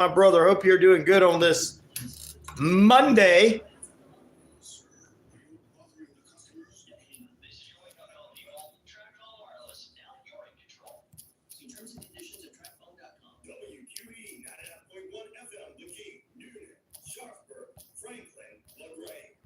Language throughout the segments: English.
My brother, hope you're doing good on this Monday. WQEE 99.1 FM, The Key, Newton, Sharpsburg, Franklin, LaGrange.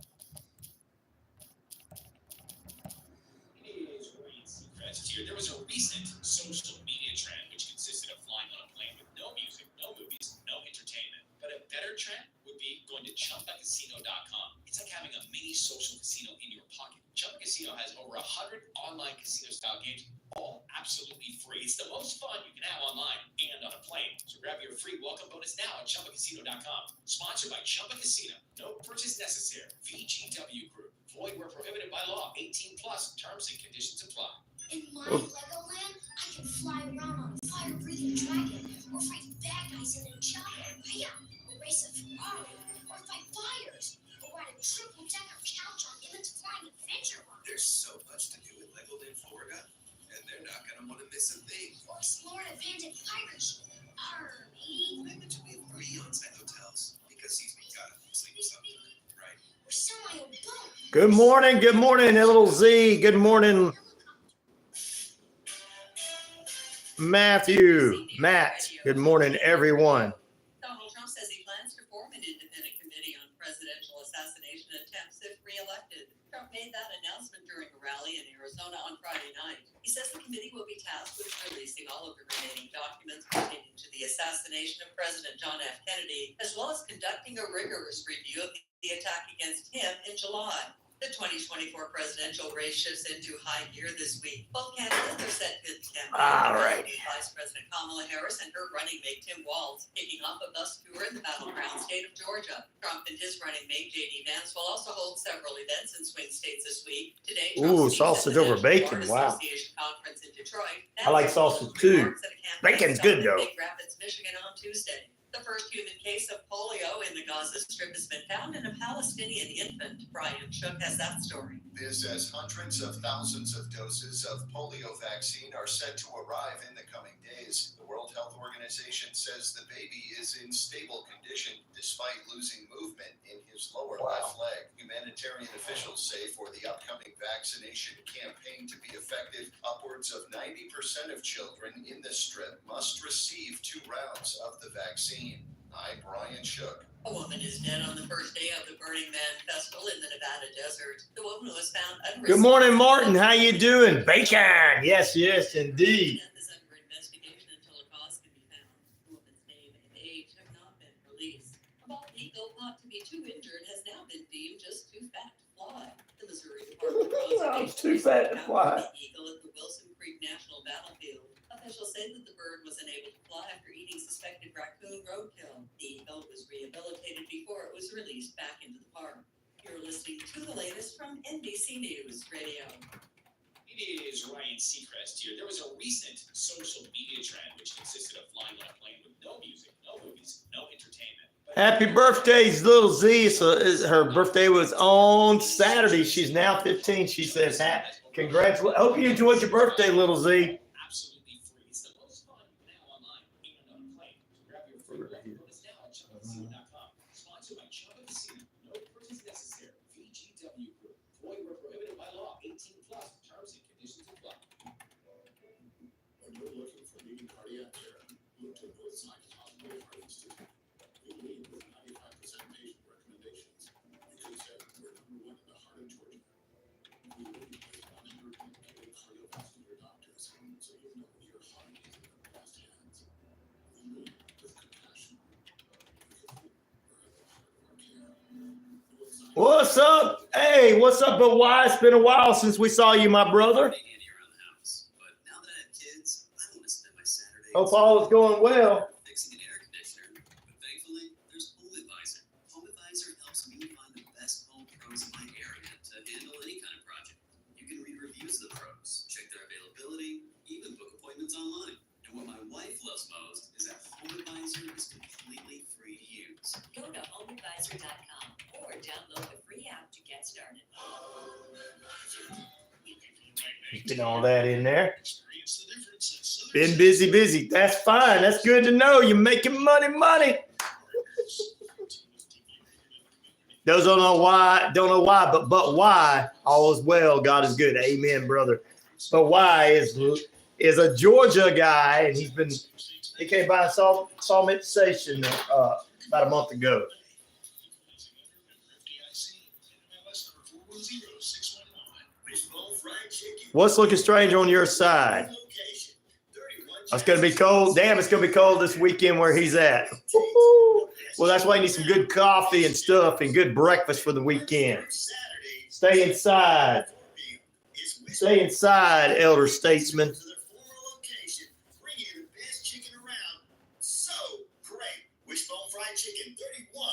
It is Ryan Seacrest here. There was a recent social media trend which consisted of flying on a plane with no music, no movies, no entertainment. But a better trend would be going to ChumbaCasino.com. It's like having a mini social casino in your pocket. Chumba Casino has over 100 online casino-style games, all absolutely free. It's the most fun you can have online and on a plane. So grab your free welcome bonus now at ChumbaCasino.com. Sponsored by Chumba Casino. No purchase necessary. VGW Group. Void where prohibited by law. 18 plus. Terms and conditions apply. In my Legoland, I can fly around on a fire-breathing dragon, or fight bad guys in a giant ram, or race a Ferrari, or fight fires, or ride a triple-decker couch on Emmett's Flying Adventure Ride. There's so much to do in Legoland, Florida, and they're not going to want to miss a thing. Or explore an abandoned pirate ship. Arr, matey. I mentioned we have 3 on-site hotels, because he's got to sleep something, right? Or sell my own boat. Good morning, little Z. Good morning, Matthew, Matt. Good morning, everyone. Donald Trump says he plans to form an independent committee on presidential assassination attempts if reelected. Trump made that announcement during a rally in Arizona on Friday night. He says the committee will be tasked with releasing all of the remaining documents pertaining to the assassination of President John F. Kennedy, as well as conducting a rigorous review of the attack against him in July. The 2024 presidential race shifts into high gear this week. Both candidates are set to campaign. All right. Vice President Kamala Harris and her running mate Tim Walz kicking off a bus tour in the battleground state of Georgia. Trump and his running mate J.D. Vance will also hold several events in swing states this week. Today, Ooh, sausage over bacon. Wow. Conference in Detroit. I like sausage too. Bacon's good though. Big Rapids, Michigan on Tuesday. The first human case of polio in the Gaza Strip has been found in a Palestinian infant. Brian Shook has that story. This as hundreds of thousands of doses of polio vaccine are set to arrive in the coming days. The World Health Organization says the baby is in stable condition despite losing movement in his lower left leg. Humanitarian officials say for the upcoming vaccination campaign to be effective, upwards of 90% of children in the Strip must receive 2 rounds of the vaccine. I'm Brian Shook. A woman is dead on the first day of the Burning Man Festival in the Nevada desert. The woman was found unresponsive. Good morning, Martin. How you doing? Bacon. Yes, indeed. Death is under investigation until a cause can be found. The woman's name and age have not been released. A bald eagle thought to be too injured has now been deemed just too fat to fly. The Missouri Department of Conservation Too fat to fly. found the eagle at the Wilson Creek National Battlefield. Officials say that the bird was unable to fly after eating suspected raccoon roadkill. The eagle was rehabilitated before it was released back into the park. You're listening to the latest from NBC News Radio. It is Ryan Seacrest here. There was a recent social media trend which consisted of flying on a plane with no music, no movies, no entertainment. Happy birthday, little Z. So her birthday was on Saturday. She's now 15. She says, congratulations. Hope you enjoyed your birthday, little Z. Absolutely free. It's the most fun now online and on a plane. So grab your free welcome bonus now at ChumbaCasino.com. Sponsored by Chumba Casino. No purchase necessary. VGW Group. Void where prohibited by law. 18 plus. Terms and conditions apply. When you're looking for leading cardiac care, look to Northside Hospital Heart Institute. We lead with 95% patient recommendations because we're #1 in the heart of Georgia. We lead with 100 dedicated cardiovascular doctors, so you know your heart is in the best hands. We lead with compassion because we're at the heart of our care. What's up? Hey, what's up, but why? It's been a while since we saw you, my brother. Handy around the house, but now that I have kids, I want to spend my Saturdays Hope all is going well. fixing an air conditioner. But thankfully, there's Home Advisor. Home Advisor helps me find the best home pros in my area to handle any kind of project. You can read reviews of the pros, check their availability, even book appointments online. And what my wife loves most is that Home Advisor is completely free to use. Go to HomeAdvisor.com or download the free app to get started. Get all that in there. Experience the difference at Southern Been busy. That's fine. That's good to know. You're making money. Those don't know why, but why, all is well. God is good. Amen, brother. But why is a Georgia guy, and he came by and saw me at the station about a month ago. What's looking strange on your side? It's going to be cold. Damn, it's going to be cold this weekend where he's at. Woo-hoo. Well, that's why you need some good coffee and stuff and good breakfast for the weekend. Stay inside. Stay inside, elder statesman. Wishbone Fried Chicken, 31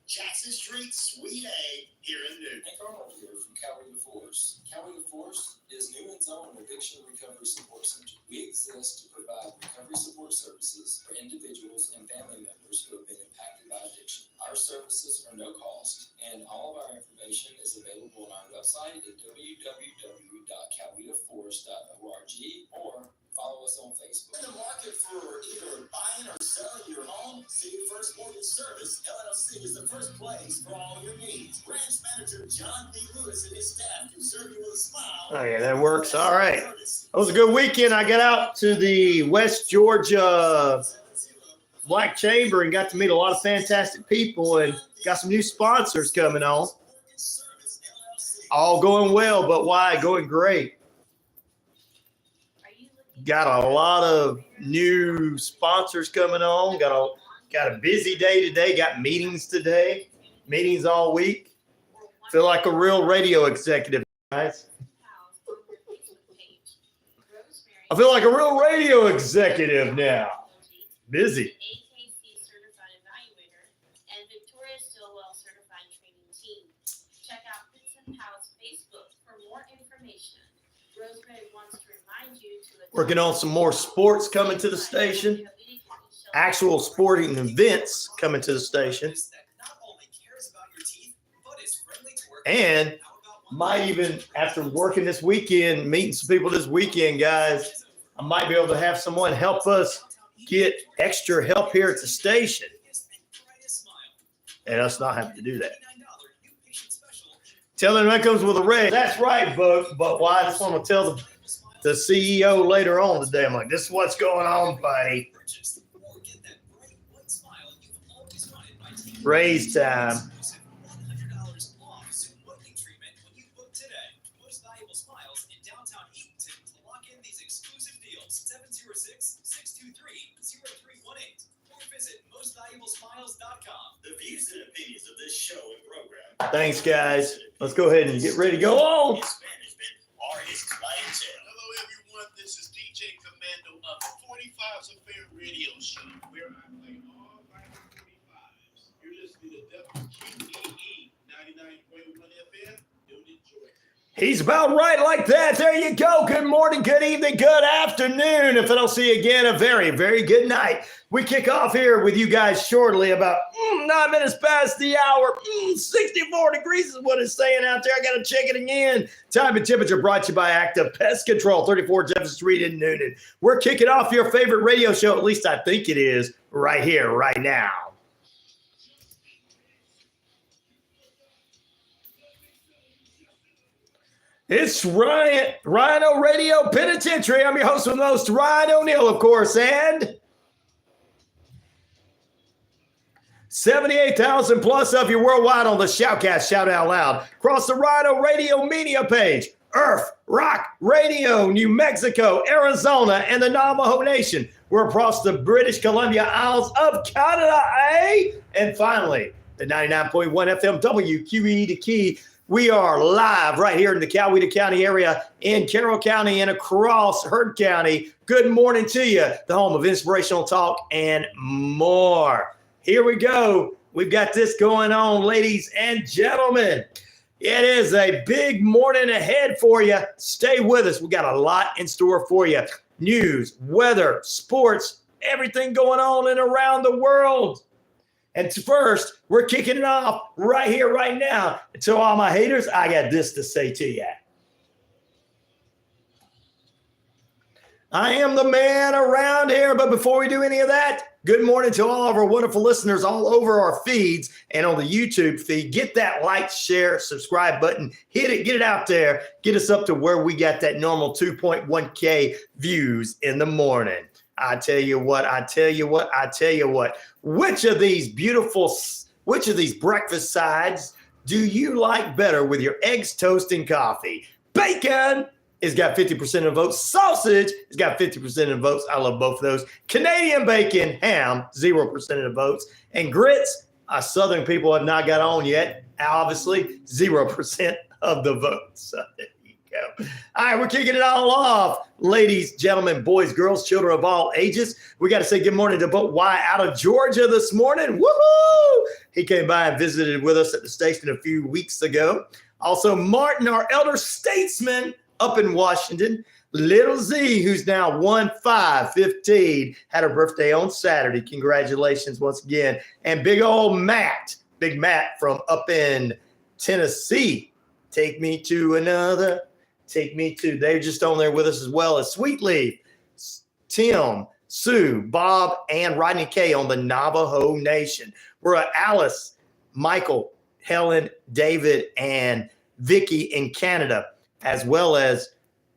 Jackson Street, Suite A, here in Newton. Hey, Carl here from Cowie to Force. Cowie to Force is Newton's own addiction recovery support center. We exist to provide recovery support services for individuals and family members who have been impacted by addiction. Our services are no cost, and all of our information is available on our website at www.cowitoforce.org or follow us on Facebook. In the market for either buying or selling your home, City First Mortgage Service, LLC is the first place for all your needs. Branch Manager John B. Lewis and his staff can serve you with a smile. Oh, yeah, that works. All right. It was a good weekend. I got out to the West Georgia Black Chamber and got to meet a lot of fantastic people and got some new sponsors coming on. All going well, but why? Going great. Got a lot of new sponsors coming on. Got a busy day today. Got meetings today. Meetings all week. Feel like a real radio executive, guys. I feel like a real radio executive now. Busy. Working on some more sports coming to the station. Actual sporting events coming to the station. And might even, after working this weekend, meeting some people this weekend, guys, I might be able to have someone help us get extra help here at the station. And us not have to do that. Tell them that comes with a raise. That's right, but why? I just want to tell the CEO later on today. I'm like, this is what's going on, buddy. Raise time. The views and opinions of this show and program. Thanks, guys. Let's go ahead and get ready to go on. Hello, everyone. This is DJ Commando of the 45's Affair Radio Show, where I play all my 45s. You're listening to WQEE 99.1 FM, Newton, Georgia. He's about right like that. There you go. Good morning, good evening, good afternoon. If I don't see you again, a very, very good night. We kick off here with you guys shortly about 9 minutes past the hour. 64 degrees is what it's saying out there. I got to check it again. Time and temperature brought to you by Active Pest Control, 34 Jefferson Street in Newton. We're kicking off your favorite radio show, at least I think it is, right here, right now. It's RyanORadio Penitentiary. I'm your host with the most, Ryan O'Neal, of course, and 78,000 plus of you worldwide on the Shoutcast, Shout Out Loud. Across the RyanORadio media page, Earth, Rock, Radio, New Mexico, Arizona, and the Navajo Nation. We're across the British Columbia Isles of Canada, And finally, the 99.1 FM WQEE to Key. We are live right here in the Coweta County area, in Carroll County, and across Heard County. Good morning to you, the home of inspirational talk and more. Here we go. We've got this going on, ladies and gentlemen. It is a big morning ahead for you. Stay with us. We got a lot in store for you. News, weather, sports, everything going on and around the world. And first, we're kicking it off right here, right now. And to all my haters, I got this to say to you. I am the man around here. But before we do any of that, good morning to all of our wonderful listeners all over our feeds and on the YouTube feed. Get that like, share, subscribe button. Hit it. Get it out there. Get us up to where we got that normal 2.1K views in the morning. I tell you what. Which of these breakfast sides do you like better with your eggs, toast, and coffee? Bacon has got 50% of the votes. Sausage has got 50% of the votes. I love both of those. Canadian bacon, ham, 0% of the votes. And grits, Southern people have not got on yet. Obviously, 0% of the votes. So there you go. All right, we're kicking it all off. Ladies, gentlemen, boys, girls, children of all ages. We got to say good morning to Boat Y out of Georgia this morning. Woohoo! He came by and visited with us at the station a few weeks ago. Also, Martin, our elder statesman, up in Washington. Little Z, who's now 15, had her birthday on Saturday. Congratulations once again. And big old Matt, Big Matt from up in Tennessee. Take me to. They're just on there with us as well as Sweetleaf, Tim, Sue, Bob, and Rodney K on the Navajo Nation. We're at Alice, Michael, Helen, David, and Vicky in Canada, as well as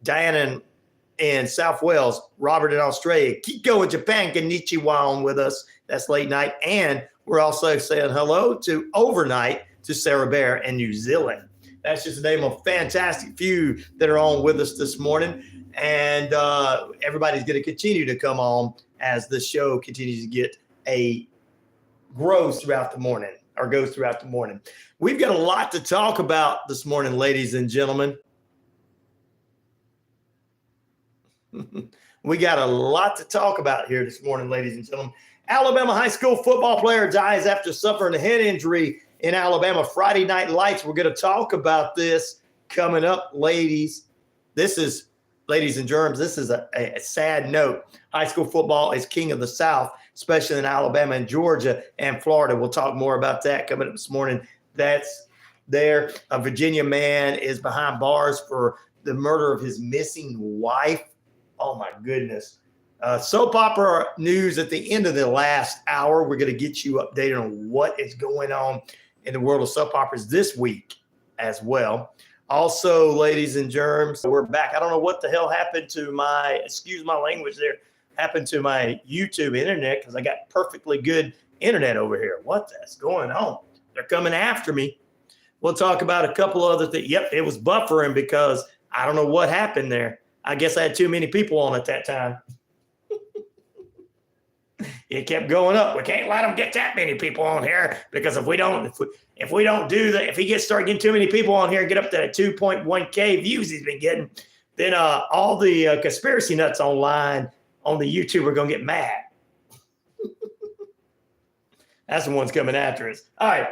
Diana in South Wales, Robert in Australia, Kiko in Japan, Konnichiwa on with us. That's late night. And we're also saying hello to overnight to Sarah Bear in New Zealand. That's just the name of a fantastic few that are on with us this morning. And everybody's going to continue to come on as the show continues to get goes throughout the morning. We've got a lot to talk about this morning, ladies and gentlemen. We got a lot to talk about here this morning, ladies and gentlemen. Alabama high school football player dies after suffering a head injury in Alabama. Friday Night Lights. We're going to talk about this coming up, ladies. Ladies and germs, this is a sad note. High school football is king of the South, especially in Alabama and Georgia and Florida. We'll talk more about that coming up this morning. That's there. A Virginia man is behind bars for the murder of his missing wife. Oh, my goodness. Soap opera news at the end of the last hour. We're going to get you updated on what is going on in the world of soap operas this week as well. Also, ladies and germs, we're back. I don't know what the hell happened to excuse my language there, happened to my YouTube internet because I got perfectly good internet over here. What's going on? They're coming after me. We'll talk about a couple other things. Yep, it was buffering because I don't know what happened there. I guess I had too many people on at that time. It kept going up. We can't let them get that many people on here because if he starts getting too many people on here and get up to that 2.1K views he's been getting, then all the conspiracy nuts online on the YouTube are going to get mad. That's the ones coming after us. All right.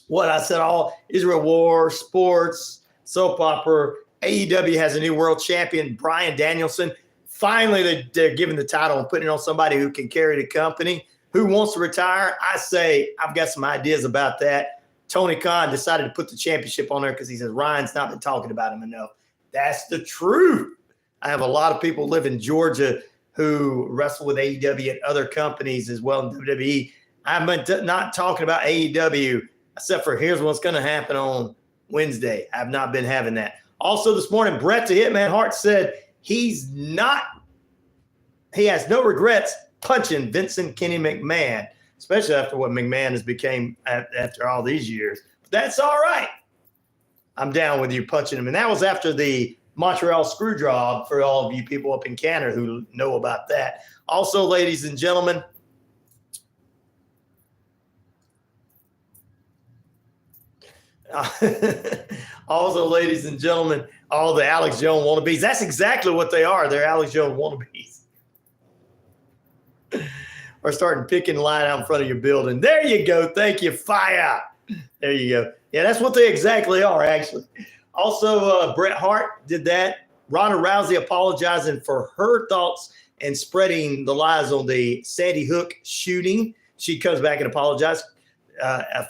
What I said, all Israel war, sports, soap opera. AEW has a new world champion, Bryan Danielson. Finally, they're giving the title and putting it on somebody who can carry the company. Who wants to retire? I say I've got some ideas about that. Tony Khan decided to put the championship on there because he says Ryan's not been talking about him enough. That's the truth. I have a lot of people live in Georgia who wrestle with AEW and other companies as well in WWE. I'm not talking about AEW except for here's what's going to happen on Wednesday. I've not been having that. Also this morning, Bret the Hitman Hart said he has no regrets punching Vincent Kenny McMahon, especially after what McMahon has become after all these years. But that's all right. I'm down with you punching him. And that was after the Montreal screw job for all of you people up in Canada who know about that. Also, ladies and gentlemen, all the Alex Jones wannabes. That's exactly what they are. They're Alex Jones wannabes. Or starting picking line out in front of your building. There you go. Thank you. Fire. There you go. Yeah, that's what they exactly are, actually. Also, Bret Hart did that. Ronda Rousey apologizing for her thoughts and spreading the lies on the Sandy Hook shooting. She comes back and apologized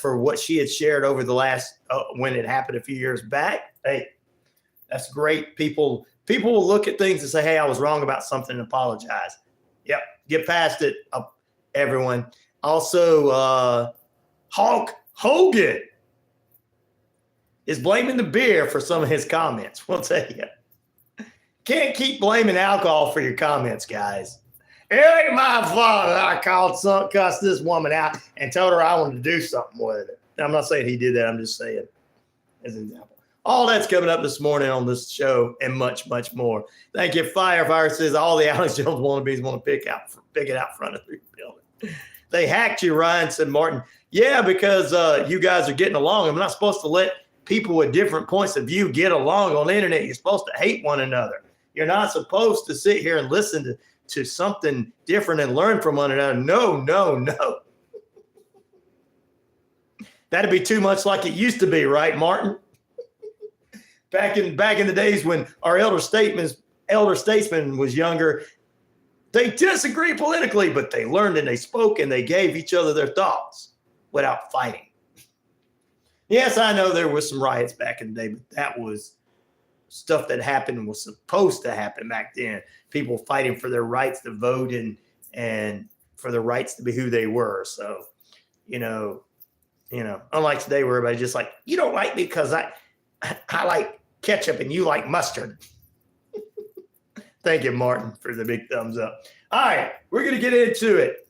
for what she had shared over the last when it happened a few years back. Hey, that's great. People People will look at things and say, hey, I was wrong about something and apologize. Yep. Get past it, everyone. Also, Hulk Hogan is blaming the beer for some of his comments. We'll tell you. Can't keep blaming alcohol for your comments, guys. It ain't my fault that I cussed this woman out and told her I wanted to do something with it. I'm not saying he did that. I'm just saying as an example. All that's coming up this morning on this show and much, much more. Thank you. Fire says all the Alex Jones wannabes want to pick it out front of the building. They hacked you, Ryan, said Martin. Yeah, because you guys are getting along. I'm not supposed to let people with different points of view get along on the internet. You're supposed to hate one another. You're not supposed to sit here and listen to something different and learn from one another. No. That'd be too much like it used to be, right, Martin? Back in the days when our elder statesman was younger, they disagreed politically, but they learned and they spoke and they gave each other their thoughts without fighting. Yes, I know there was some riots back in the day, but that was stuff that happened and was supposed to happen back then. People fighting for their rights to vote and for their rights to be who they were. So, unlike today where everybody's just like, you don't like me because I like ketchup and you like mustard. Thank you, Martin, for the big thumbs up. All right, we're going to get into it.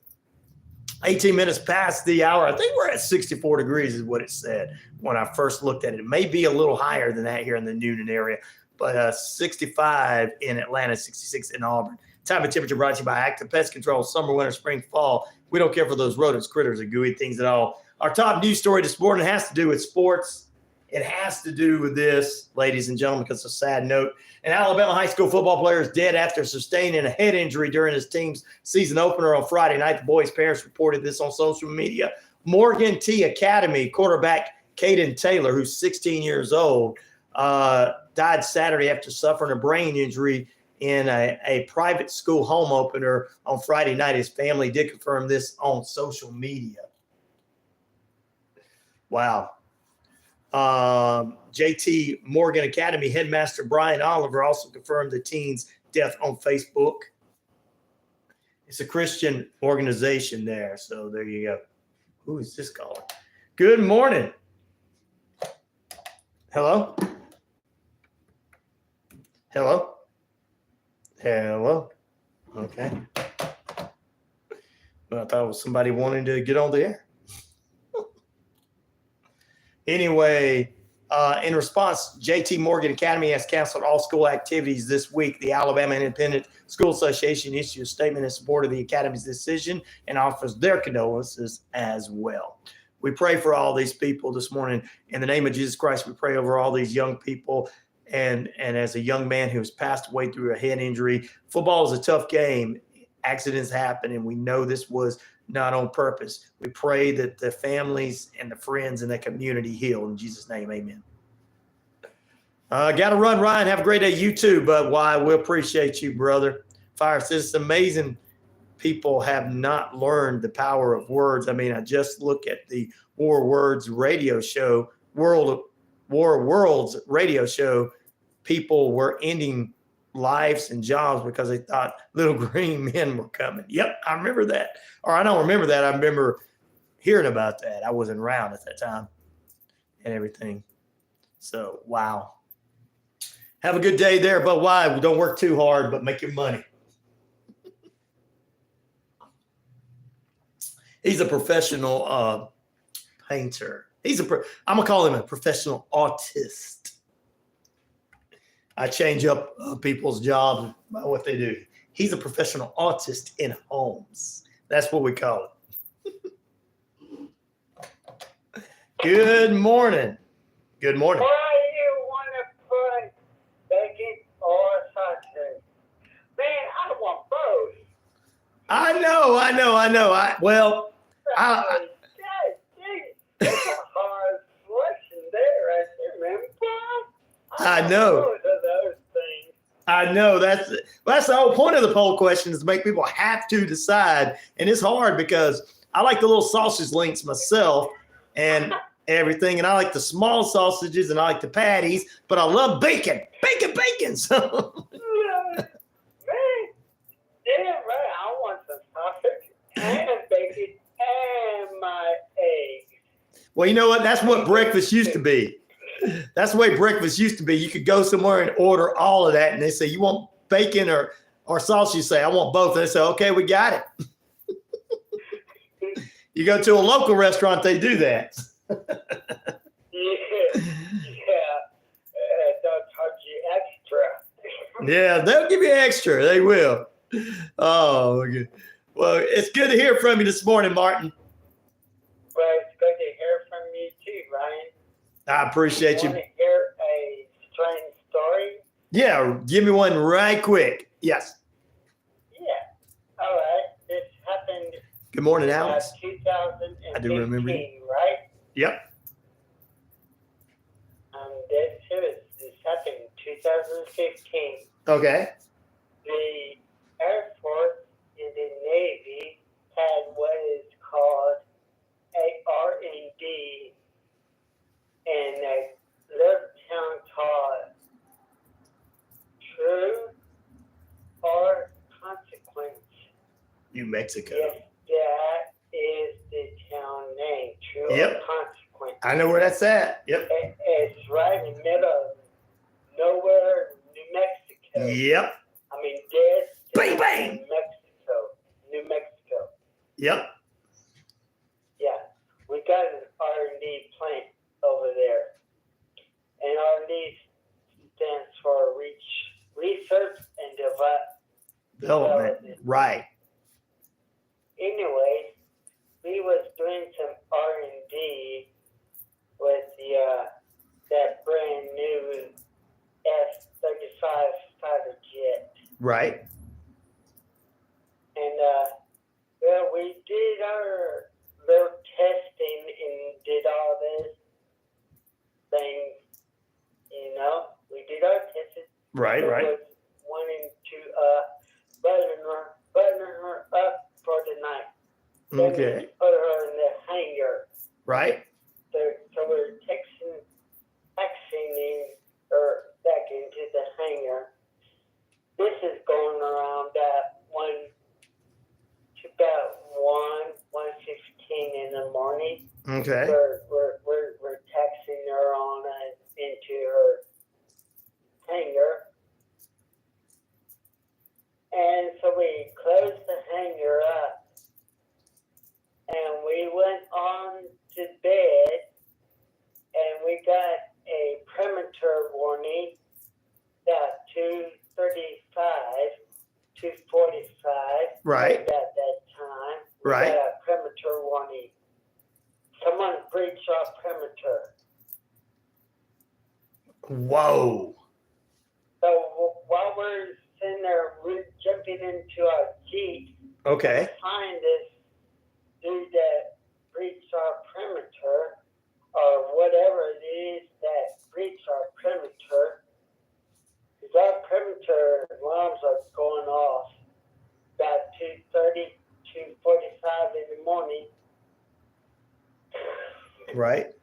18 minutes past the hour. I think we're at 64 degrees is what it said when I first looked at it. It may be a little higher than that here in the Newton area, but 65 in Atlanta, 66 in Auburn. Time and temperature brought to you by Active Pest Control. Summer, winter, spring, fall. We don't care for those rodents, critters, or gooey things at all. Our top news story this morning has to do with sports. It has to do with this, ladies and gentlemen, because it's a sad note. An Alabama high school football player is dead after sustaining a head injury during his team's season opener on Friday night. The boy's parents reported this on social media. Morgan T. Academy quarterback Caden Taylor, who's 16 years old, died Saturday after suffering a brain injury in a private school home opener on Friday night. His family did confirm this on social media. Wow. JT Morgan Academy headmaster Brian Oliver also confirmed the teen's death on Facebook. It's a Christian organization there. So there you go. Who is this caller? Good morning. Hello? Hello? Hello? Okay. Well, I thought it was somebody wanting to get on the air. Anyway, in response, JT Morgan Academy has canceled all school activities this week. The Alabama Independent School Association issued a statement in support of the Academy's decision and offers their condolences as well. We pray for all these people this morning. In the name of Jesus Christ, we pray over all these young people. And as a young man who has passed away through a head injury, football is a tough game. Accidents happen, and we know this was not on purpose. We pray that the families and the friends in the community heal. In Jesus' name, amen. Got to run, Ryan. Have a great day. You too, but why? We appreciate you, brother. Fire says it's amazing people have not learned the power of words. I mean, I just look at the War Words radio show, War Worlds radio show. People were ending lives and jobs because they thought little green men were coming. Yep, I remember that. Or I don't remember that. I remember hearing about that. I wasn't around at that time and everything. So, wow. Have a good day there, but why? Don't work too hard, but make your money. He's a professional painter. I'm going to call him a professional artist. I change up people's jobs by what they do. He's a professional artist in homes. That's what we call it. Good morning. Good morning. Why do you want to put bacon or sausage? Man, I want both. I know. It's a hard selection there, right there, man. I know. Both of those things. I know. That's the whole point of the poll question is to make people have to decide. And it's hard because I like the little sausage links myself and everything. And I like the small sausages and I like the patties, but I love bacon. Bacon. So and bacon and my eggs. Well, you know what? That's what breakfast used to be. That's the way breakfast used to be. You could go somewhere and order all of that, and they say, you want bacon or sausage? You say, I want both. And they say, okay, we got it. You go to a local restaurant, they do that. Yeah. They'll charge you extra. Yeah, they'll give you extra. They will. Oh, okay. Well, it's good to hear from you this morning, Martin. Well, it's good to hear from you too, Ryan. I appreciate you. Want to hear a strange story? Yeah, give me one right quick. Yes. Yeah. All right. This happened Good morning, in Alex. 2015, I do remember you. right? Yep. This happened in 2015. Okay. The Air Force and the Navy had what is called a R&D in a little town called True or Consequence. New Mexico. Yes, that is the town name, True Yep. or Consequence. I know where that's at. Yep. It's right in the middle of nowhere, New Mexico. Yep. I mean, dead Bang, center bang. New Mexico. Yep. Yeah, we got an R&D plant over there, and R&D stands for Research and Development. Right. Anyway, we was doing some R&D with that brand new F-35 fighter jet. Right. And well, we did our little testing and did all this thing, you know. We did our testing. Right. We Right. was wanting to button her up for the night. Then Okay. we put her in the hangar. Right. So we're taxiing her back into the hangar. This is going around at about 1:15 in the morning. Okay. We're taxiing her on into her hangar. And so we closed the hangar up. And we went on to bed. And we got a perimeter warning about 2:45. Right. At that time. We Right. got a perimeter warning. Someone breached our perimeter. Whoa. So while we're sitting there, we're jumping into our Jeep. Okay. Find this dude that breached our perimeter, or whatever it is that breached our perimeter. Because our perimeter alarms are going off about 2:30, 2:45 in the morning. Right.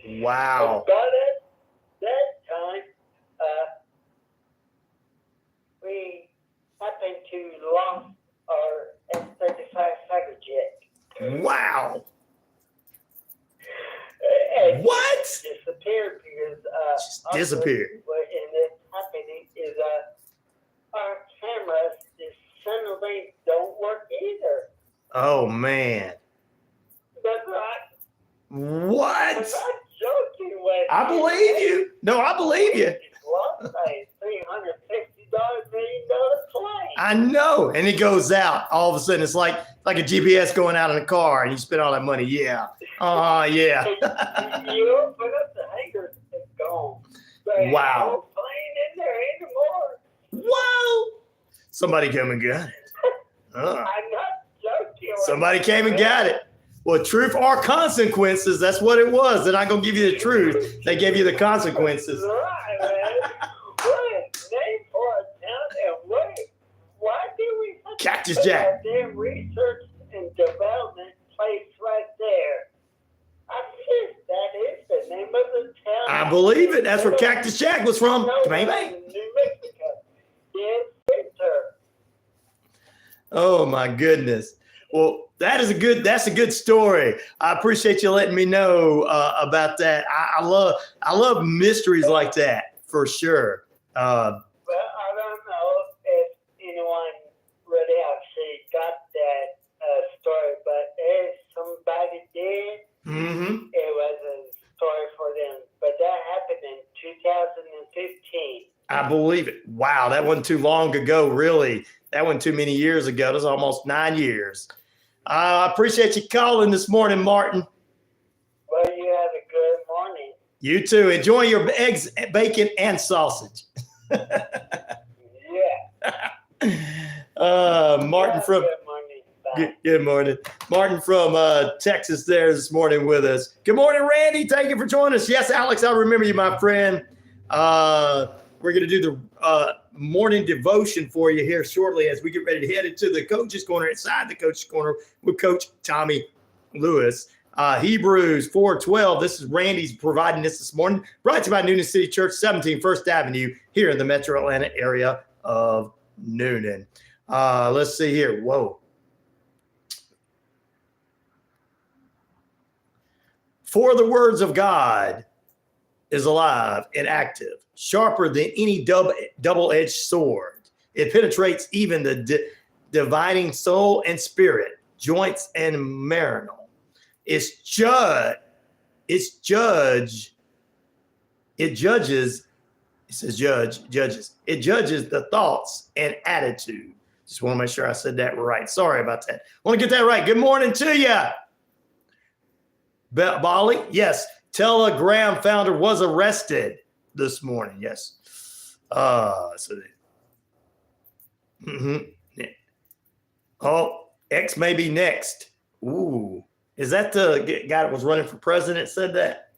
Wow. But at that time, we happened to lost our F-35 fighter jet. Wow. And What? it disappeared because Just disappeared. What ended up happening is our cameras, the center link, don't work either. Oh man. That's right. What? I'm not joking with I believe you. No, I believe you. It's lost a $350 million plane. I know. And it goes out. All of a sudden, it's like a GPS going out in a car, and you spend all that money. Yeah. Yeah. You open up the hangar, it's gone. There's Wow. no plane in there anymore. Whoa. Somebody came and got it. I'm not joking. Somebody came and got it. Well, truth or consequences, that's what it was. They're not going to give you the truth. They gave you the consequences. Right, man. What a name for a town, and why do we have Cactus to put Jack. our damn research and development place right there? I think that is the name of the town. I believe it. That's where Cactus Jack was from. Bang, bang. New Mexico. Yes, winter. Oh, my goodness. Well, That's a good story. I appreciate you letting me know about that. I love mysteries like that for sure. Well, I don't know if anyone really actually got that story, but if somebody did, it was a story for them. But that happened in 2015. I believe it. Wow, that wasn't too long ago, really. That wasn't too many years ago. That was almost 9 years. I appreciate you calling this morning, Martin. Well, you have a good morning. You too. Enjoy your eggs, bacon, and sausage. Yeah. Martin from Good morning. Bye. good morning. Martin from Texas there this morning with us. Good morning, Randy. Thank you for joining us. Yes, Alex, I remember you, my friend. We're going to do the morning devotion for you here shortly as we get ready to head into the coach's corner, inside the coach's corner with Coach Tommy Lewis. Hebrews 4:12. This is Randy's providing this morning. Brought to you by Noonan City Church, 17 First Avenue here in the Metro Atlanta area of Noonan. Let's see here. Whoa. For the words of God is alive and active, sharper than any double-edged sword. It penetrates even the dividing soul and spirit, joints and marrow. It judges the thoughts and attitude. Just want to make sure I said that right. Sorry about that. I want to get that right. Good morning to you. Bali, yes. Telegram founder was arrested this morning. Yes. Yeah. Oh, X may be next. Ooh. Is that the guy that was running for president said that?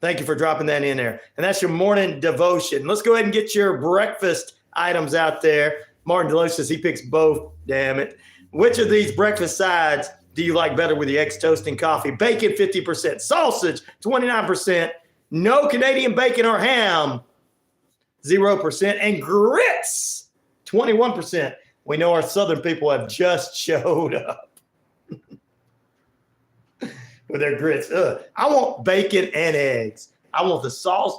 Thank you for dropping that in there. And that's your morning devotion. Let's go ahead and get your breakfast items out there. Martin Delicious, he picks both. Damn it. Which of these breakfast sides do you like better with your eggs, toast, and coffee? Bacon, 50%. Sausage, 29%. No Canadian bacon or ham, 0%. And grits, 21%. We know our Southern people have just showed up with their grits. I want bacon and eggs. I want the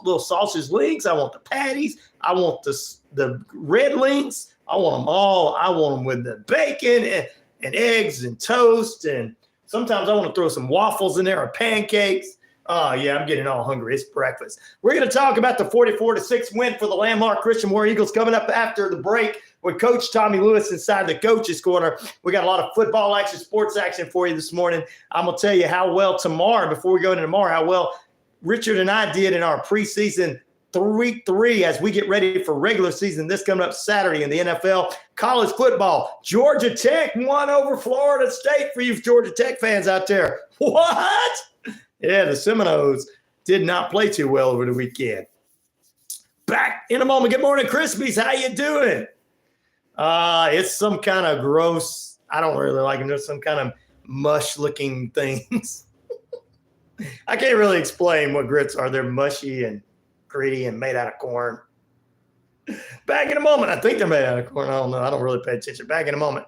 little sausage links. I want the patties. I want the red links. I want them all. I want them with the bacon and eggs and toast. And sometimes I want to throw some waffles in there or pancakes. Oh, yeah, I'm getting all hungry. It's breakfast. We're going to talk about the 44-6 win for the landmark Christian War Eagles coming up after the break with Coach Tommy Lewis inside the coach's corner. We got a lot of football action, sports action for you this morning. I'm going to tell you how well tomorrow, before we go into tomorrow, how well Richard and I did in our preseason week 3 as we get ready for regular season. This coming up Saturday in the NFL. College football. Georgia Tech won over Florida State for you Georgia Tech fans out there. What? Yeah, the Seminoles did not play too well over the weekend. Back in a moment. Good morning, Krispies. How you doing? It's some kind of gross, I don't really like them. There's some kind of mush-looking things. I can't really explain what grits are. They're mushy and gritty and made out of corn. Back in a moment. I think they're made out of corn. I don't know. I don't really pay attention. Back in a moment.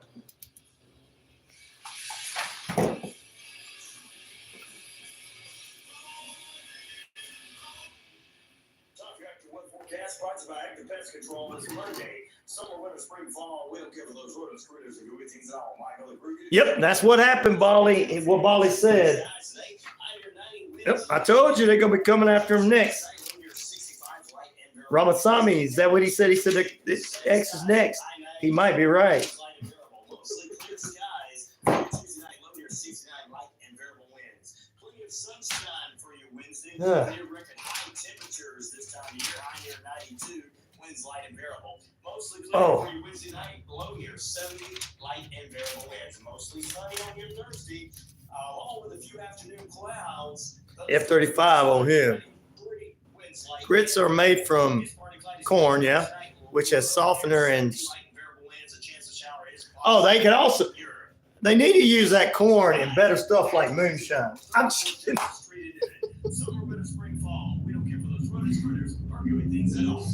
Control this Monday. Summer, winter, spring, fall. We don't care for those rodents, critters, and good things at all. Yep, that's what happened, Bali. What Bali said. Yep, I told you they're going to be coming after him next. Ramasamy, is that what he said? He said X is next. He might be right. Light and variable. Mostly cloudy for your Wednesday night. Below here, 70 light and variable winds. Mostly sunny on your Thursday, along with a few afternoon clouds. F-35 on him. Grits are made from corn, yeah, which has softener and. Oh, they can also. They need to use that corn in better stuff like moonshine. I'm just kidding. Summer, winter, spring, fall. We don't care for those rodents, critters, or good things at all.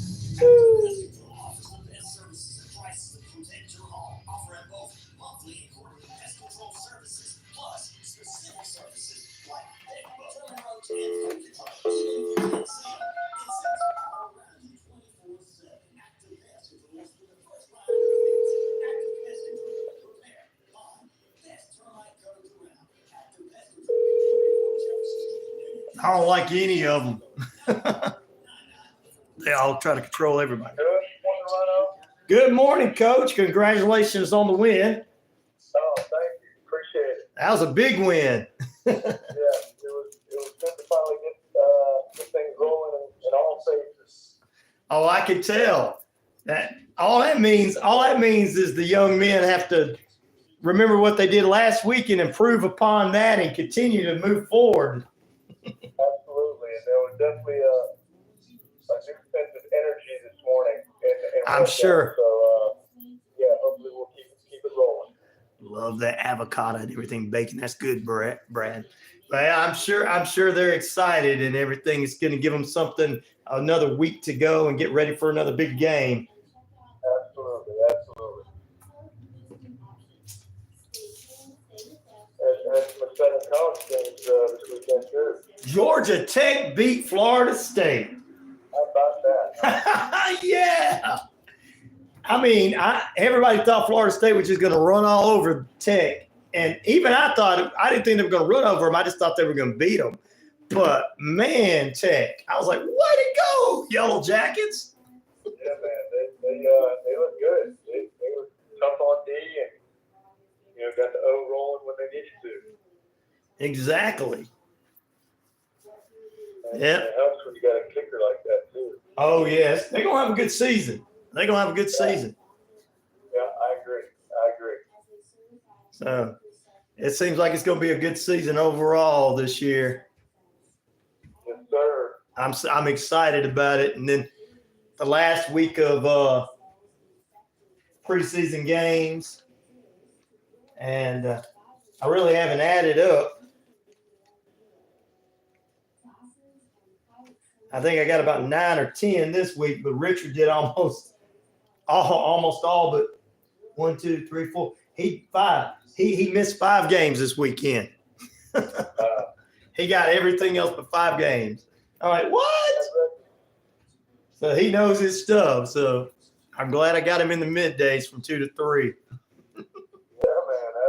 I don't like any of them. They all try to control everybody. Good morning, Rhino. Good morning, Coach. Congratulations on the win. Oh, thank you. Appreciate it. That was a big win. Yeah, it was good to finally get things rolling in all phases. Oh, I could tell. That all that means is the young men have to remember what they did last week and improve upon that and continue to move forward. Absolutely, and there was definitely a new sense of energy this morning. I'm sure. So, yeah, hopefully we'll keep it rolling. Love that avocado and everything bacon. That's good, Brad. But I'm sure they're excited and everything is going to give them another week to go and get ready for another big game. Absolutely. And some exciting college games this weekend too. Georgia Tech beat Florida State. How about that? Yeah. I mean, everybody thought Florida State was just going to run all over Tech. And even I didn't think they were going to run over them. I just thought they were going to beat them. But, man, Tech, I was like, way to go, Yellow Jackets. Yeah, man, they look good. They were tough on D and, got the O rolling when they needed to. Exactly. And Yep. it helps when you got a kicker like that, too. Oh, yes. They're going to have a good season. They're going to have a good season. Yeah, I agree. So it seems like it's going to be a good season overall this year. Yes, sir. I'm excited about it. And then the last week of preseason games, and I really haven't added up. I think I got about 9 or 10 this week, but Richard did almost all but 1, 2, 3, 4. He missed 5 games this weekend. He got everything else but 5 games. I'm like, what? So he knows his stuff. So I'm glad I got him in the middays from 2 to 3. Yeah, man,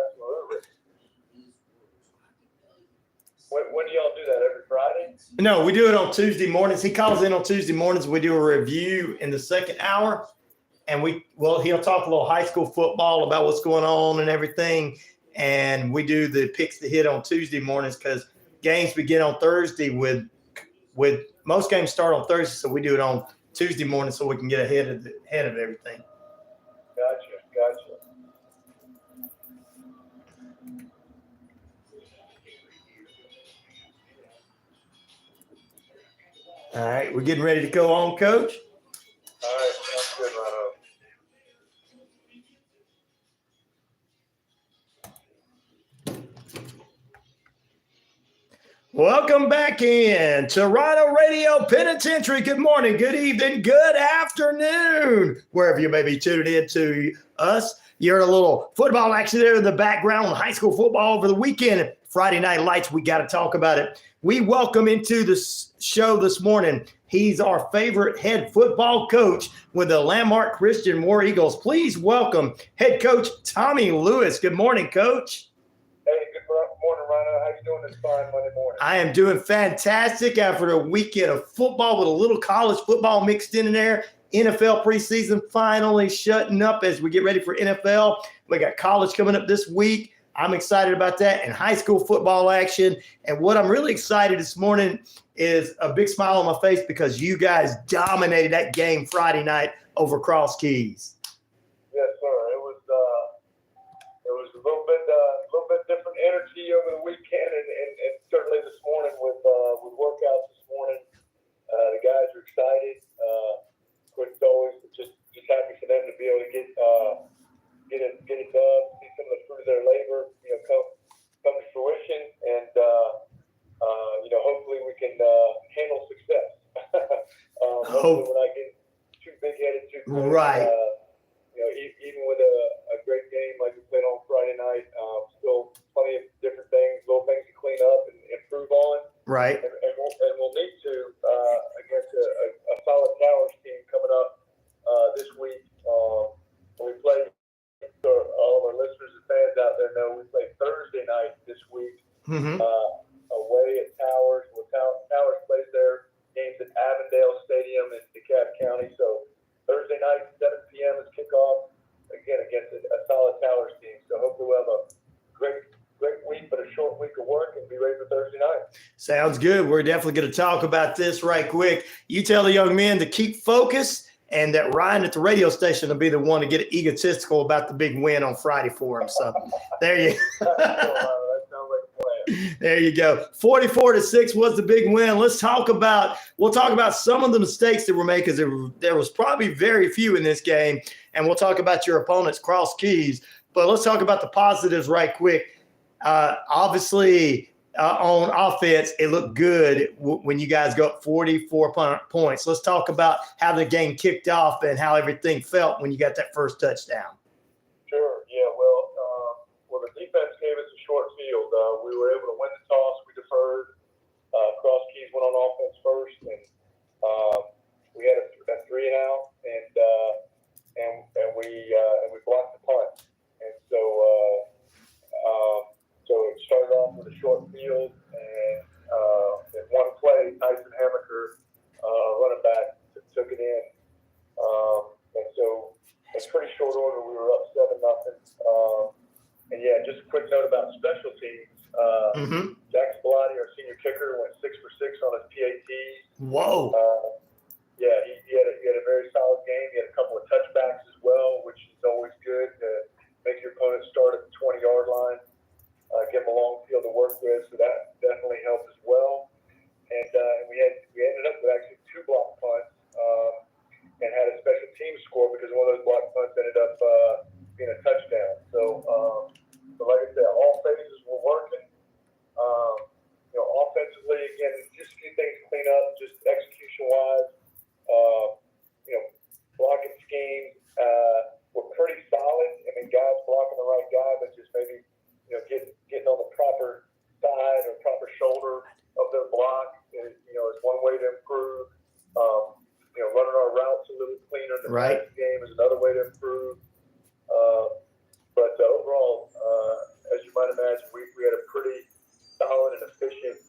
absolutely. When do y'all do that? Every Friday? No, we do it on Tuesday mornings. He calls in on Tuesday mornings. We do a review in the second hour. And he'll talk a little high school football about what's going on and everything. And we do the picks to hit on Tuesday mornings because games begin on Thursday with most games start on Thursday. So we do it on Tuesday morning so we can get ahead of everything. Gotcha. All right. We're getting ready to go on, Coach. All right, sounds good, Rhino. Welcome back in to RyanORadio Penitentiary. Good morning, good evening, good afternoon, wherever you may be tuning in to us. You heard a little football action there in the background, high school football over the weekend. Friday Night Lights, we got to talk about it. We welcome into the show this morning. He's our favorite head football coach with the Landmark Christian War Eagles. Please welcome head coach Tommy Lewis. Good morning, Coach. Hey, good morning, Rhino. How you doing this fine Monday morning? I am doing fantastic after a weekend of football with a little college football mixed in there. NFL preseason finally shutting up as we get ready for NFL. We got college coming up this week. I'm excited about that, and high school football action. And what I'm really excited this morning is a big smile on my face because you guys dominated that game Friday night over Cross Keys. Yes, sir. It was a little bit different energy over the weekend, and certainly this morning with workouts this morning, the guys are excited. Of course, it's always just happy for them to be able to get it done, see some of the fruit of their labor, come to fruition, and hopefully we can handle success. Hopefully we're not getting too big-headed too quick. Right. Even with a great game like we played on Friday night, still plenty of different things, little things to clean up and improve on. Right. And we'll need to against a solid Towers team coming up this week. We play. So all of our listeners and fans out there know we play Thursday night this week away at Towers. Well, work and be ready for Thursday night. Sounds good. We're definitely going to talk about this right quick. You tell the young men to keep focused, and that Ryan at the radio station will be the one to get egotistical about the big win on Friday for him. So there you That sounds like a plan. there you go. 44-6 was the big win. We'll talk about some of the mistakes that were made, because there was probably very few in this game, and we'll talk about your opponent's cross keys. But let's talk about the positives right quick. Obviously, on offense, it looked good when you guys got 44 points. Let's talk about how the game kicked off and how everything felt when you got that first touchdown. Sure. Yeah. Well, the defense gave us a short field. We were able to win the toss. We deferred. Cross keys went on offense first, and we had a 3-and-out, and we blocked the punt. And so it started off with a short field, and in one play, Tyson Hammaker, running back, took it in. And so in pretty short order, we were up 7-0. And yeah, just a quick note about special teams. Jack Spilati, our senior kicker, went 6 for 6 on his PATs. Whoa. Yeah, he had a very solid game. He had a couple of touchbacks as well, which is always good to make your opponent start at the 20-yard line. Give them a long field to work with, so that definitely helped as well. And we ended up with actually 2 block punts, and had a special team score because one of those block punts ended up being a touchdown. So like I said, all phases were working. Offensively, again, just a few things to clean up, just execution-wise. Blocking schemes were pretty solid. I mean, guys blocking the right guy, but just maybe getting on the proper side or proper shoulder of their block is one way to improve. Running our routes a little cleaner in the passing game is another way to improve. But overall, as you might imagine, we had a pretty solid and efficient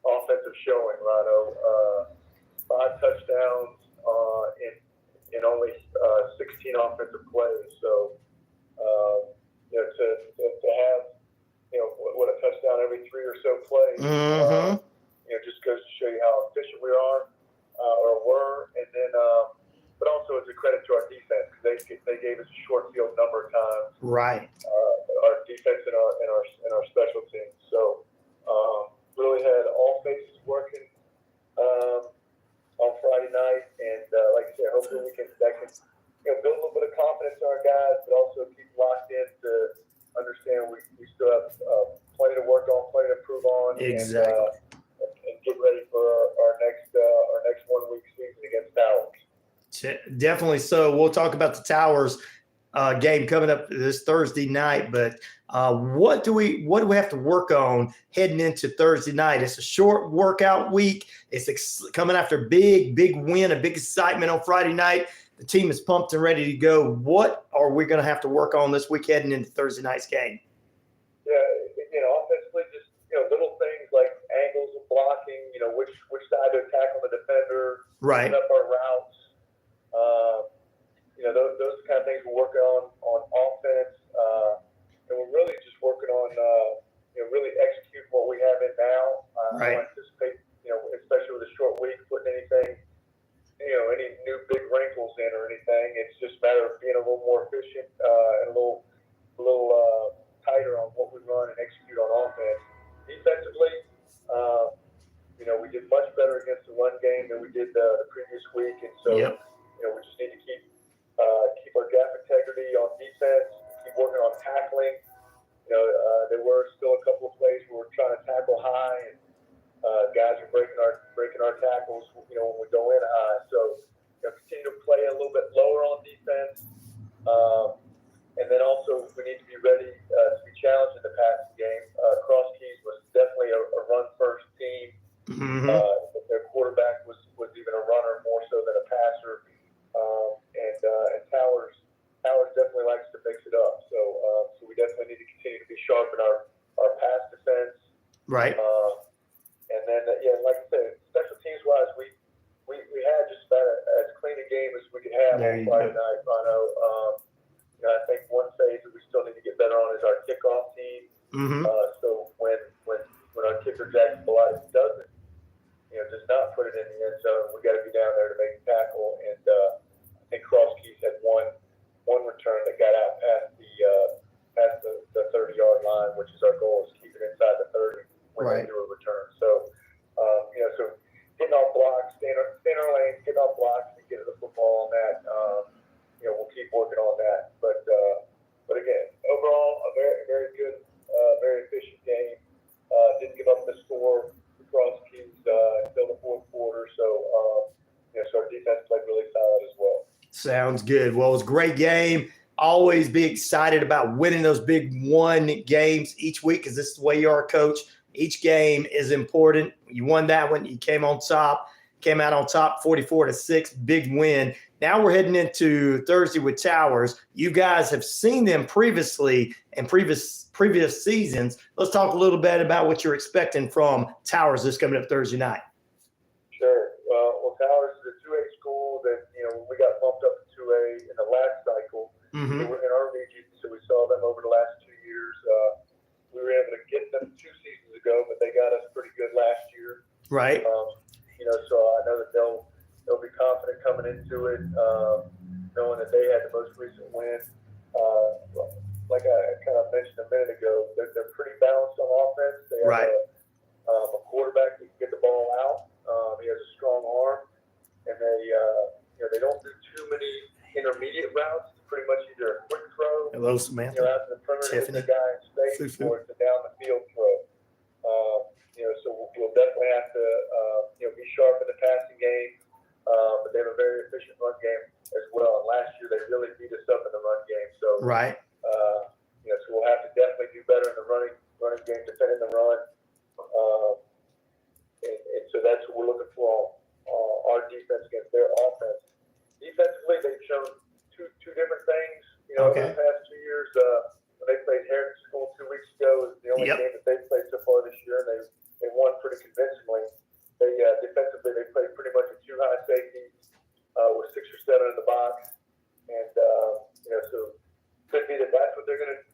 offensive showing, Rhino. 5 touchdowns in only 16 offensive plays. So, to have, what a touchdown every 3 or so plays, just goes to show you how efficient we are or were. And then, but also it's a credit to our defense, because they gave us a short field number of times. Right. Our defense and our special teams. So, really had all faces working on Friday night, and like I said, hopefully that can build a little bit of confidence in our guys, but also keep locked in to understand we still have plenty to work on, plenty to improve on, Exactly. and get ready for our next 1 week season against Towers. Definitely so. We'll talk about the Towers game coming up this Thursday night, but what do we have to work on heading into Thursday night? It's a short workout week. It's coming after big win, a big excitement on Friday night. The team is pumped and ready to go. What are we going to have to work on this week heading into Thursday night's game? Yeah, offensively, just little things like angles of blocking. Which side to attack on the defender. Right. Up our routes. Those kind of things we're working on offense. And we're really just working on, really execute what we have in now. I don't anticipate, especially with a short week, putting anything, any new big wrinkles in or anything. It's just a matter of being a little more efficient and a little tighter on what we run and execute on offense. Defensively, we did much better against the run game than we did the previous week, and so we just need to keep our gap integrity on defense. Keep working on tackling. There were still a couple of plays where we're trying to tackle high, and guys are breaking our tackles, when we go in high. So continue to play a little bit lower on defense, and then also we need to be ready to be challenged in the passing game. Cross Keys was definitely a run first team. Their quarterback was even a runner more so than a passer, and Towers definitely likes to mix it up. So we definitely need to continue to be sharp in our pass defense. Right. And then, like I said, special teams wise, we had just about as clean a game as we could have on Friday night. I think one phase that we still need to get better on is our kickoff team. So when Victor Jackson-Pilates does not put it in the end zone, we got to be down there to make the tackle. And I think Cross Keys had one return that got out past the 30-yard line, which is our goal, is keep it inside the 30 when they do a return. So, so getting off blocks, staying our lane, getting off blocks, and getting the football on that. We'll keep working on that. But again, overall, a very, very good, very efficient game. Didn't give up the score across Keys until the fourth quarter. So, so our defense played really solid as well. Sounds good. Well, it was a great game. Always be excited about winning those big one games each week, because this is the way you are a coach. Each game is important. You won that one. You came out on top 44-6, big win. Now we're heading into Thursday with Towers. You guys have seen them previously in previous seasons. Let's talk a little bit about what you're expecting from Towers this coming up Thursday night. Sure. Well, Towers is a 2A school that, we got bumped up to 2A in the last cycle. Mm-hmm. They were in our region, so we saw them over the last 2 years. We were able to get them 2 seasons ago, but they got us pretty good last year. Right. So I know that they'll be confident coming into it, knowing that they had the most recent win. Like I kind of mentioned a minute ago, they're pretty balanced on offense. They have a quarterback that can get the ball out. He has a strong arm, and they don't do too many intermediate routes. It's pretty much either a quick throw, Hello, Samantha. out to the perimeter, hit the guy in space, or it's a down the field throw. So we'll definitely have to be sharp in the passing game. But they have a very efficient run game as well. And last year they really beat us up in the run game. So so we'll have to definitely do better in the running game, defending the run. And so that's what we're looking for on our defense against their offense. Defensively, they've shown two different things. Over the past 2 years. When they played Harris School 2 weeks ago, is the only game that they've played so far this year, and they won pretty convincingly. They defensively, they played pretty much a 2 high safety with 6 or 7 in the box, and so could be that's what they're going to,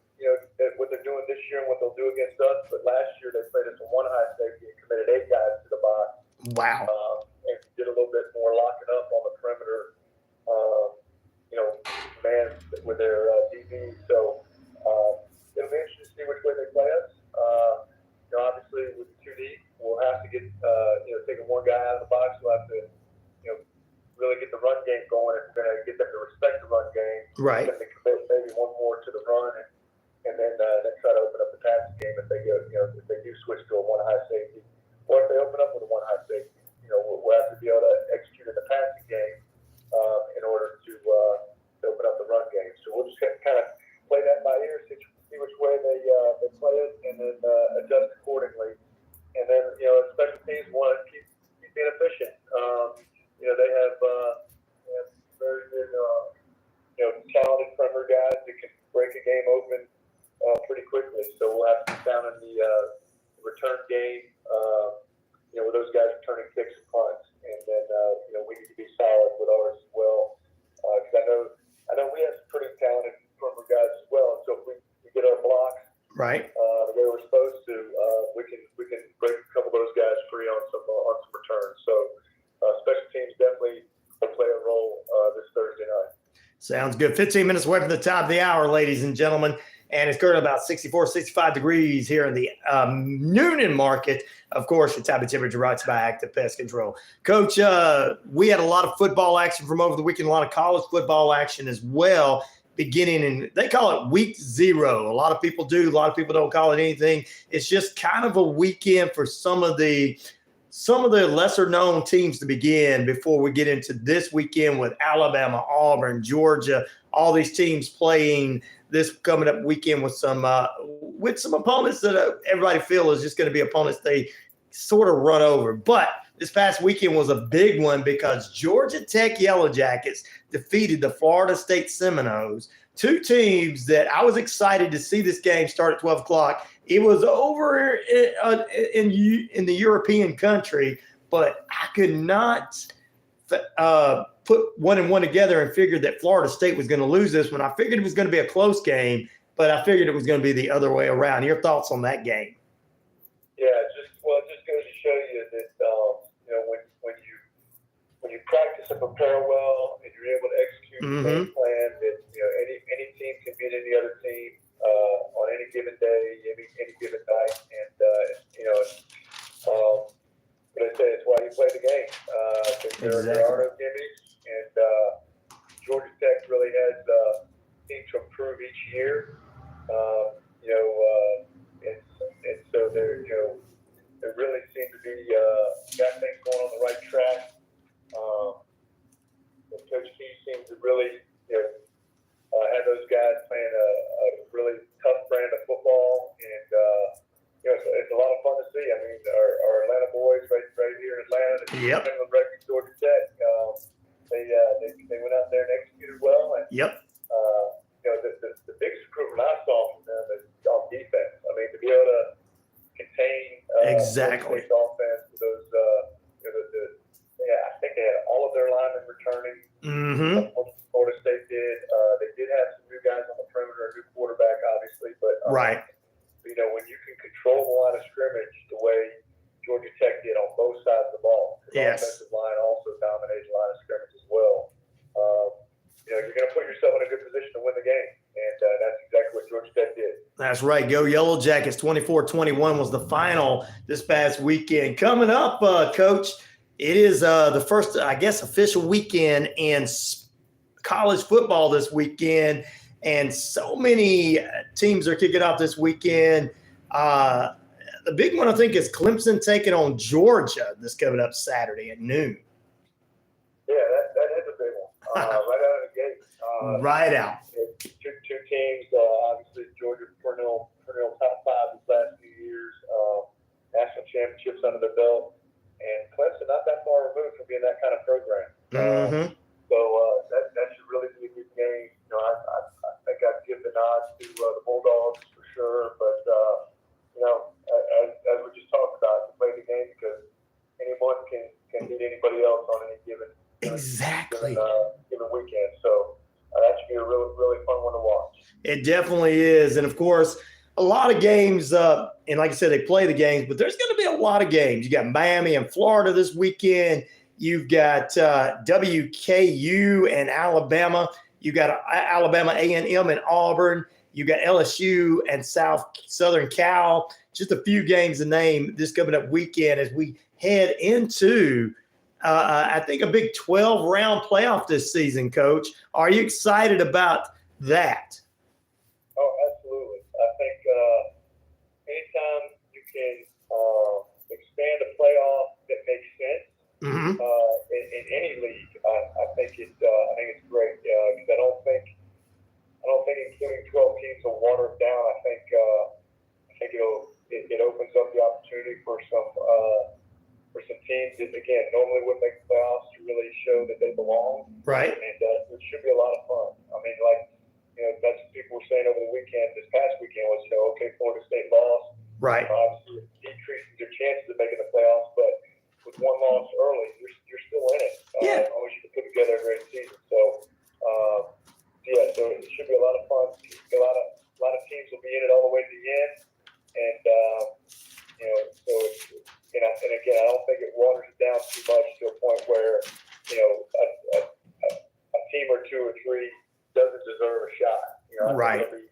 what they're doing this year and what they'll do against us. But last year they played us a 1 high safety and committed 8 guys to the box. Wow. And did a little bit more locking up on the perimeter, man with their DB. So it'll be interesting to see which way they play us. Obviously with the 2 deep, we'll have to get taking one guy out of the box. We'll have to really get the run game going. If we're going to get them to respect the run game, right? Then to commit maybe one more to the run, and then try to open up the passing game if they go if they do switch to a 1 high safety, or if they open up with a 1 high safety. We'll have to be able to execute in the passing game in order to open up the run game. So we'll just kind of play that by ear, see which way they play it, and then adjust accordingly. And then, special teams want to keep being efficient. They have very good, talented perimeter guys that can break a game open pretty quickly. So we'll have to be down in the return game, with those guys returning kicks and punts. And then, we need to be solid with ours as well. Because I know we have some pretty talented perimeter guys as well. And so if we get our blocks right the way we're supposed to, we can break a couple of those guys free on some returns. So special teams definitely will play a role this Thursday night. Sounds good. 15 minutes away from the top of the hour, ladies and gentlemen. And it's currently about 64, 65 degrees here in the Noonan market. Of course, the type of temperature brought to you by Active Pest Control. Coach, we had a lot of football action from over the weekend, a lot of college football action as well, beginning in, they call it week 0. A lot of people do. A lot of people don't call it anything. It's just kind of a weekend for some of the lesser known teams to begin before we get into this weekend with Alabama, Auburn, Georgia, all these teams playing this coming up weekend with some opponents that everybody feels is just going to be opponents they sort of run over. But this past weekend was a big one because Georgia Tech Yellow Jackets defeated the Florida State Seminoles, 2 teams that I was excited to see this game start at 12 o'clock. It was over in the European country, but I could not put 1 and 1 together and figured that Florida State was going to lose this one. I figured it was going to be a close game, but I figured it was going to be the other way around. Your thoughts on that game? Yeah, show you that when you practice and prepare well and you're able to execute the game plan, that any team can beat any other team on any given day, any given night, and but I say it's why you play the game. There are no gimmicks, and Georgia Tech really has seemed to improve each year. And so there really seem to be got things going on the right track. Coach Key seems to really have those guys playing a really tough brand of football, and it's a lot of fun to see. I mean, our Atlanta boys right here in Atlanta, Georgia Tech, they went out there and executed well. And, the biggest improvement I saw from them is on defense. I mean, to be able to contain exactly offense with those, I think they had all of their linemen returning. Florida State did. They did have some new guys on the perimeter, a new quarterback, obviously, but when you can control the line of scrimmage the way Georgia Tech did on both sides of the ball, the offensive line also dominated the line of scrimmage as well. You're going to put yourself in a good position to win the game, and that's exactly what Georgia Tech did. That's right. Go Yellow Jackets. 24-21 was the final this past weekend. Coming up, Coach, it is the first, I guess, official weekend in college football this weekend, and so many teams are kicking off this weekend. The big one, I think, is Clemson taking on Georgia this coming up Saturday at noon. Yeah, that is a big one. Right out of the gate. Right out. Two teams, obviously Georgia perennial top five these last few years, national championships under their belt, and Clemson not that far removed from being that kind of program. So that should really be a good game. I think I'd give the nod to the Bulldogs for sure, but as we just talked about, you play the game because anyone can beat anybody else on any given given weekend. So that should be a really, really fun one to watch. It definitely is. And, of course, a lot of games, and like I said, they play the games, but there's going to be a lot of games. You got Miami and Florida this weekend. You've got WKU and Alabama. You got Alabama A&M and Auburn. You got LSU and Southern Cal. Just a few games to name this coming up weekend as we head into, I think, a big 12-round playoff this season, Coach. Are you excited about that? Oh, absolutely. I think anytime you can expand a playoff that makes sense in any league, I think it's great. Because I don't think including 12 teams will water it down. I think it opens up the opportunity for some teams that, again, normally wouldn't make the playoffs to really show that they belong. Right. And it should be a lot of fun. I mean, that's what people were saying over the weekend. This past weekend was, okay, Florida State lost. Right. Obviously, it decreases their chances of making the playoffs, but with one loss early, you're still in it. As long as you can put together a great season. So, so it should be a lot of fun. A lot of teams will be in it all the way to the end, and and again, I don't think it waters it down too much to a point where a team or two or three doesn't deserve a shot. Right. It'll be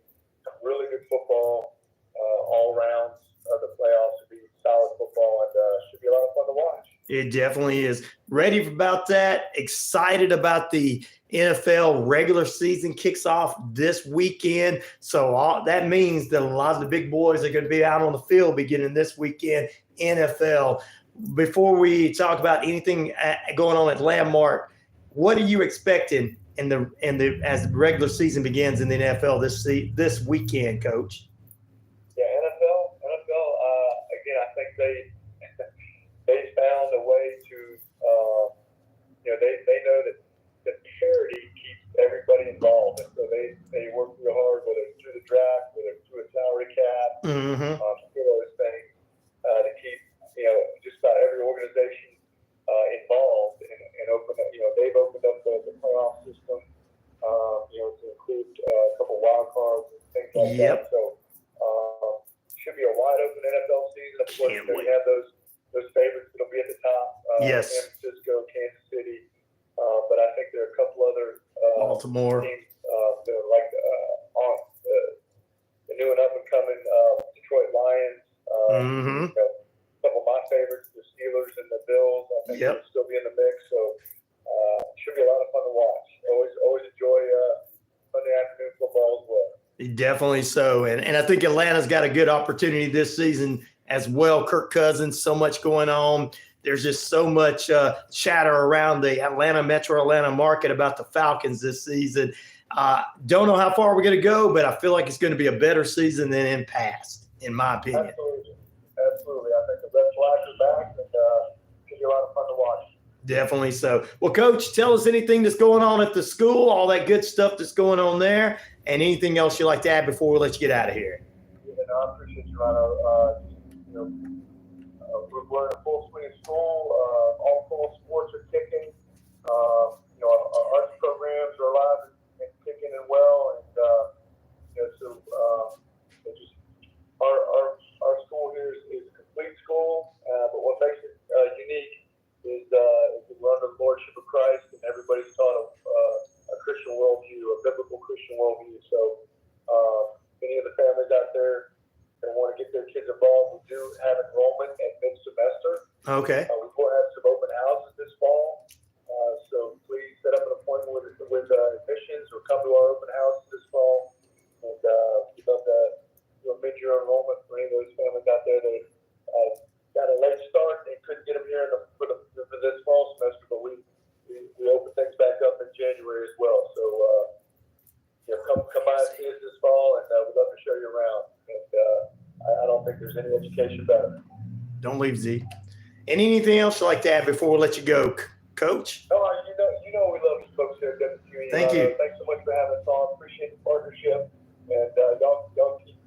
some really good football all rounds of the playoffs. It'll be solid football, and should be a lot of fun to watch. It definitely is. Ready about that. Excited about the NFL regular season kicks off this weekend. So that means that a lot of the big boys are going to be out on the field beginning this weekend, NFL. Before we talk about anything going on at Landmark, what are you expecting as the regular season begins in the NFL this weekend, Coach? Yeah, NFL. Again, I think they found a way to, they know that the parity keeps everybody involved, and so they work real hard, whether it's through the draft, whether it's through a salary cap, those things, to keep just about every organization involved and open up. They've opened up the playoff system, to include a couple wild cards and things like that. So should be a wide open NFL season. Of course, you have those favorites Yes. San Francisco, Kansas City, but I think there are a couple other Baltimore. teams that are like on the new and up and coming Detroit Lions. Mm-hmm. You know, a couple of my favorites, the Steelers and the Bills. I think Yep. they'll still be in the mix, so should be a lot of fun to watch. Always enjoy Sunday afternoon football as well. Definitely so. And I think Atlanta's got a good opportunity this season as well. Kirk Cousins, so much going on. There's just so much chatter around the Metro Atlanta market about the Falcons this season. Don't know how far we're going to go, but I feel like it's going to be a better season than in past, in my opinion. Absolutely. I think the Red Flags are back, and should be a lot of fun to watch. Definitely so. Well, Coach, tell us anything that's going on at the school, all that good stuff that's going on there, and anything else you'd like to add before we let you get out of here. I appreciate you, Ryan. We're in a full swing of school. All fall sports are kicking. Our arts programs are alive and kicking and well, and our school here is a complete school. But what makes it unique is we're under the lordship of Christ, and everybody's taught a Christian worldview, a biblical Christian worldview. So many of the families out there that want to get their kids involved, we do have enrollment at mid-semester. Okay. We will have some open houses this fall. So please set up an appointment with admissions or come to our open houses this fall. And we'd love to do a mid-year enrollment for any of those families out there that got a late start and couldn't get them here for this fall semester, but we open things back up in January as well. So come by and see us this fall, and we'd love to show you around. And I don't think there's any education better. Don't leave, Z. And anything else you'd like to add before we let you go, Coach? No, you know we love you folks here at WQEE. Thank you. Thanks so much for having us on. Appreciate the partnership, and y'all keep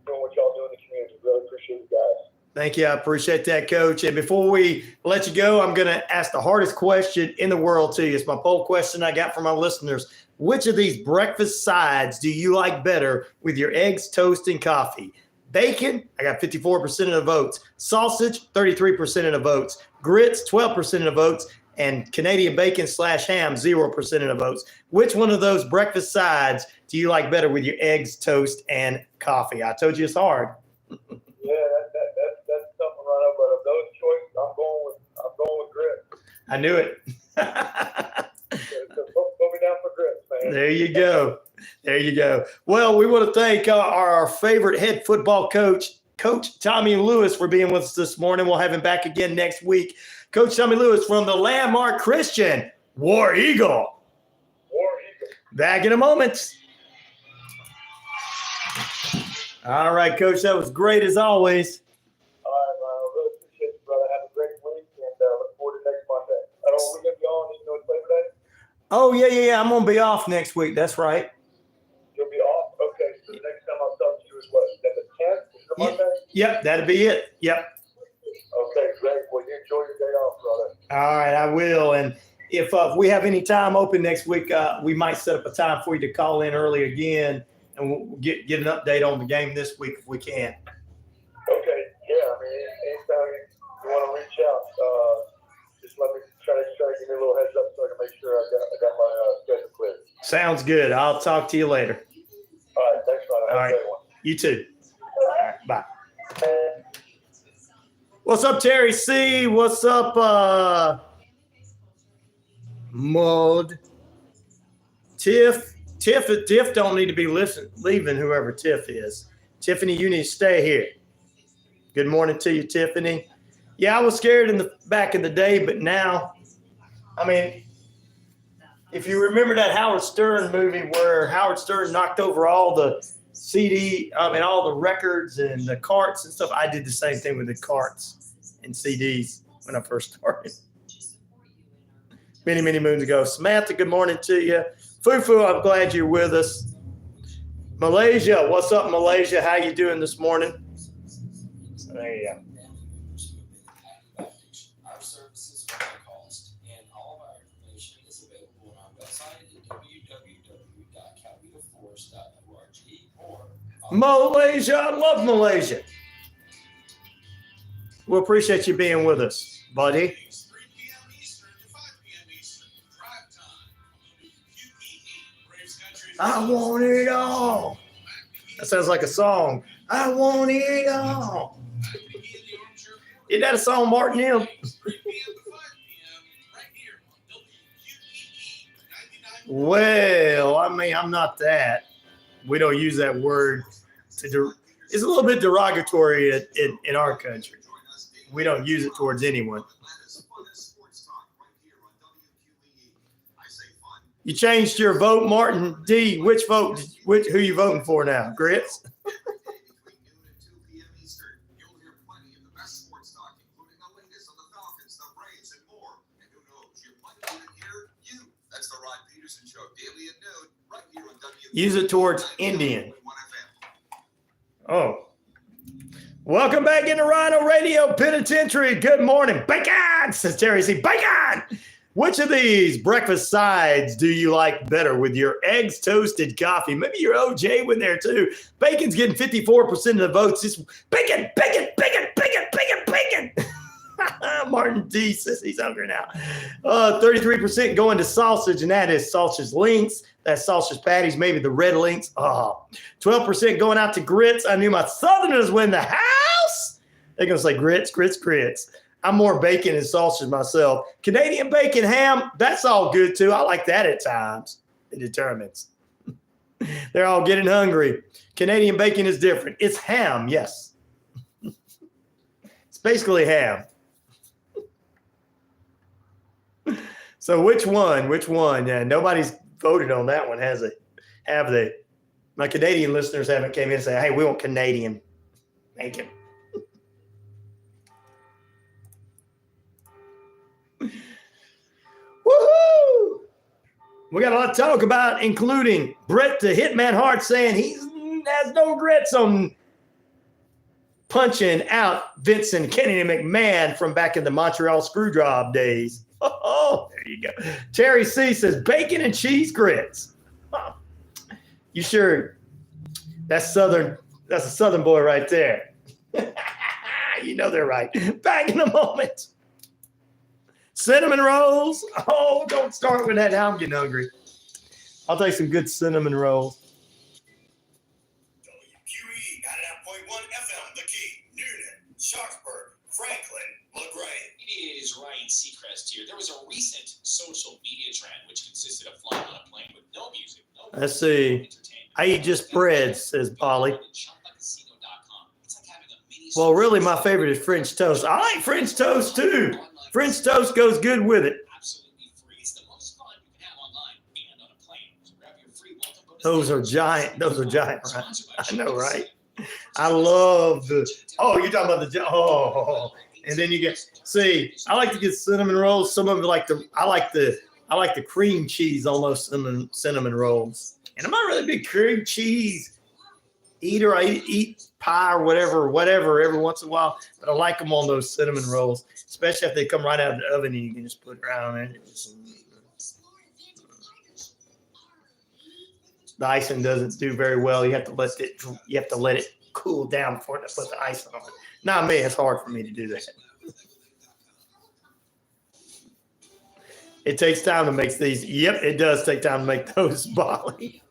doing what y'all do in the community. Really appreciate you guys. Thank you. I appreciate that, Coach. And before we let you go, I'm going to ask the hardest question in the world to you. It's my poll question I got from my listeners. Which of these breakfast sides do you like better with your eggs, toast, and coffee? Bacon, I got 54% of the votes. Sausage, 33% of the votes. Grits, 12% of the votes. And Canadian bacon / ham, 0% of the votes. Which one of those breakfast sides do you like better with your eggs, toast, and coffee? I told you it's hard. Yeah, that's something right up. But of those choices, I'm going with grits. I knew it. So put me down for grits, man. There you go. There you go. Well, we want to thank our favorite head football coach, Coach Tommy Lewis, for being with us this morning. We'll have him back again next week. Coach Tommy Lewis from the Landmark Christian War Eagle. Back in a moment. All right, Coach, that was great as always. All right, Ryan. I really appreciate you, brother. Have a great week, and look forward to next Monday. I don't know when we're going to be on. You know it's Labor Day? Oh, yeah. I'm going to be off next week. That's right. You'll be off? Okay, so the next time I'll talk to you is what? Is that the 10th? Is it Monday? Yep, that'll be it. Yep. Okay, great. Well, you enjoy your day off, brother. All right, I will. And if we have any time open next week, we might set up a time for you to call in early again, and we'll get an update on the game this week if we can. Okay, yeah. I mean, anytime you want to reach out, just let me try to give me a little heads up so I can make sure I got my schedule clear. Sounds good. I'll talk to you later. All right, thanks, Ryan. All right, you too. All right, bye. What's up, Terry C? What's up, Mode? Tiff don't need to be leaving, whoever Tiff is. Tiffany, you need to stay here. Good morning to you, Tiffany. Yeah, I was scared back in the day, but now, I mean, if you remember that Howard Stern movie where Howard Stern knocked over all the all the records and the carts and stuff, I did the same thing with the carts and CDs when I first started. Many, many moons ago. Samantha, good morning to you. Fufu, I'm glad you're with us. Malaysia, what's up, Malaysia? How you doing this morning? There you go. Our services are no cost, and all of our information is available on our website at www.calvitaforce.org or Malaysia, I love Malaysia. We appreciate you being with us, buddy. I want it all. That sounds like a song. I want it all. Isn't that a song, Martin Neal? Well, I mean, I'm not that. We don't use that word. It's a little bit derogatory in our country. We don't use it towards anyone. You changed your vote, Martin D. Which vote? Who you voting for now? Grits? Use it towards Indian. Oh. Welcome back into RyanORadio Penitentiary. Good morning. Bacon, says Terry C. Bacon! Which of these breakfast sides do you like better with your eggs, toasted coffee? Maybe your OJ went there too. Bacon's getting 54% of the votes. Just bacon, bacon, bacon, bacon, bacon, bacon. Martin D says he's hungry now. 33% going to sausage, and that is sausage links. That's sausage patties, maybe the red links. 12% going out to grits. I knew my Southerners win the house. They're going to say grits, grits, grits. I'm more bacon and sausage myself. Canadian bacon ham, that's all good too. I like that at times. It determines. They're all getting hungry. Canadian bacon is different. It's ham, yes. It's basically ham. So which one? Which one? Yeah, nobody's voted on that one, has it? Have they? My Canadian listeners haven't came in and said, hey, we want Canadian bacon. Woohoo! We got a lot to talk about, including Bret the Hitman Hart saying he has no regrets on punching out Vince and Kennedy McMahon from back in the Montreal Screwjob days. Oh, there you go. Terry C says bacon and cheese grits. Oh, you sure? That's Southern. That's a Southern boy right there. You know they're right. Back in a moment. Cinnamon rolls. Oh, don't start with that. Now I'm getting hungry. I'll take some good cinnamon rolls. WQEE 99.1 FM, The Key, Noonan, Sharpsburg, Franklin, LaGrange. It is Ryan Seacrest here. There was a recent social media trend which consisted of flying on a plane with no music, no Let's see. entertainment. I eat just bread, says Polly. Well, really, my favorite is French toast. I like French toast too. French toast goes good with it. Absolutely free. It's the most fun you can have online and on a plane. So grab your free welcome bonus. Those are giant. Those are giant, right? I know, right? I love the. Oh, you're talking about the. Oh, and then you get. See, I like to get cinnamon rolls. Some of it like the. I like the cream cheese on those cinnamon rolls. And I'm not really a big cream cheese eater. I eat pie or whatever every once in a while. But I like them on those cinnamon rolls, especially if they come right out of the oven and you can just put it right on there. The icing doesn't do very well. You have to let it cool down before you put the icing on it. Not me. It's hard for me to do that. It takes time to make these. Yep, it does take time to make those, Bolly.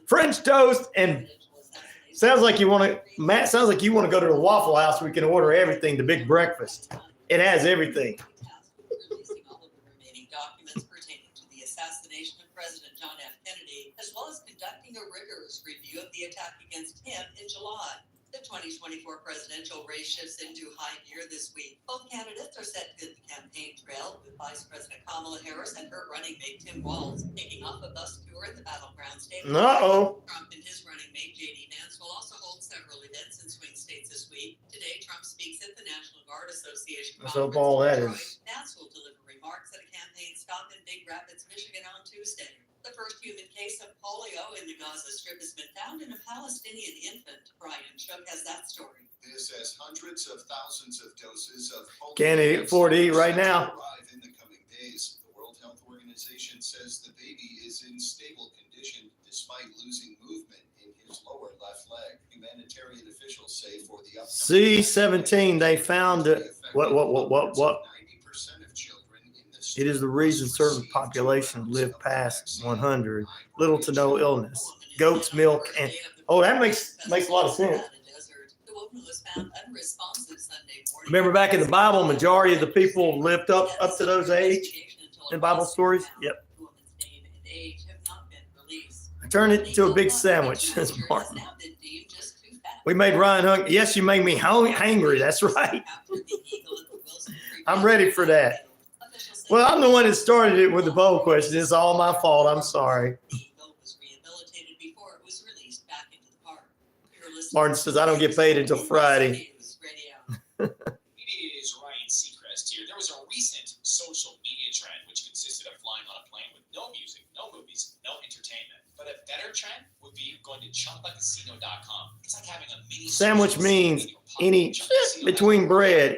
French toast and sounds like you want to. Matt sounds like you want to go to the Waffle House. We can order everything. The big breakfast. It has everything. Releasing all of the remaining documents pertaining to the assassination of President John F. Kennedy, as well as conducting a rigorous review of the attack against him in July. The 2024 presidential race shifts into high gear this week. Both candidates are set to hit the campaign trail, with Vice President Kamala Harris and her running mate Tim Walz taking off a bus tour at the battleground state. Uh-oh. Trump and his running mate J.D. Vance will also hold several events in swing states this week. Today, Trump speaks at the National Guard Association Let's hope all that in Detroit. is. Vance will deliver remarks at a campaign stop in Big Rapids, Michigan on Tuesday. The first human case of polio in the Gaza Strip has been found in a Palestinian infant. RyanShelander has that story. This as hundreds of thousands of doses of polio Can't eat 4D right now. arrive in the coming days. The World Health Organization says the baby is in stable condition despite losing movement in his lower left leg. Humanitarian officials say for the upcoming C-17, they found it. What? 90% of children in the It is the reason certain populations live past 100. Little to no illness. Goat's milk and that makes a lot of sense. Remember back in the Bible, majority of the people lived up to those age in Bible stories. Yep. I turned it into a big sandwich, says Martin. We made Ryan hungry. Yes, you made me hangry. That's right. I'm ready for that. Well, I'm the one that started it with the poll question. It's all my fault. I'm sorry. Martin says, I don't get paid until Friday. It is Ryan Seacrest here. There was a recent social media trend which consisted of flying on a plane with no music, no movies, no entertainment. But a better trend would be going to chumpacasino.com. It's like having a mini sandwich means any between bread.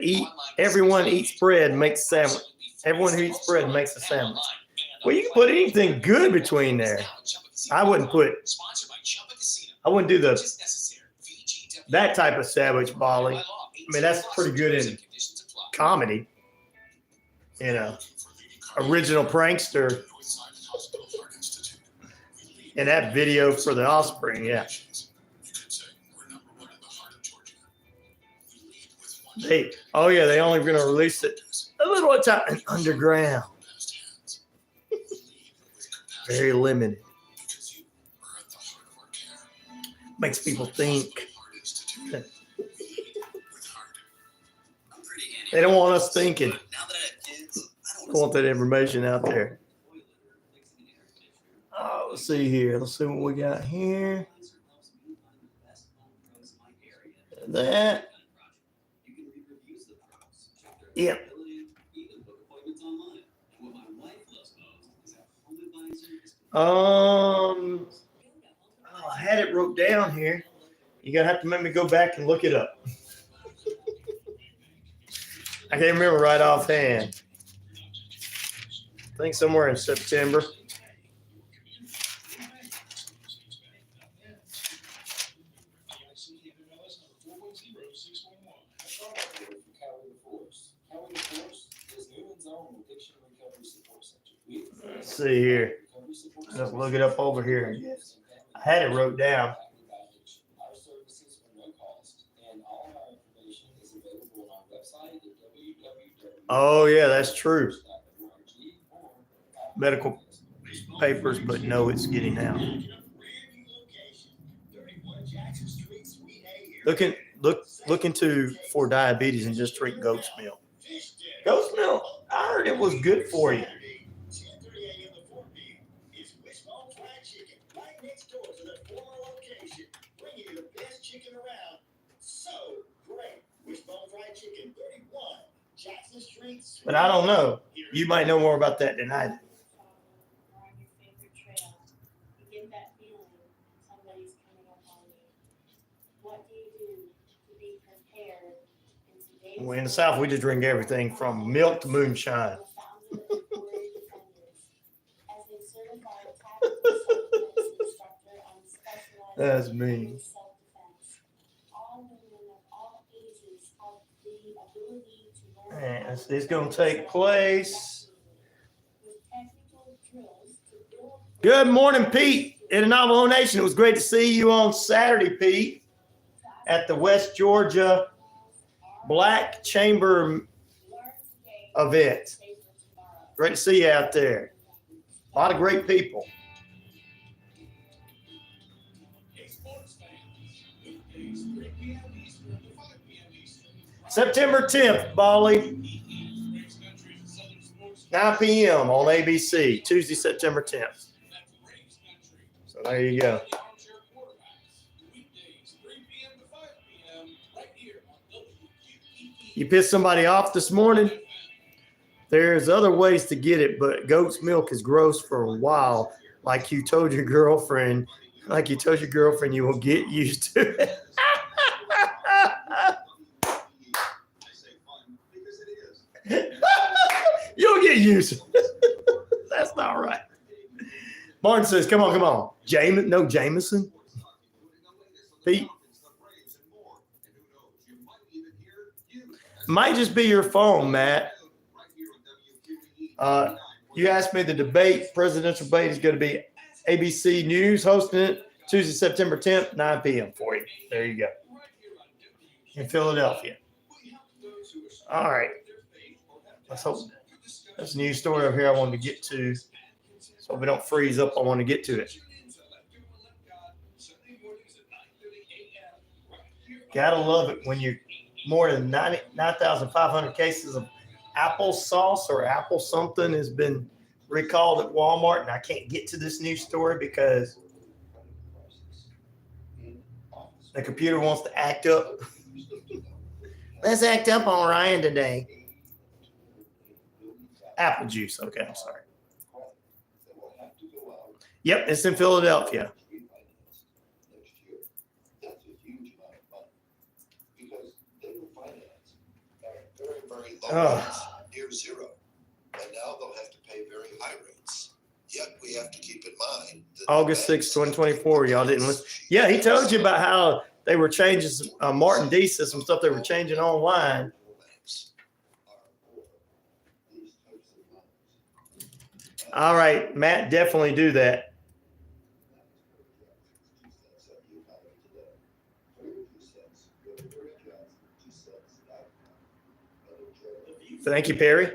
Everyone eats bread makes sandwich. Everyone who eats bread makes a sandwich. Well, you can put anything good between there. I wouldn't do that type of sandwich, Bolly. I mean, that's pretty good in comedy. You know, original prankster. And that video for the Offspring, yeah. They only going to release it a little at a time underground. Very limited. Makes people think. They don't want us thinking. They want that information out there. Oh, let's see here. Let's see what we got here. That. Yep. I had it wrote down here. You're going to have to make me go back and look it up. I can't remember right offhand. I think somewhere in September. Let's see here. Let's look it up over here. I had it wrote down. Oh, yeah, that's true. Medical papers, but no, it's getting out. Look into for diabetes and just drink goat's milk. Goat's milk, I heard it was good for you. But I don't know. You might know more about that than I do. Well, in the South, we just drink everything from milk to moonshine. That's mean. And it's going to take place. Good morning, Pete, in the Navajo Nation. It was great to see you on Saturday, Pete, at the West Georgia Black Chamber event. Great to see you out there. A lot of great people. September 10th, Bali, 9 p.m. on ABC, Tuesday, September 10th. So there you go. You pissed somebody off this morning? There's other ways to get it, but goat's milk is gross for a while. Like you told your girlfriend, you will get used to it. You'll get used to it. That's not right. Martin says, come on. Jameson? Pete? Might just be your phone, Matt. You asked me the presidential debate is going to be ABC News hosting it Tuesday, September 10th, 9 p.m. for you. There you go. In Philadelphia. All right. Let's hope there's a news story over here I wanted to get to. So if we don't freeze up, I want to get to it. Gotta love it when you're more than 9,500 cases of applesauce or apple something has been recalled at Walmart, and I can't get to this news story because the computer wants to act up. Let's act up on Ryan today. Apple juice. Okay, I'm sorry. Yep, it's in Philadelphia. Near zero, and now they'll have to pay very high rates. Yet we have to keep in mind that August 6, 2024. Y'all didn't listen. Yeah, he told you about how they were changing some Martin D said some stuff they were changing online. All right, Matt, definitely do that. Thank you, Perry.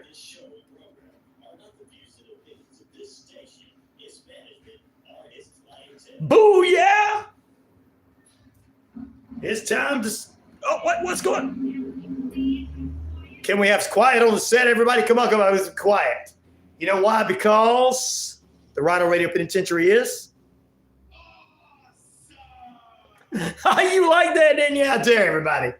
Booyah! It's time to. Oh, what's going on? Can we have quiet on the set, everybody? Come on, it's quiet. You know why? Because the RyanORadio Penitentiary is. You like that, didn't you, out there, everybody?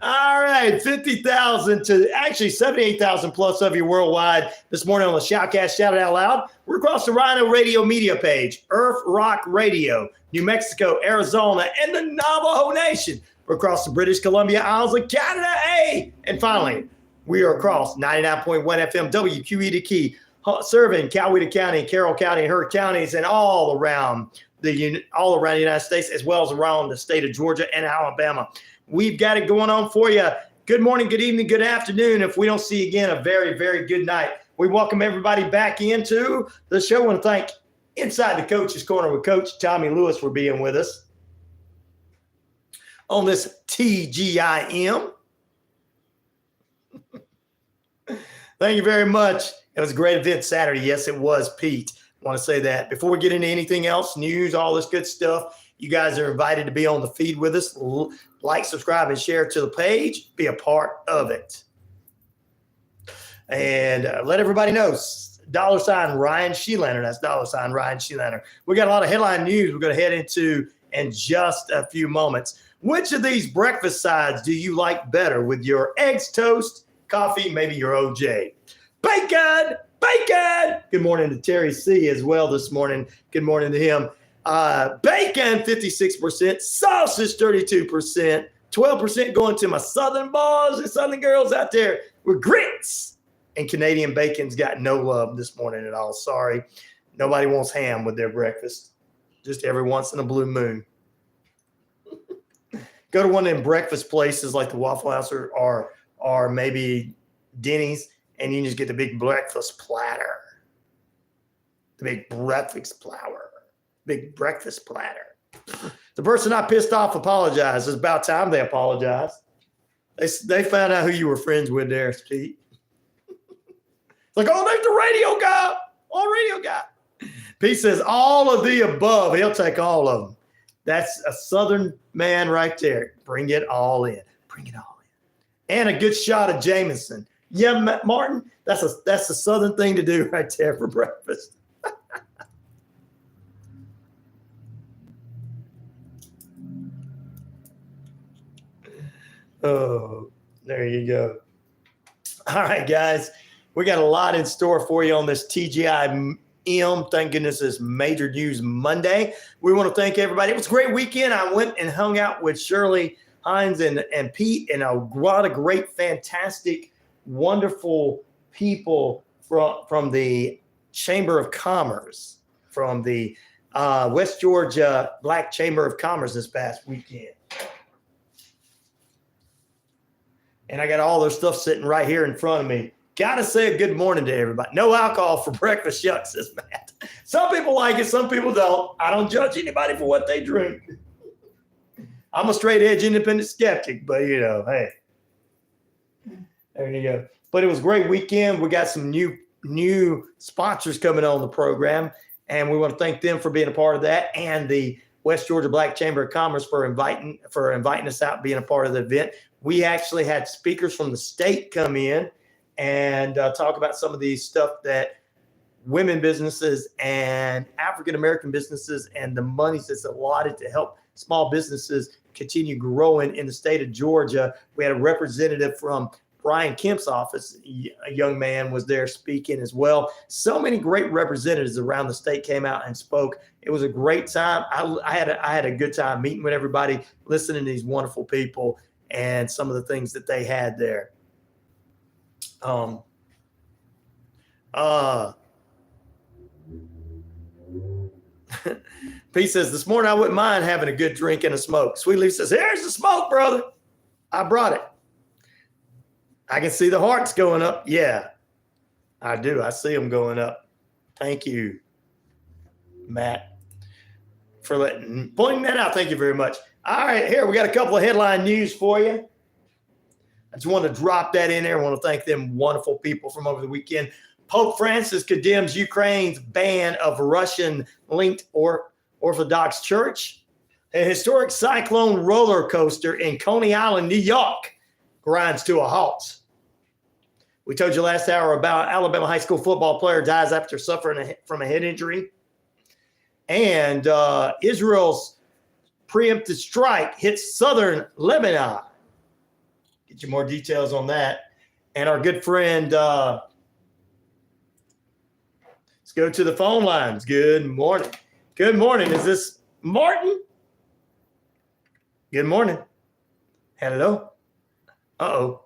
All right, 50,000 to actually 78,000 plus of you worldwide this morning on the Shoutcast. Shout it out loud. We're across the RyanORadio media page, Earth Rock Radio, New Mexico, Arizona, and the Navajo Nation. We're across the British Columbia Isles of Canada, and finally, we are across 99.1 FM, WQEE the Key, serving Coweta County, Carroll County, and Hurt counties, and all around the United States, as well as around the state of Georgia and Alabama. We've got it going on for you. Good morning, good evening, good afternoon. If we don't see you again, a very, very good night. We welcome everybody back into the show. I want to thank Inside the Coach's Corner with Coach Tommy Lewis for being with us on this TGIM. Thank you very much. It was a great event Saturday. Yes, it was, Pete. I want to say that. Before we get into anything else, news, all this good stuff, you guys are invited to be on the feed with us. Like, subscribe, and share to the page. Be a part of it. And let everybody know, $RyanShelander. That's $RyanShelander. We got a lot of headline news we're going to head into in just a few moments. Which of these breakfast sides do you like better with your eggs, toast, coffee, maybe your OJ? Bacon! Good morning to Terry C. as well this morning. Good morning to him. Bacon, 56%. Sausage, 32%. 12% going to my Southern boys and Southern girls out there with grits. And Canadian bacon's got no love this morning at all. Sorry. Nobody wants ham with their breakfast. Just every once in a blue moon. Go to one of them breakfast places like the Waffle House or maybe Denny's, and you can just get the big breakfast platter. The big breakfast platter. The person I pissed off apologized. It's about time they apologized. They found out who you were friends with there, Pete. It's like, oh, there's the radio guy. Pete says all of the above. He'll take all of them. That's a Southern man right there. Bring it all in. And a good shot of Jameson. Yeah, Martin, that's a Southern thing to do right there for breakfast. Oh, there you go. All right, guys. We got a lot in store for you on this TGIM. Thank goodness it's Major News Monday. We want to thank everybody. It was a great weekend. I went and hung out with Shirley Hines and Pete and a lot of great, fantastic, wonderful people from the Chamber of Commerce, from the West Georgia Black Chamber of Commerce this past weekend. And I got all their stuff sitting right here in front of me. Gotta say a good morning to everybody. No alcohol for breakfast, yuck, says Matt. Some people like it, some people don't. I don't judge anybody for what they drink. I'm a straight edge independent skeptic, but hey. There you go. But it was a great weekend. We got some new sponsors coming on the program, and we want to thank them for being a part of that, and the West Georgia Black Chamber of Commerce for inviting us out, being a part of the event. We actually had speakers from the state come in and talk about some of these stuff that women businesses and African-American businesses and the monies that's allotted to help small businesses continue growing in the state of Georgia. We had a representative from Brian Kemp's office, a young man, was there speaking as well. So many great representatives around the state came out and spoke. It was a great time. I had a good time meeting with everybody, listening to these wonderful people and some of the things that they had there. Pete says, this morning I wouldn't mind having a good drink and a smoke. Sweet Leaf says, here's the smoke, brother. I brought it. I can see the hearts going up. Yeah, I do. I see them going up. Thank you, Matt, for pointing that out. Thank you very much. All right, here we got a couple of headline news for you. I just want to drop that in there. I want to thank them wonderful people from over the weekend. Pope Francis condemns Ukraine's ban of Russian-linked Orthodox Church. A historic cyclone roller coaster in Coney Island, New York, grinds to a halt. We told you last hour about Alabama high school football player dies after suffering from a head injury. And Israel's preemptive strike hits southern Lebanon. Get you more details on that. And our good friend, let's go to the phone lines. Good morning. Good morning. Is this Martin? Good morning. Hello. Uh-oh.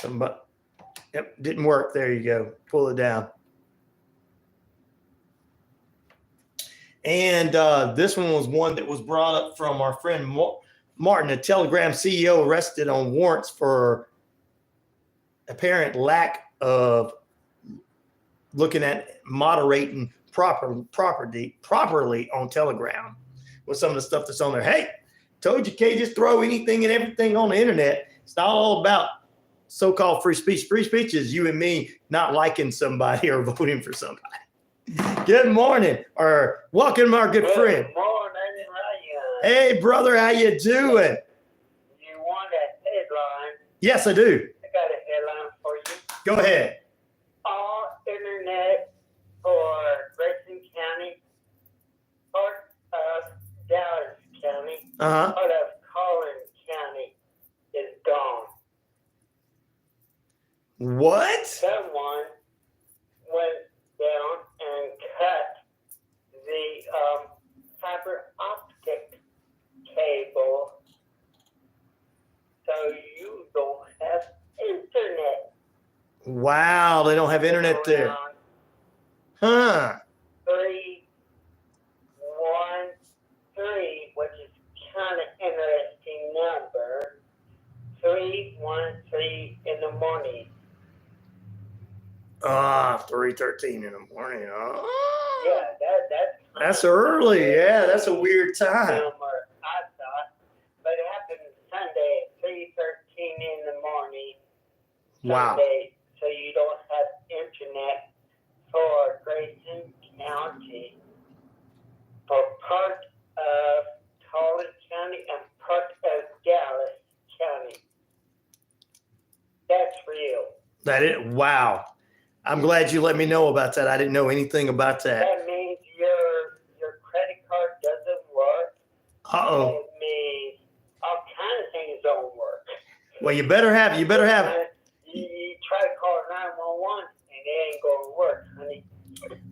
Somebody. Yep, didn't work. There you go. Pull it down. And this one was one that was brought up from our friend Martin, a Telegram CEO arrested on warrants for apparent lack of looking at moderating properly on Telegram with some of the stuff that's on there. Hey, told you can't just throw anything and everything on the internet. It's not all about so-called free speech. Free speech is you and me not liking somebody or voting for somebody. Good morning, or welcome, our good friend. Good morning, Ryan. Hey, brother, how you doing? You want a headline? Yes, I do. I got a headline for you. Go ahead. All internet for Grayson County, part of Dallas County, part of Collin County is gone. What? Someone went down and cut the fiber optic cable so you don't have internet. Wow, they don't have internet there. Huh. 313, which is kind of interesting number. 313 in the morning. 3:13 in the morning. Oh. Yeah, that's early. Yeah, that's a weird time. Number, I thought, but it happened Sunday at 3:13 in the morning. Wow. Sunday, so you don't have internet for Grayson County, for part of Collin County and part of Dallas County. That's real. That is, wow. I'm glad you let me know about that. I didn't know anything about that. That means your credit card doesn't work. Uh-oh. It means all kinds of things don't work. Well, you better have it. You try to call 911 and it ain't going to work, honey.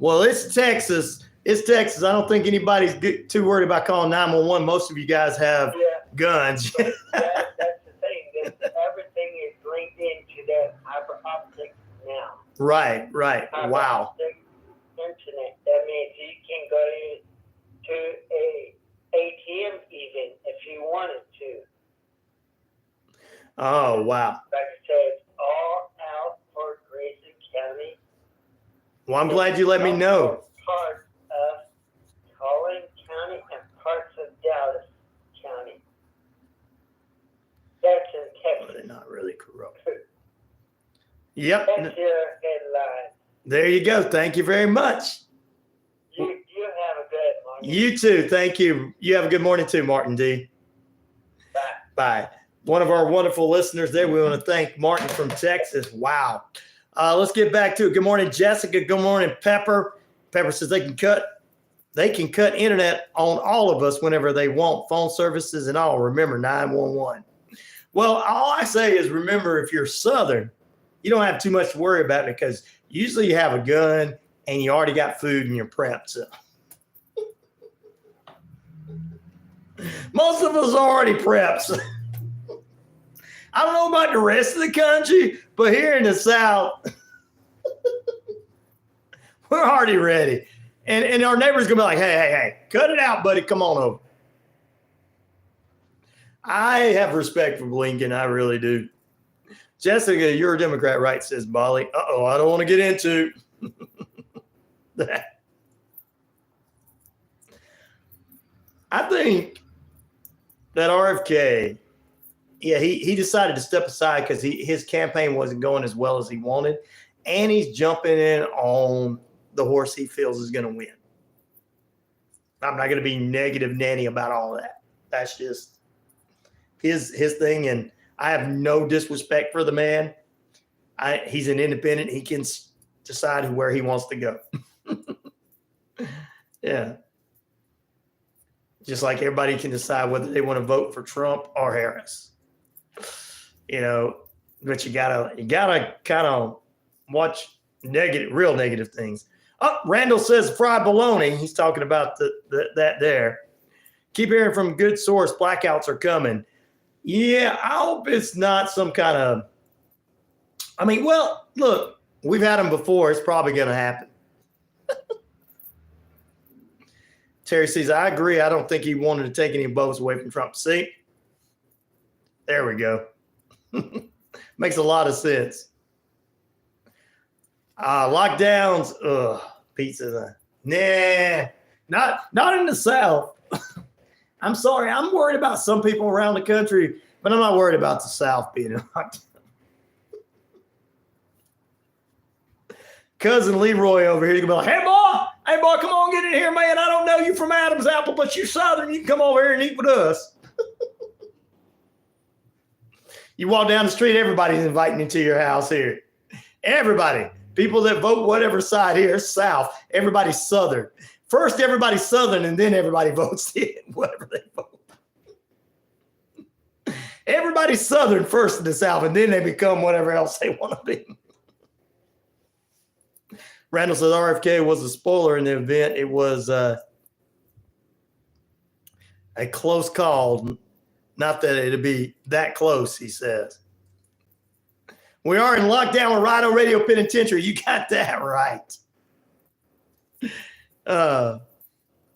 Well, it's Texas. I don't think anybody's too worried about calling 911. Most of you guys have guns. That's the thing. Everything is linked into that fiber optic now. Right. Wow. Internet. That means you can go to a ATM even if you wanted Oh, wow. Like I said, it's all out for Grayson County. Well, I'm glad you let me know. Parts of Collin County and parts of Dallas County. That's in Well, Texas. they're not really corrupt. Yep. That's your headline. There you go. Thank you very much. You have a good morning. You too. Thank you. You have a good morning too, Martin D. Bye. Bye. One of our wonderful listeners there. We want to thank Martin from Texas. Wow. Let's get back to it. Good morning, Jessica. Good morning, Pepper. Pepper says they can cut internet on all of us whenever they want, phone services and all. Remember 911. Well, all I say is remember, if you're Southern, you don't have too much to worry about because usually you have a gun and you already got food and you're prepped. So most of us are already prepped. So I don't know about the rest of the country, but here in the South, we're already ready. And our neighbor's going to be like, hey, cut it out, buddy. Come on over. I have respect for Blinken. I really do. Jessica, you're a Democrat, right? Says Bolly. Uh-oh, I don't want to get into that. I think that RFK, he decided to step aside because his campaign wasn't going as well as he wanted, and he's jumping in on the horse he feels is going to win. I'm not going to be negative Nanny about all that. That's just his thing, and I have no disrespect for the man. He's an independent. He can decide where he wants to go. Yeah. Just like everybody can decide whether they want to vote for Trump or Harris. You know, but you gotta kind of watch real negative things. Oh, Randall says fried bologna. He's talking about that there. Keep hearing from good source. Blackouts are coming. Yeah, I hope it's not some kind of. I mean, well, look, we've had them before. It's probably going to happen. Terry says, I agree. I don't think he wanted to take any votes away from Trump. See? There we go. Makes a lot of sense. Lockdowns. Pete says, nah, not in the South. I'm sorry. I'm worried about some people around the country, but I'm not worried about the South being locked down. Cousin Leroy over here, he's going to be like, hey, boy, come on, get in here, man. I don't know you from Adam's apple, but you're Southern. You can come over here and eat with us. You walk down the street, everybody's inviting you to your house here. Everybody. People that vote whatever side here, South, everybody's Southern. First, everybody's Southern, and then everybody votes in whatever they vote. Everybody's Southern first in the South, and then they become whatever else they want to be. Randall says RFK was a spoiler in the event. It was a close call. Not that it'd be that close, he says. We are in lockdown with RyanORadio Penitentiary. You got that right.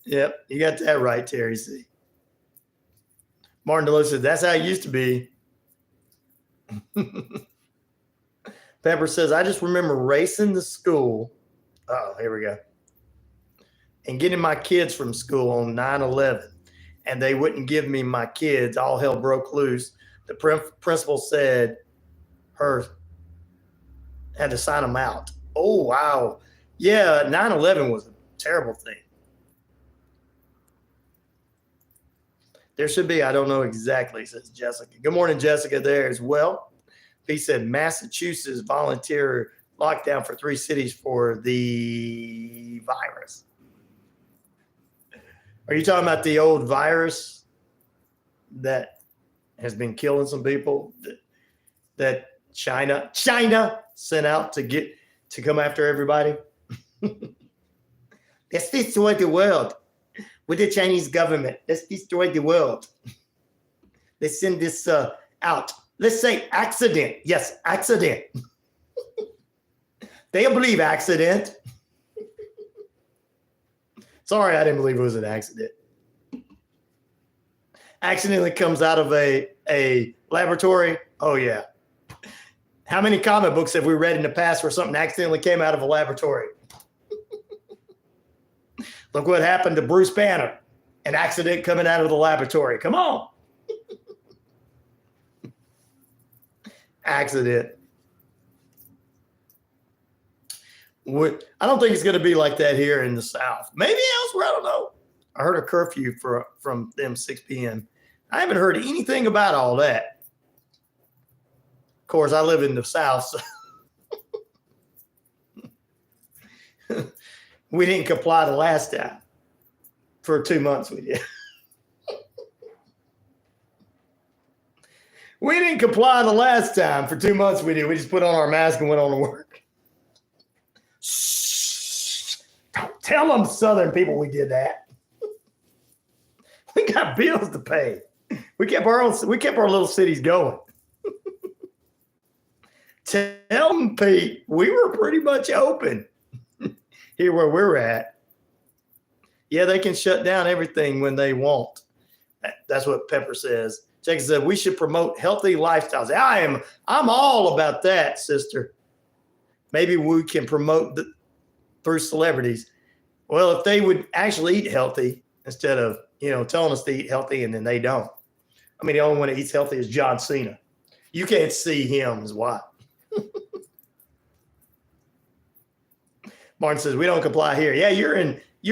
Yep, you got that right, Terry C. Martin DeLoach says, that's how it used to be. Pepper says, I just remember racing to school. Oh, here we go. And getting my kids from school on 9/11. And they wouldn't give me my kids. All hell broke loose. The principal said her had to sign them out. Oh, wow. Yeah, 9/11 was a terrible thing. There should be, I don't know exactly, says Jessica. Good morning, Jessica, there as well. He said Massachusetts volunteer lockdown for 3 cities for the virus. Are you talking about the old virus that has been killing some people that China sent out to come after everybody? Let's destroy the world with the Chinese government. Let's destroy the world. Let's send this out. Let's say accident. Yes, accident. They believe accident. Sorry, I didn't believe it was an accident. accidentally comes out of a laboratory. Oh, yeah. How many comic books have we read in the past where something accidentally came out of a laboratory? Look what happened to Bruce Banner. An accident coming out of the laboratory. Come on. Accident. I don't think it's going to be like that here in the South. Maybe elsewhere. I don't know. I heard a curfew from them 6 p.m. I haven't heard anything about all that. Of course, I live in the South, so we didn't comply the last time. For 2 months, we did. We didn't comply the last time. For 2 months, we did. We just put on our mask and went on to work. Shh. Don't tell them Southern people we did that. We got bills to pay. We kept our little cities going. Tell them, Pete, we were pretty much open here where we're at. Yeah, they can shut down everything when they want. That's what Pepper says. Jackson said we should promote healthy lifestyles. I'm all about that, sister. Maybe we can promote through celebrities. Well, if they would actually eat healthy instead of, telling us to eat healthy and then they don't. I mean, the only one that eats healthy is John Cena. You can't see him, is why. Martin says we don't comply here. Yeah, you're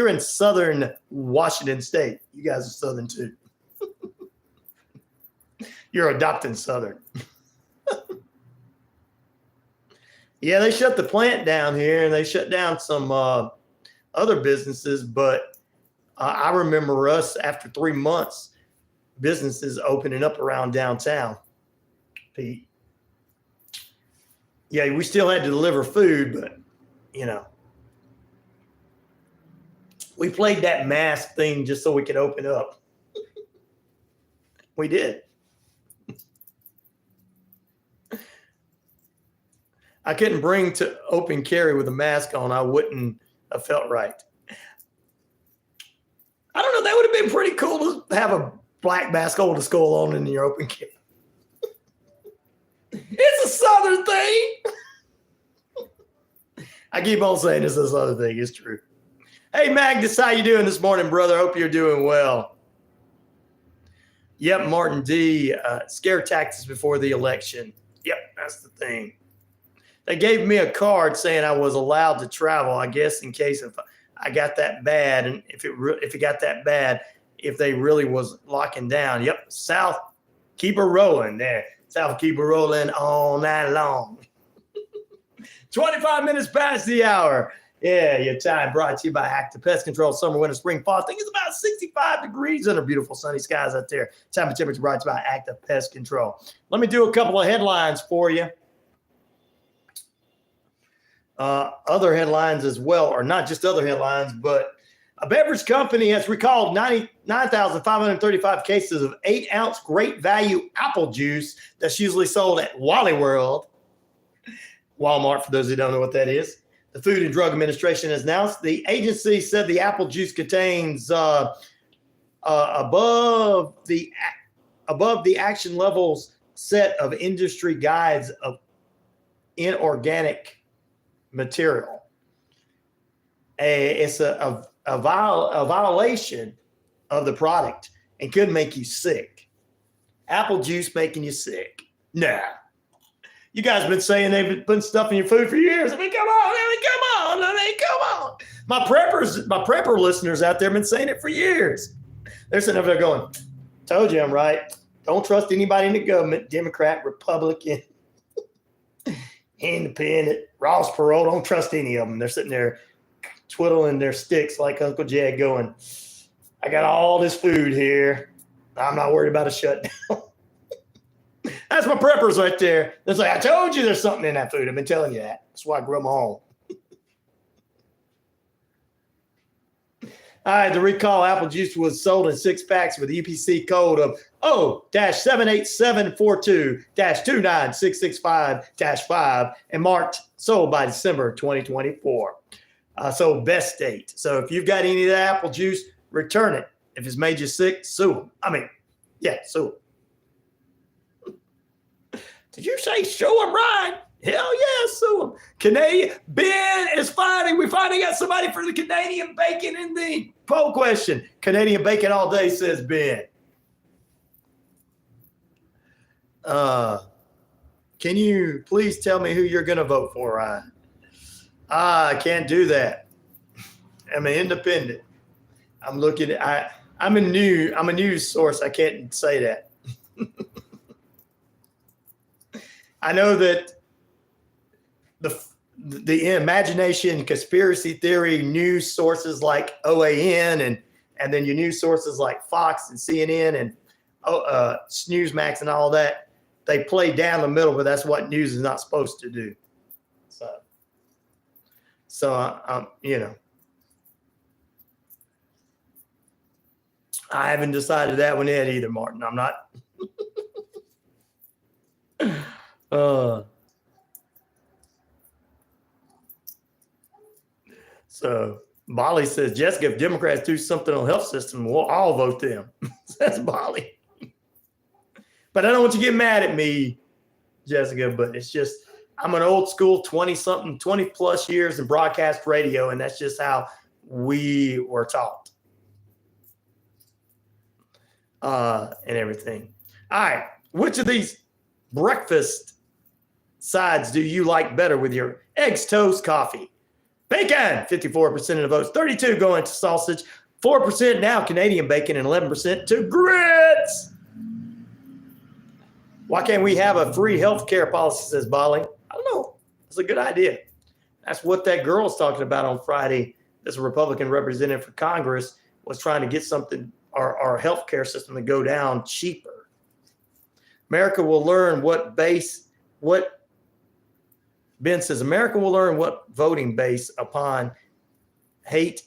in Southern Washington State. You guys are Southern too. You're adopting Southern. Yeah, they shut the plant down here and they shut down some other businesses, but I remember us after 3 months, businesses opening up around downtown, Pete. Yeah, we still had to deliver food, but, we played that mask thing just so we could open up. We did. I couldn't bring to open carry with a mask on. I wouldn't have felt right. I don't know. That would have been pretty cool to have a black mask over the skull on in your open carry. It's a Southern thing. I keep on saying it's a Southern thing. It's true. Hey, Magnus, how you doing this morning, brother? Hope you're doing well. Yep, Martin D. Scare tactics before the election. Yep, that's the thing. They gave me a card saying I was allowed to travel, I guess, in case if I got that bad, and if it got that bad, if they really was locking down. Yep, South, keep her rolling there. South, keep her rolling all night long. 25 minutes past the hour. Yeah, your time brought to you by Active Pest Control. Summer, winter, spring, fall. I think it's about 65 degrees under beautiful sunny skies out there. Time and temperature brought to you by Active Pest Control. Let me do a couple of headlines for you. Other headlines as well, or not just other headlines, but a beverage company has recalled 99,535 cases of 8-ounce great value apple juice that's usually sold at Wally World. Walmart, for those who don't know what that is. The Food and Drug Administration has announced the agency said the apple juice contains above the action levels set of industry guides of inorganic material. It's a violation of the product and could make you sick. Apple juice making you sick. Nah. You guys have been saying they've been putting stuff in your food for years. I mean, come on. My prepper listeners out there have been saying it for years. They're sitting over there going, told you I'm right. Don't trust anybody in the government, Democrat, Republican, Independent, Ross Perot. Don't trust any of them. They're sitting there twiddling their sticks like Uncle Jed going, I got all this food here. I'm not worried about a shutdown. That's my preppers right there. They're like, I told you there's something in that food. I've been telling you that. That's why I grew them all. All right, the recall apple juice was sold in 6-packs with the EPC code of O-78742-29665-5 and marked sold by December 2024. So best date. So if you've got any of that apple juice, return it. If it's made you sick, sue them. I mean, Yeah, sue him. Did you say sue him, Ryan? Hell yeah, sue him. Canadian Ben is fighting. We finally got somebody for the Canadian bacon in the poll question. Canadian bacon all day, says Ben. Can you please tell me who you're going to vote for, Ryan? I can't do that. I'm an independent. I'm looking at, I'm a news source. I can't say that. I know that the imagination, conspiracy theory news sources like OAN and then your news sources like Fox and CNN and Newsmax and all that, they play down the middle, but that's what news is not supposed to do. So you know, I haven't decided that one yet either, Martin. I'm not. So Bolly says, Jessica, if Democrats do something on the health system, we'll all vote them. That's Bolly. But I don't want you to get mad at me, Jessica, but it's just, I'm an old school 20 plus years in broadcast radio, and that's just how we were taught. And everything. All right. Which of these breakfast sides do you like better with your eggs, toast, coffee? Bacon, 54% of the votes, 32 going to sausage, 4% now Canadian bacon, and 11% to grits. Why can't we have a free health care policy, says Bolly? I don't know. It's a good idea. That's what that girl was talking about on Friday. This Republican representative for Congress was trying to get something, our health care system to go down cheaper. America will learn what Ben says, America will learn what voting base upon hate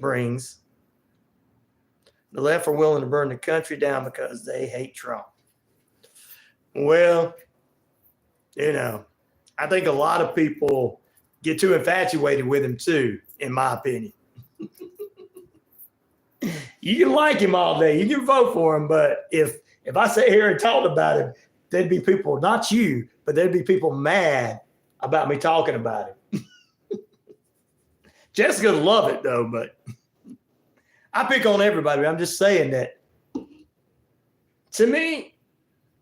brings. The left are willing to burn the country down because they hate Trump. Well, you know, I think a lot of people get too infatuated with him too, in my opinion. You can like him all day. You can vote for him. But if I sit here and talk about him, there'd be people, not you, but there'd be people mad about me talking about him. Jessica love it though, but I pick on everybody. I'm just saying that to me,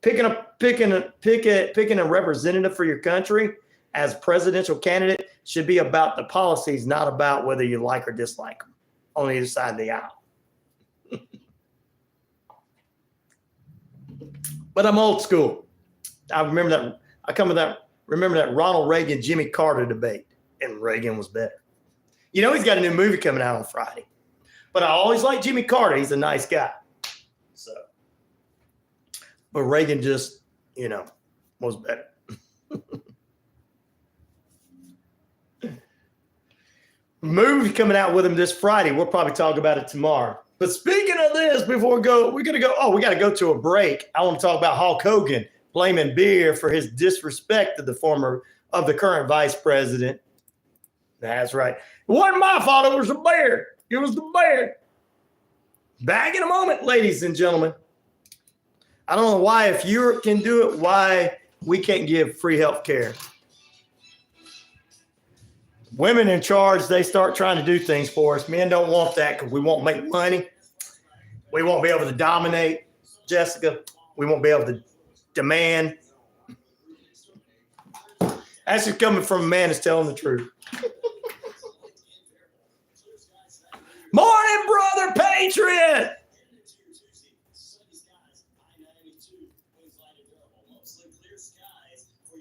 picking a representative for your country as presidential candidate should be about the policies, not about whether you like or dislike them on either side of the aisle. But I'm old school. I remember that. Remember that Ronald Reagan, Jimmy Carter debate, and Reagan was better. You know, he's got a new movie coming out on Friday. But I always liked Jimmy Carter. He's a nice guy. So, but Reagan just, you know, was better. Movie coming out with him this Friday. We'll probably talk about it tomorrow. But speaking of this, before we go, we got to go to a break. I want to talk about Hulk Hogan blaming beer for his disrespect of the current vice president. That's right. It wasn't my fault. It was the bear. It was the bear. Back in a moment, ladies and gentlemen. I don't know why, if you can do it, why we can't give free health care. Women in charge, they start trying to do things for us. Men don't want that because we won't make money. We won't be able to dominate, Jessica. We won't be able to demand. That's just coming from a man that's telling the truth. Morning, brother Patriot.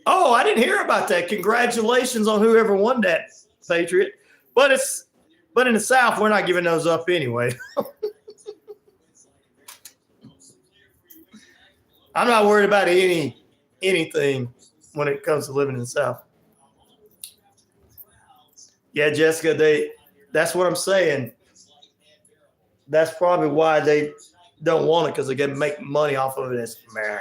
Oh, I didn't hear about that. Congratulations on whoever won that, Patriot. But in the South, we're not giving those up anyway. I'm not worried about anything when it comes to living in the South. Yeah, Jessica, that's what I'm saying. That's probably why they don't want it, because they can make money off of it as man.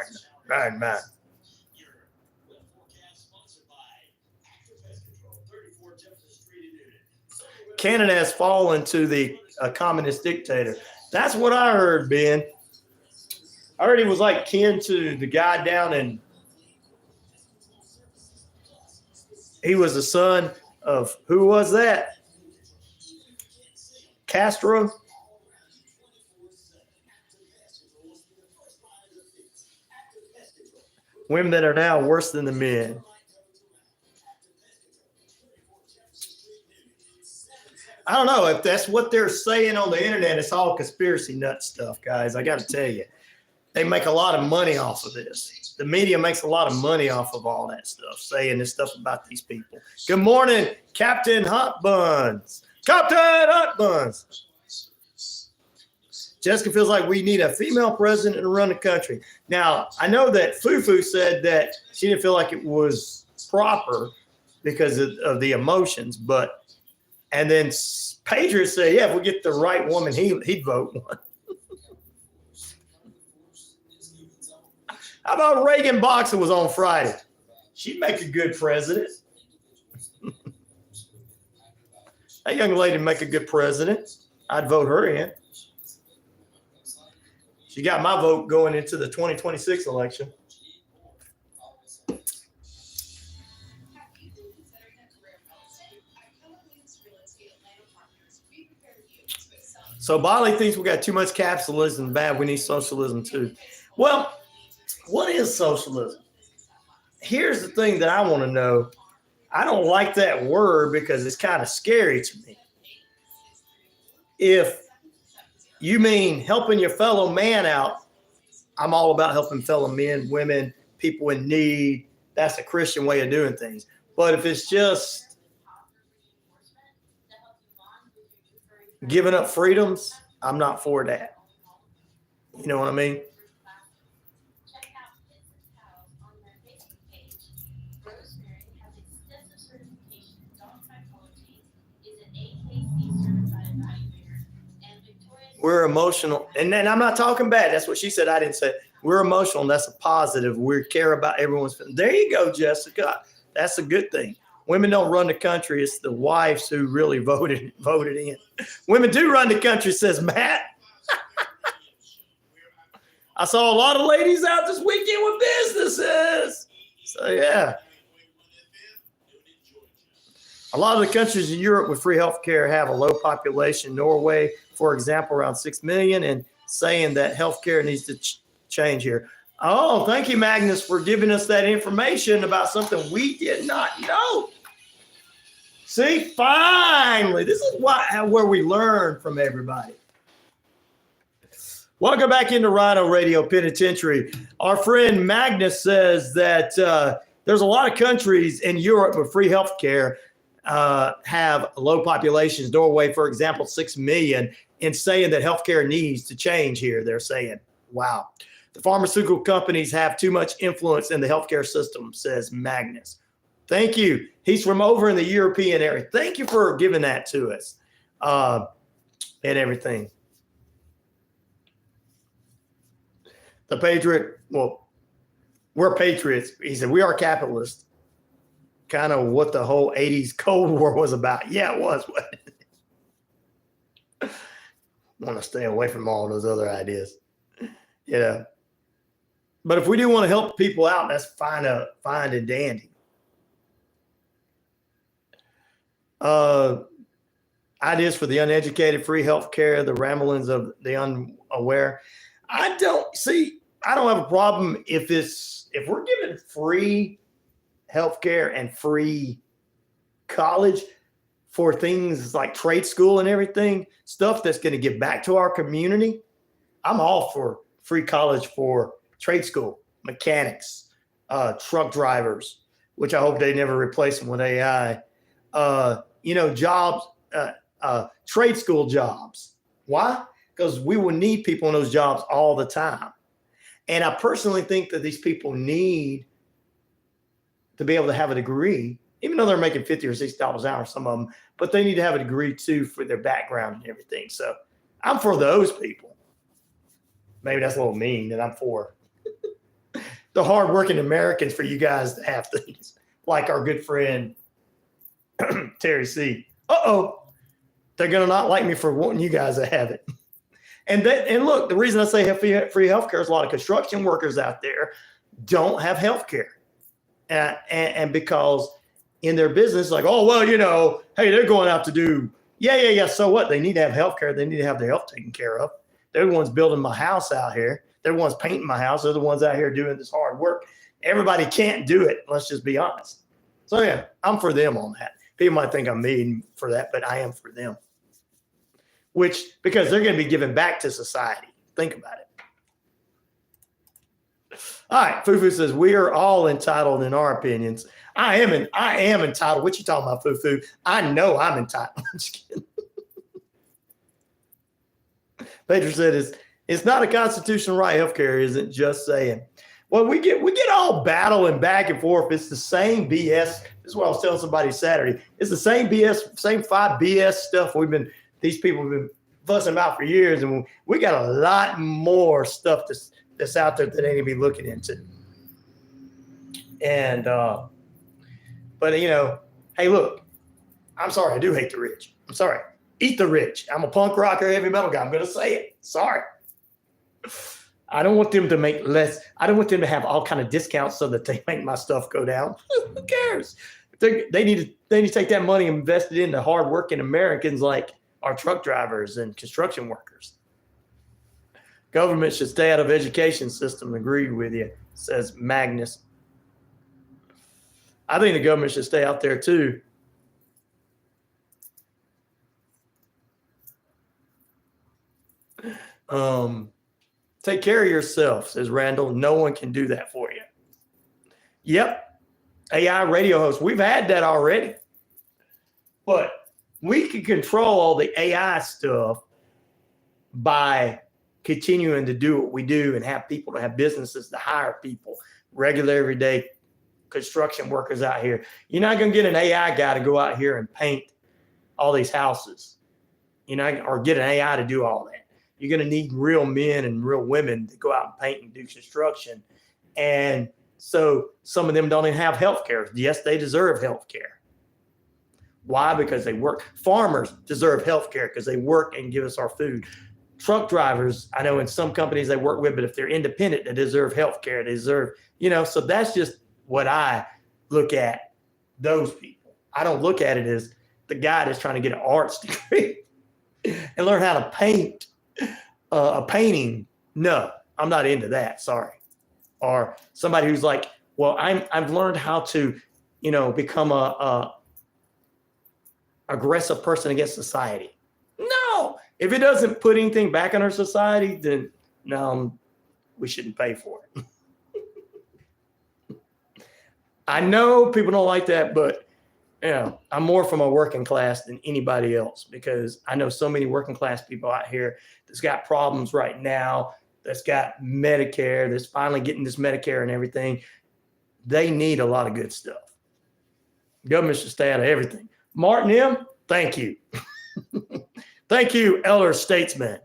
Canada has fallen to the communist dictator. That's what I heard, Ben. I heard he was like kin to the guy down in. He was the son of who was that? Castro. Women that are now worse than the men. I don't know if that's what they're saying on the internet. It's all conspiracy nut stuff, guys. I got to tell you, they make a lot of money off of this. The media makes a lot of money off of all that stuff, saying this stuff about these people. Good morning, Captain Hot Buns. Captain Hot Buns. Jessica feels like we need a female president to run the country. Now, I know that Fufu said that she didn't feel like it was proper because of the emotions, and then Patriot said, yeah, if we get the right woman, he'd vote one. How about Reagan Boxer was on Friday? She'd make a good president. That young lady would make a good president. I'd vote her in. She got my vote going into the 2026 election. So Bali thinks we got too much capitalism bad. We need socialism too. Well, what is socialism? Here's the thing that I want to know. I don't like that word because it's kind of scary to me. If you mean helping your fellow man out, I'm all about helping fellow men, women, people in need. That's a Christian way of doing things. But if it's just giving up freedoms, I'm not for that. You know what I mean? We're emotional. And then I'm not talking bad. That's what she said. I didn't say. We're emotional. And that's a positive. We care about everyone's feelings. There you go, Jessica. That's a good thing. Women don't run the country. It's the wives who really voted in. Women do run the country, says Matt. I saw a lot of ladies out this weekend with businesses. So, yeah. A lot of the countries in Europe with free health care have a low population. Norway, for example, around 6 million, and saying that health care needs to change here. Oh, thank you, Magnus, for giving us that information about something we did not know. See, finally, this is where we learn from everybody. Welcome back into RyanORadio Penitentiary. Our friend Magnus says that there's a lot of countries in Europe with free health care have low populations. Norway, for example, 6 million, and saying that healthcare needs to change here. They're saying, wow. The pharmaceutical companies have too much influence in the healthcare system, says Magnus. Thank you. He's from over in the European area. Thank you for giving that to us and everything. The Patriot, well, we're patriots. He said, we are capitalists. Kind of what the whole 80s Cold War was about. Yeah, it was. I want to stay away from all those other ideas. Yeah. But if we do want to help people out, that's fine and dandy. Ideas for the uneducated, free health care, the ramblings of the unaware. I don't have a problem if we're giving free healthcare and free college for things like trade school and everything, stuff that's going to give back to our community. I'm all for free college for trade school, mechanics, truck drivers, which I hope they never replace them with AI. Jobs, trade school jobs. Why? Because we will need people in those jobs all the time. And I personally think that these people need to be able to have a degree, even though they're making $50 or $60 an hour, some of them, but they need to have a degree too for their background and everything. So I'm for those people. Maybe that's a little mean that I'm for the hardworking Americans, for you guys to have things like our good friend Terry C. They're going to not like me for wanting you guys to have it. And look, the reason I say free healthcare is a lot of construction workers out there don't have healthcare. And because in their business, like, oh, well, hey, they're going out to do, yeah. So what? They need to have healthcare. They need to have their health taken care of. They're the ones building my house out here. They're the ones painting my house. They're the ones out here doing this hard work. Everybody can't do it. Let's just be honest. So yeah, I'm for them on that. People might think I'm mean for that, but I am for them. Because they're going to be giving back to society. Think about it. All right, Fufu says we are all entitled in our opinions. I am entitled. What you talking about, Fufu? I know I'm entitled. I'm just kidding. Pedro said it's not a constitutional right. Healthcare isn't, just saying. Well, we get all battling back and forth. It's the same BS. This is what I was telling somebody Saturday. It's the same BS, same 5 BS stuff these people have been fussing about for years, and we got a lot more stuff that's out there that they need to be looking into. And but hey, look, I'm sorry, I do hate the rich. I'm sorry. Eat the rich. I'm a punk rocker, heavy metal guy. I'm gonna say it. Sorry. I don't want them to make less. I don't want them to have all kind of discounts so that they make my stuff go down. Who cares? They need to take that money and invest it into hardworking Americans like our truck drivers and construction workers. Government should stay out of education system. Agreed with you, says Magnus. I think the government should stay out there too. Take care of yourself, says Randall. No one can do that for you. Yep. AI radio host. We've had that already. But we can control all the AI stuff by continuing to do what we do and have people to have businesses to hire people, regular everyday construction workers out here. You're not going to get an AI guy to go out here and paint all these houses, or get an AI to do all that. You're going to need real men and real women to go out and paint and do construction. And so some of them don't even have health care. Yes, they deserve health care. Why? Because they work. Farmers deserve health care because they work and give us our food. Truck drivers, I know in some companies they work with, but if they're independent, they deserve health care. They deserve, so that's just what I look at those people. I don't look at it as the guy that's trying to get an arts degree and learn how to paint a painting. No, I'm not into that. Sorry. Or somebody who's like, well, I've learned how to, become a aggressive person against society. No, if it doesn't put anything back in our society, then no, we shouldn't pay for it. I know people don't like that, but I'm more from a working class than anybody else because I know so many working class people out here that's got problems right now, that's got Medicare, that's finally getting this Medicare and everything. They need a lot of good stuff. Government should stay out of everything. Martin M., thank you. Thank you, elder statesman.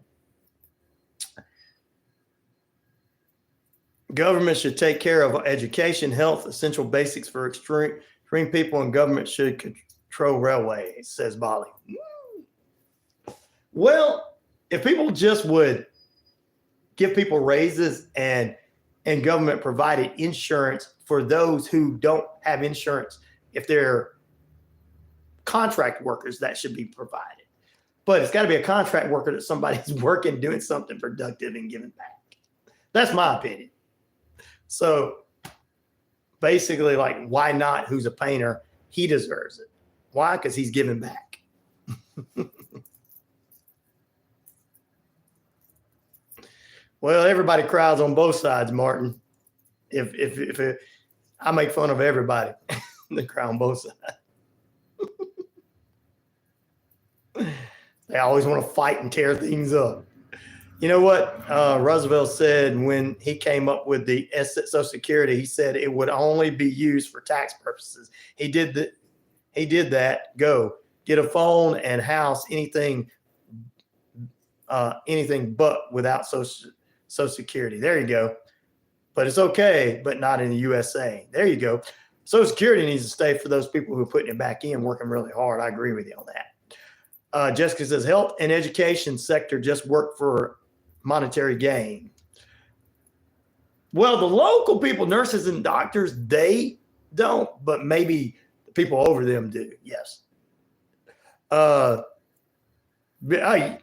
Government should take care of education, health, essential basics for extreme people, and government should control railways, says Bali. Well, if people just would give people raises and government provided insurance for those who don't have insurance, if they're contract workers, that should be provided. But it's got to be a contract worker that somebody's working, doing something productive and giving back. That's my opinion. So basically, like, why not? Who's a painter? He deserves it. Why? Because he's giving back. Well, everybody cries on both sides, Martin. If I make fun of everybody, they cry on both sides. They always want to fight and tear things up. You know what Roosevelt said when he came up with the Social Security? He said it would only be used for tax purposes. He did that. Go get a phone and house, anything but without Social Security. There you go. But it's okay, but not in the USA. There you go. Social Security needs to stay for those people who are putting it back in, working really hard. I agree with you on that. Jessica says health and education sector just work for monetary gain. Well, the local people, nurses and doctors, they don't, but maybe the people over them do. Yes.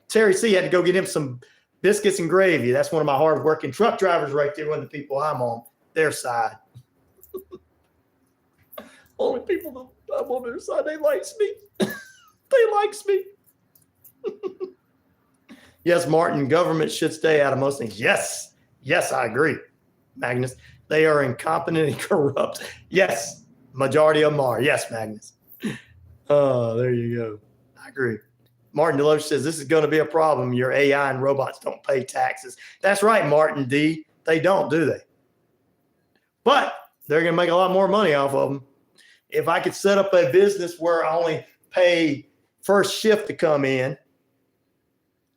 Terry C had to go get him some biscuits and gravy. That's one of my hard-working truck drivers right there. One of the people I'm on their side. Only people I'm on their side. They likes me. They likes me. Yes, Martin. Government should stay out of most things. Yes. Yes, I agree. Magnus, they are incompetent and corrupt. Yes, majority of them are. Yes, Magnus. Oh, there you go. I agree. Martin Deloach says this is going to be a problem. Your AI and robots don't pay taxes. That's right, Martin D. They don't, do they? But they're going to make a lot more money off of them. If I could set up a business where I only pay first shift to come in,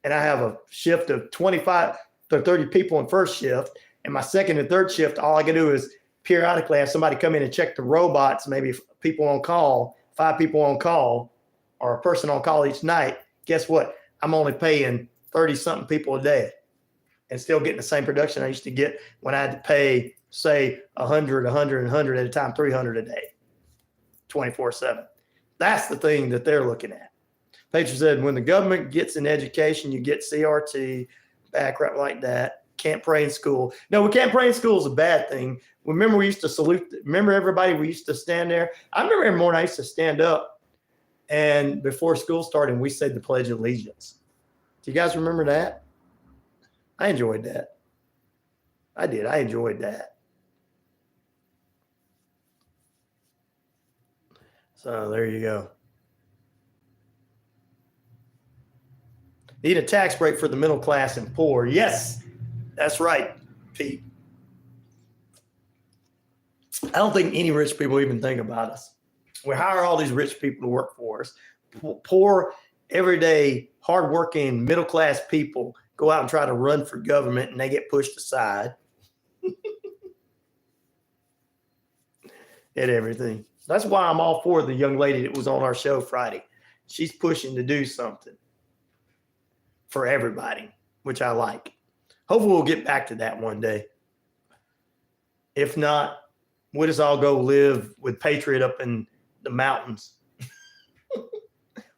and I have a shift of 25 to 30 people in first shift, and my second and third shift, all I can do is periodically have somebody come in and check the robots, maybe people on call, 5 people on call, or a person on call each night. Guess what? I'm only paying 30-something people a day and still getting the same production I used to get when I had to pay, say, 100 at a time, 300 a day, 24/7. That's the thing that they're looking at. Patriot said, when the government gets an education, you get CRT, background like that. Can't pray in school. No, we can't pray in school is a bad thing. Remember, we used to salute. Remember, everybody, we used to stand there. I remember every morning I used to stand up, and before school started, we said the Pledge of Allegiance. Do you guys remember that? I enjoyed that. I did. I enjoyed that. So there you go. Need a tax break for the middle class and poor. Yes. That's right, Pete. I don't think any rich people even think about us. We hire all these rich people to work for us. Poor, everyday, hardworking, middle-class people go out and try to run for government, and they get pushed aside. And everything. That's why I'm all for the young lady that was on our show Friday. She's pushing to do something for everybody, which I like. Hopefully we'll get back to that one day. If not, we'll just all go live with Patriot up in the mountains.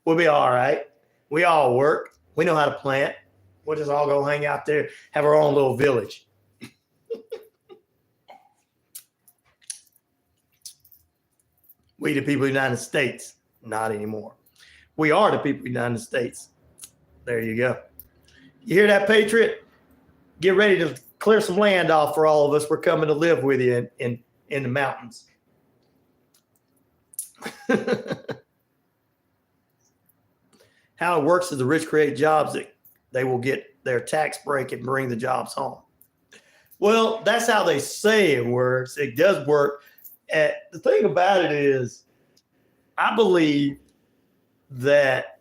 We'll be all right. We all work. We know how to plant. We'll just all go hang out there, have our own little village. We the people of the United States. Not anymore. We are the people of the United States. There you go. You hear that, Patriot? Get ready to clear some land off for all of us. We're coming to live with you in the mountains. How it works is the rich create jobs that they will get their tax break and bring the jobs home. Well, that's how they say it works. It does work. The thing about it is, I believe that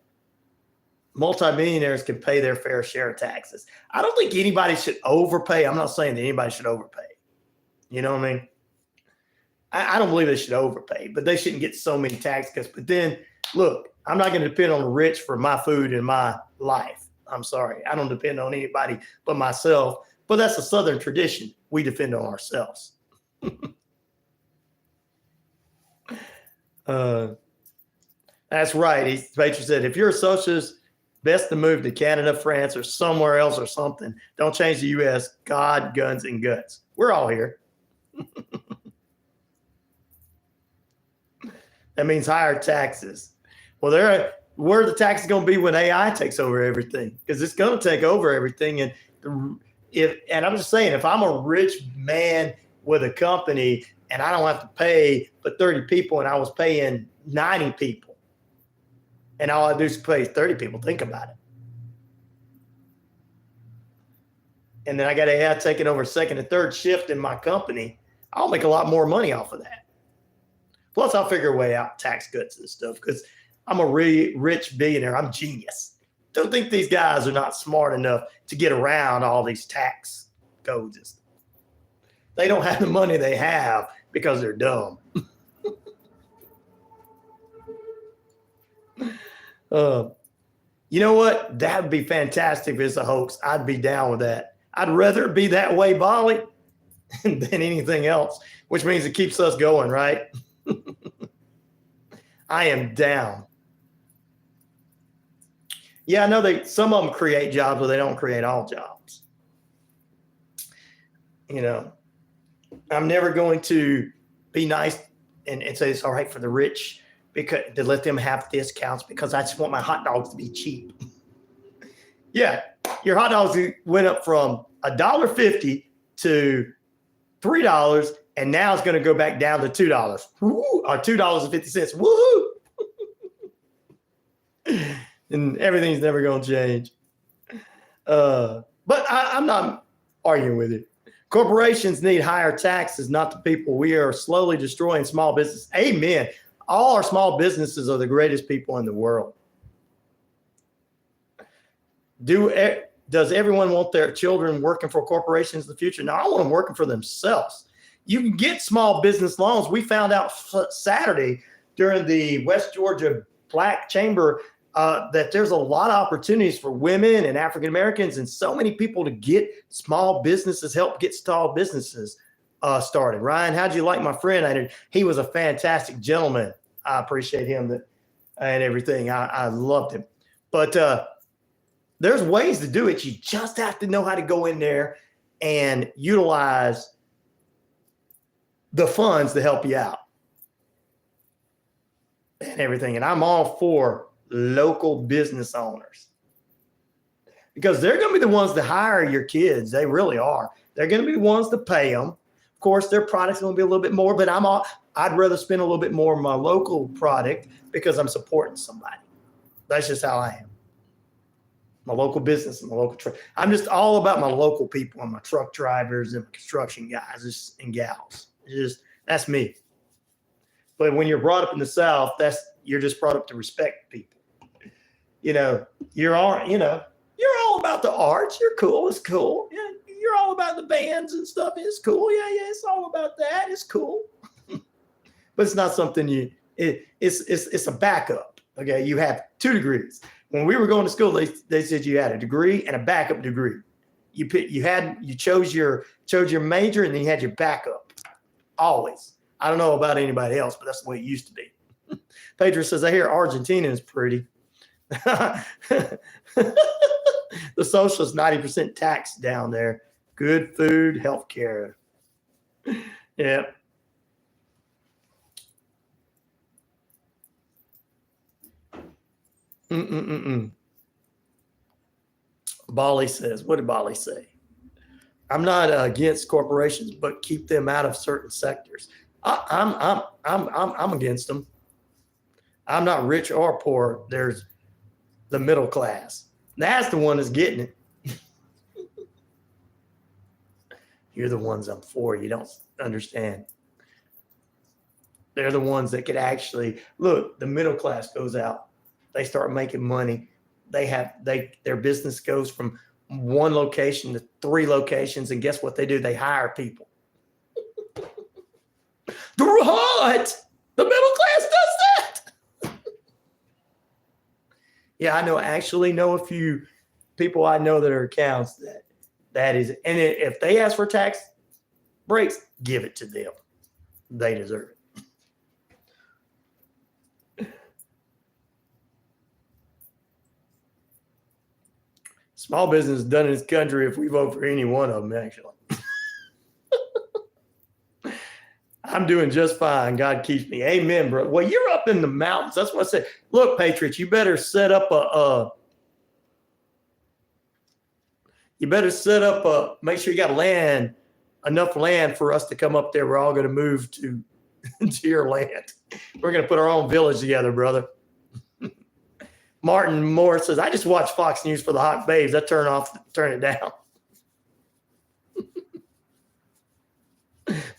multimillionaires can pay their fair share of taxes. I don't think anybody should overpay. I'm not saying that anybody should overpay. You know what I mean? I don't believe they should overpay, but they shouldn't get so many tax cuts. But then, look, I'm not going to depend on the rich for my food and my life. I'm sorry. I don't depend on anybody but myself. But that's a Southern tradition. We depend on ourselves. That's right. Patriot said, if you're a socialist, best to move to Canada, France, or somewhere else or something. Don't change the U.S. God, guns, and guts. We're all here. That means higher taxes. Well, where are the taxes going to be when AI takes over everything? Because it's going to take over everything. And I'm just saying, if I'm a rich man with a company and I don't have to pay but 30 people and I was paying 90 people, and all I do is pay 30 people. Think about it. And then I got AI taking over second and third shift in my company. I'll make a lot more money off of that. Plus, I'll figure a way out tax cuts and stuff because I'm a really rich billionaire. I'm genius. Don't think these guys are not smart enough to get around all these tax codes and stuff. They don't have the money they have because they're dumb. You know what? That would be fantastic if it's a hoax. I'd be down with that. I'd rather it be that way, Bolly, than anything else, which means it keeps us going, right? I am down. Yeah, I know some of them create jobs, but they don't create all jobs. You know, I'm never going to be nice and say it's all right for the rich because to let them have discounts because I just want my hot dogs to be cheap. Yeah, your hot dogs went up from $1.50 to $3, and now it's going to go back down to $2. Woo, or $2.50. Woohoo! And everything's never going to change. But I'm not arguing with it. Corporations need higher taxes, not the people. We are slowly destroying small business. Amen. All our small businesses are the greatest people in the world. Does everyone want their children working for corporations in the future? No, I want them working for themselves. You can get small business loans. We found out Saturday during the West Georgia Black Chamber that there's a lot of opportunities for women and African Americans and so many people to get small businesses, help get small businesses started. Ryan, how'd you like my friend? He was a fantastic gentleman. I appreciate him and everything. I loved him. But there's ways to do it. You just have to know how to go in there and utilize the funds to help you out and everything. And I'm all for local business owners because they're going to be the ones to hire your kids. They really are. They're going to be the ones to pay them. Of course, their product's going to be a little bit more, but I'd rather spend a little bit more on my local product because I'm supporting somebody. That's just how I am. My local business and my local truck. I'm just all about my local people and my truck drivers and construction guys and gals. That's me. But when you're brought up in the South, you're just brought up to respect people. You know, you're all about the arts. You're cool. It's cool. Yeah, you're all about the bands and stuff. It's cool. Yeah, it's all about that. It's cool. But it's not something it's a backup. Okay, you have 2 degrees. When we were going to school, they said you had a degree and a backup degree. You chose your major and then you had your backup. Always. I don't know about anybody else, but that's the way it used to be. Pedro says, I hear Argentina is pretty. The socialist 90% tax down there. Good food, health care. Yeah. Bali says, what did Bali say? I'm not against corporations, but keep them out of certain sectors. I'm against them. I'm not rich or poor. There's the middle class. That's the one that's getting it. You're the ones I'm for. You don't understand. They're the ones that could actually look. The middle class goes out. They start making money. Their business goes from 1 location to 3 locations, and guess what they do? They hire people. What? The middle class does that. Yeah, I actually know a few people I know that are accounts that is, and if they ask for tax breaks, give it to them. They deserve it. Small business is done in this country if we vote for any one of them, actually. I'm doing just fine. God keeps me. Amen, bro. Well, you're up in the mountains. That's what I said. Look, Patriots, you better set up make sure you got enough land for us to come up there. We're all going to move to your land. We're going to put our own village together, brother. Martin Moore says, I just watch Fox News for the hot babes. I turn it down.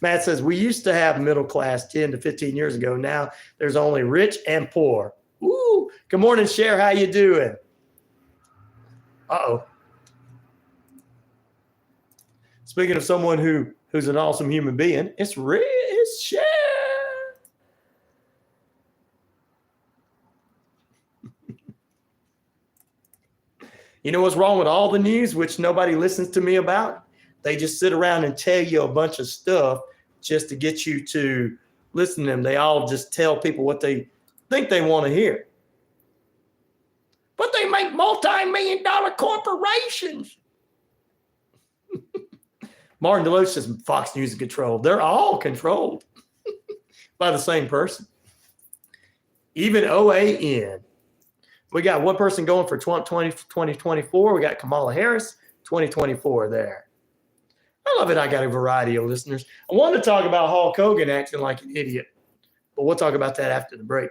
Matt says, we used to have middle class 10 to 15 years ago. Now there's only rich and poor. Ooh, good morning, Cher. How you doing? Uh-oh. Speaking of someone who's an awesome human being, it's Cher. You know what's wrong with all the news, which nobody listens to me about? They just sit around and tell you a bunch of stuff just to get you to listen to them. They all just tell people what they think they want to hear. But they make multi-million-dollar corporations. Martin Deloach says Fox News is controlled. They're all controlled by the same person. Even OAN. We got one person going for 2024. We got Kamala Harris, 2024 there. I love it. I got a variety of listeners. I wanted to talk about Hulk Hogan acting like an idiot, but we'll talk about that after the break.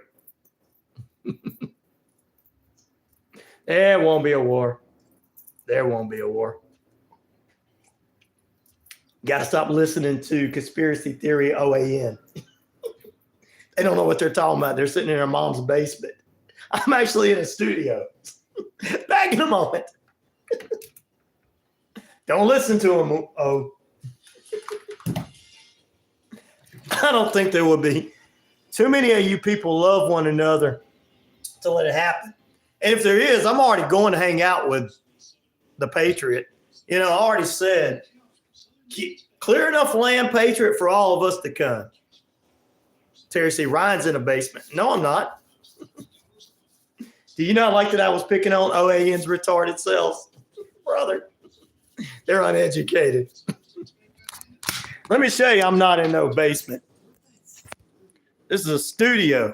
There won't be a war. There won't be a war. Got to stop listening to conspiracy theory OAN. They don't know what they're talking about. They're sitting in their mom's basement. I'm actually in a studio. Back in a moment. Don't listen to them. Oh. I don't think there will be. Too many of you people love one another to let it happen. And if there is, I'm already going to hang out with the Patriot. You know, I already said, clear enough land, Patriot, for all of us to come. Terry C. Ryan's in a basement. No, I'm not. Do you not like that I was picking on OAN's retarded selves? Brother, they're uneducated. Let me show you I'm not in no basement. This is a studio.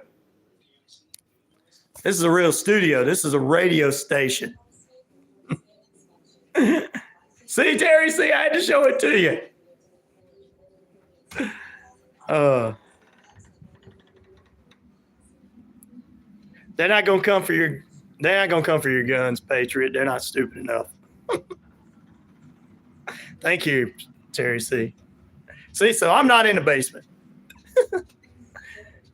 This is a real studio. This is a radio station. See, Terry, see, I had to show it to you. They're not gonna come for your guns, Patriot. They're not stupid enough. Thank you, Terry C. See, so I'm not in the basement.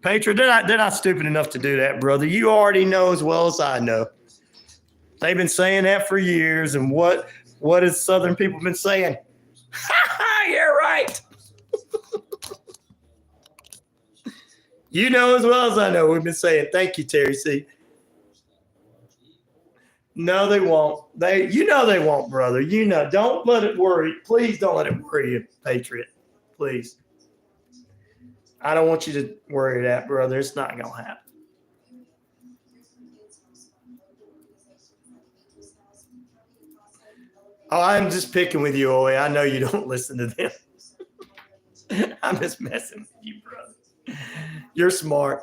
Patriot, they're not stupid enough to do that, brother. You already know as well as I know. They've been saying that for years, and what has Southern people been saying? You're right. You know as well as I know. We've been saying, thank you, Terry C. No, they won't. You know they won't, brother. You know. Don't let it worry. Please don't let it worry you, Patriot. Please. I don't want you to worry that, brother. It's not going to happen. Oh, I'm just picking with you, Owe. I know you don't listen to them. I'm just messing with you, brother. You're smart.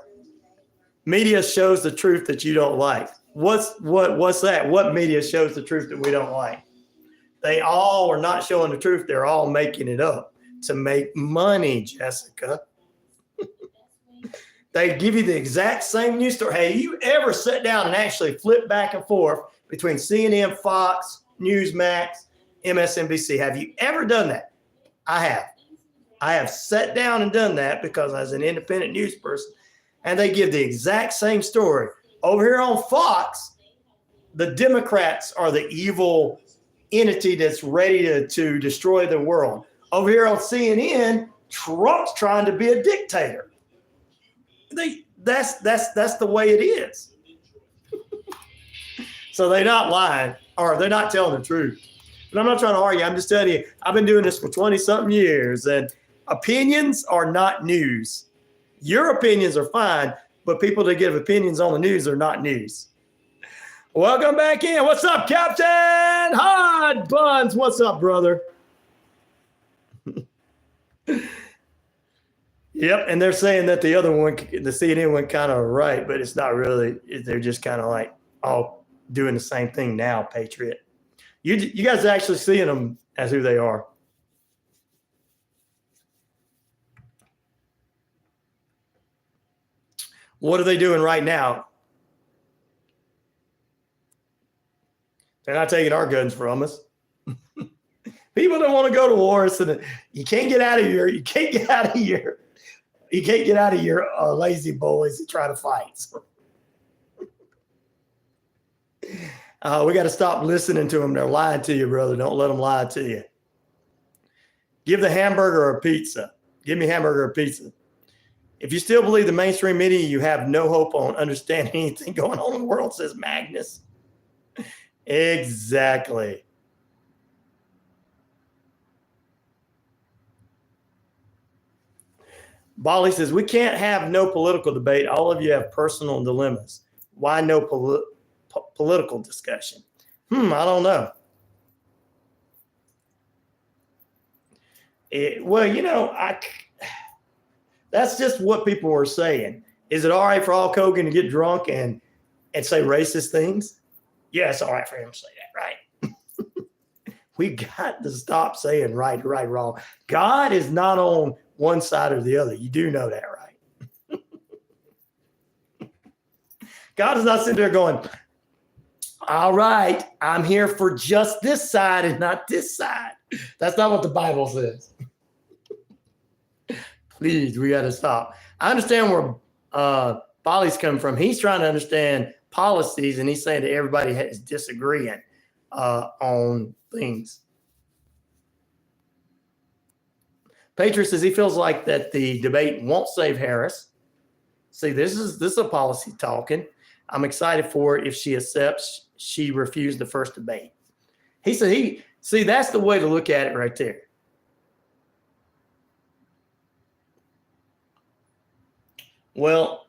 Media shows the truth that you don't like. What's that? What media shows the truth that we don't like? They all are not showing the truth. They're all making it up to make money, Jessica. They give you the exact same news story. Hey, you ever sit down and actually flip back and forth between CNN, Fox, Newsmax, MSNBC? Have you ever done that? I have. I have sat down and done that because I was an independent news person, and they give the exact same story. Over here on Fox, the Democrats are the evil entity that's ready to destroy the world. Over here on CNN, Trump's trying to be a dictator. That's the way it is. So they're not lying, or they're not telling the truth. But I'm not trying to argue. I'm just telling you, I've been doing this for 20-something years, and opinions are not news. Your opinions are fine, but people that give opinions on the news are not news. Welcome back in. What's up, Captain? Hot Buns. What's up, brother? Yep, and they're saying that the other one, the CNN one, kind of right, but it's not really. They're just kind of like all doing the same thing now, Patriot. You guys are actually seeing them as who they are. What are they doing right now? They're not taking our guns from us. People don't want to go to war. So you can't get out of here. You can't get out of here. You can't get out of your lazy boys and try to fight. So. We got to stop listening to them. They're lying to you, brother. Don't let them lie to you. Give the hamburger or pizza. Give me hamburger or pizza. If you still believe the mainstream media, you have no hope on understanding anything going on in the world, says Magnus. Exactly. Bali says, we can't have no political debate. All of you have personal dilemmas. Why no political discussion? I don't know. That's just what people were saying. Is it all right for Hulk Hogan to get drunk and say racist things? Yeah, it's all right for him to say that, right? We got to stop saying right, wrong. God is not on one side or the other. You do know that, right? God is not sitting there going, all right, I'm here for just this side and not this side. That's not what the Bible says. Please, we got to stop. I understand where Bali's coming from. He's trying to understand policies, and he's saying that everybody is disagreeing on things. Patriot says he feels like that the debate won't save Harris. See, this is a policy talking. I'm excited for it if she accepts she refused the first debate. He said that's the way to look at it right there. Well,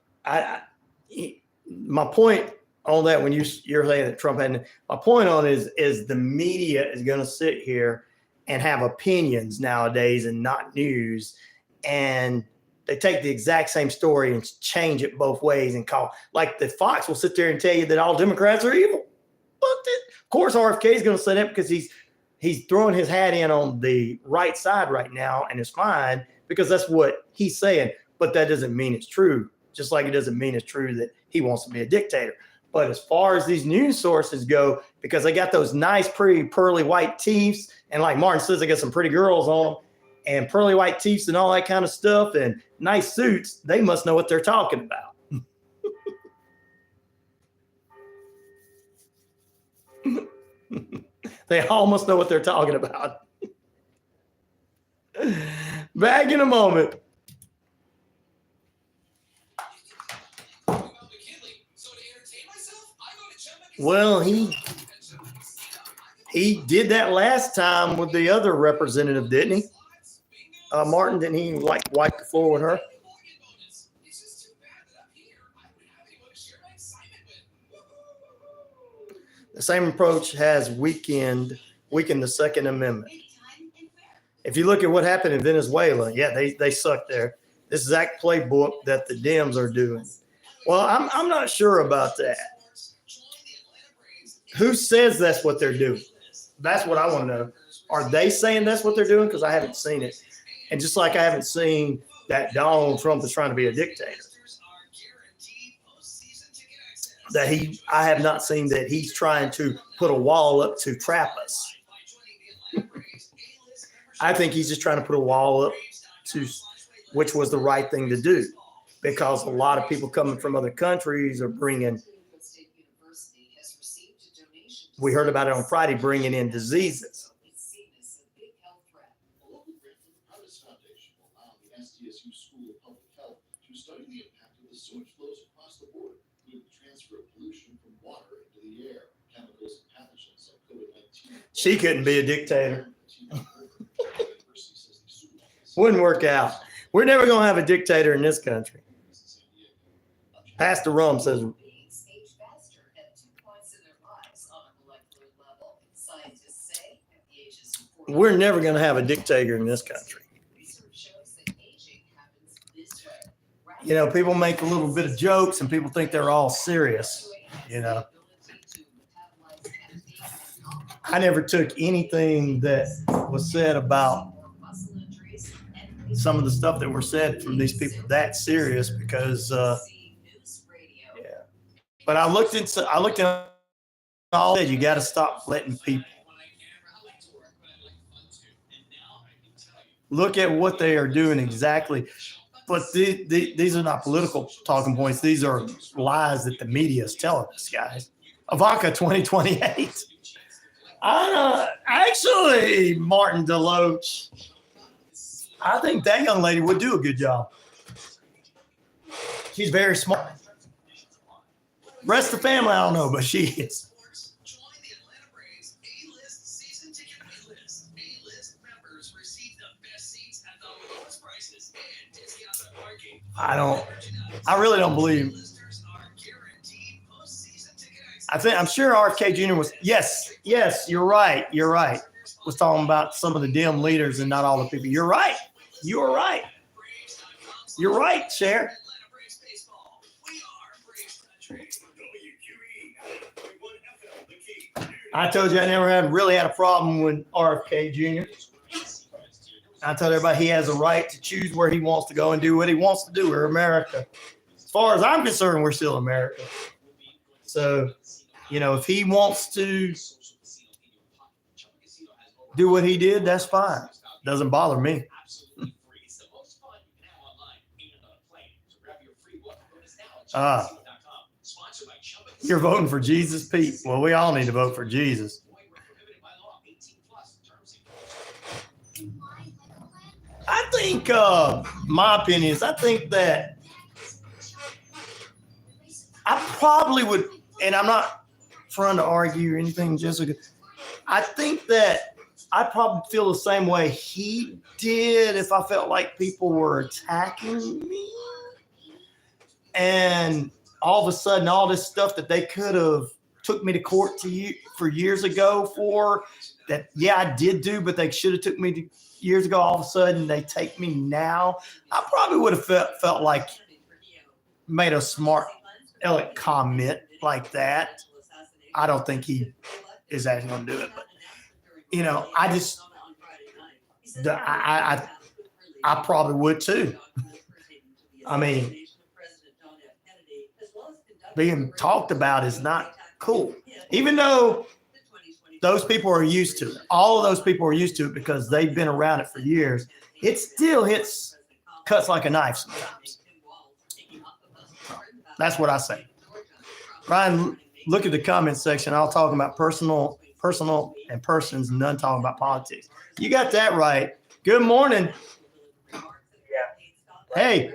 my point on that, when you're saying that Trump hadn't, my point on it is the media is going to sit here and have opinions nowadays and not news, and they take the exact same story and change it both ways and call, like the Fox will sit there and tell you that all Democrats are evil. But of course, RFK is going to say that because he's throwing his hat in on the right side right now, and it's fine because that's what he's saying. But that doesn't mean it's true. Just like it doesn't mean it's true that he wants to be a dictator. But as far as these news sources go, because they got those nice, pretty, pearly white teeth, and like Martin says, they got some pretty girls on them, and pearly white teeth and all that kind of stuff, and nice suits, they must know what they're talking about. They all must know what they're talking about. Back in a moment. Well, he did that last time with the other representative, didn't he? Martin, didn't he wipe the floor with her? The same approach has weakened the Second Amendment. If you look at what happened in Venezuela, yeah, they suck there. This exact playbook that the Dems are doing. Well, I'm not sure about that. Who says that's what they're doing? That's what I want to know. Are they saying that's what they're doing? Because I haven't seen it. And just like I haven't seen that Donald Trump is trying to be a dictator. I have not seen that he's trying to put a wall up to trap us. I think he's just trying to put a wall up to, which was the right thing to do, because a lot of people coming from other countries are bringing, we heard about it on Friday, bringing in diseases. SDSU School of Public Health to study the impact of the sewage flows across the border, including the transfer of pollution from water into the air, chemicals and pathogens like COVID-19. She couldn't be a dictator. Wouldn't work out. We're never going to have a dictator in this country. Pastor Rum says, we're never going to have a dictator in this country. You know, people make a little bit of jokes and people think they're all serious, you know. I never took anything that was said about some of the stuff that were said from these people that serious because, yeah. But I looked at all that. You got to stop letting people look at what they are doing exactly. But these are not political talking points. These are lies that the media is telling us, guys. Ivanka 2028. Actually, Martin Deloach, I think that young lady would do a good job. She's very smart. Rest of the family, I don't know, but she is. I really don't believe. I'm sure RFK Jr. was, yes, you're right. Was talking about some of the dim leaders and not all the people. You're right. You're right, Cher. I told you I never really had a problem with RFK Jr. I told everybody he has a right to choose where he wants to go and do what he wants to do. We're America. As far as I'm concerned, we're still America. So, if he wants to do what he did, that's fine. Doesn't bother me. You're voting for Jesus, Pete? Well, we all need to vote for Jesus. I think, my opinion is, I think that I probably would, and I'm not trying to argue or anything, Jessica. I think that I probably feel the same way he did if I felt like people were attacking me. And all of a sudden, all this stuff that they could have took me to court for years ago for, that, yeah, I did do, but they should have took me to years ago. All of a sudden, they take me now. I probably would have felt like made a smart, elegant comment like that. I don't think he is actually going to do it, but I probably would too. I mean, being talked about is not cool, even though those people are used to it. All of those people are used to it because they've been around it for years. It still cuts like a knife sometimes. That's what I say. Ryan, look at the comment section. I'll talk about personal and persons, and none talking about politics. You got that right. Good morning. Yeah. Hey.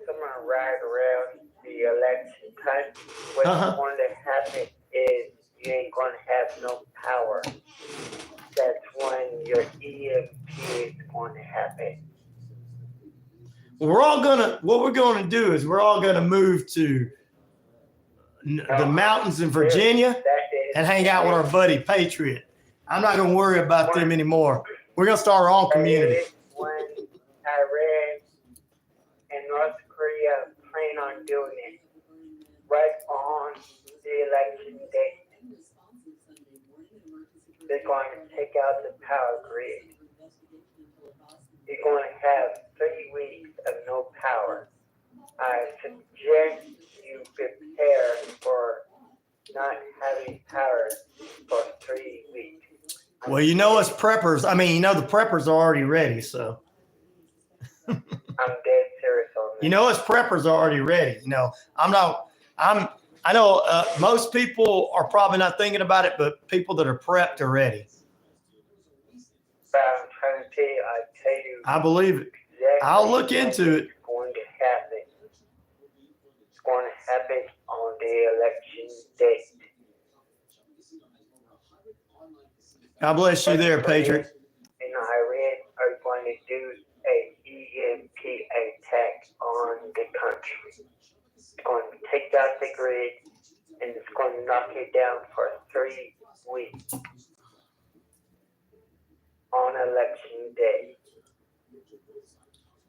Someone ride around the election time. What's going to happen is you ain't going to have no power. That's when your EMP is going to happen. What we're going to do is we're all going to move to the mountains in Virginia and hang out with our buddy Patriot. I'm not going to worry about them anymore. We're going to start our own community. When Iran and North Korea plan on doing it right on the election day, they're going to take out the power grid. You're going to have 3 weeks of no power. I suggest you prepare for not having power for 3 weeks. Well, us preppers. I mean, the preppers are already ready, so. I'm dead serious on that. Us preppers are already ready. I know most people are probably not thinking about it, but people that are prepped are ready. But I'm trying to tell you, I believe it. Exactly I'll look into it. It's going to happen. It's going to happen on the election day. God bless you there, Patriot. And Iran are going to do a EMP attack on the country. It's going to take out the grid and it's going to knock it down for 3 weeks on election day.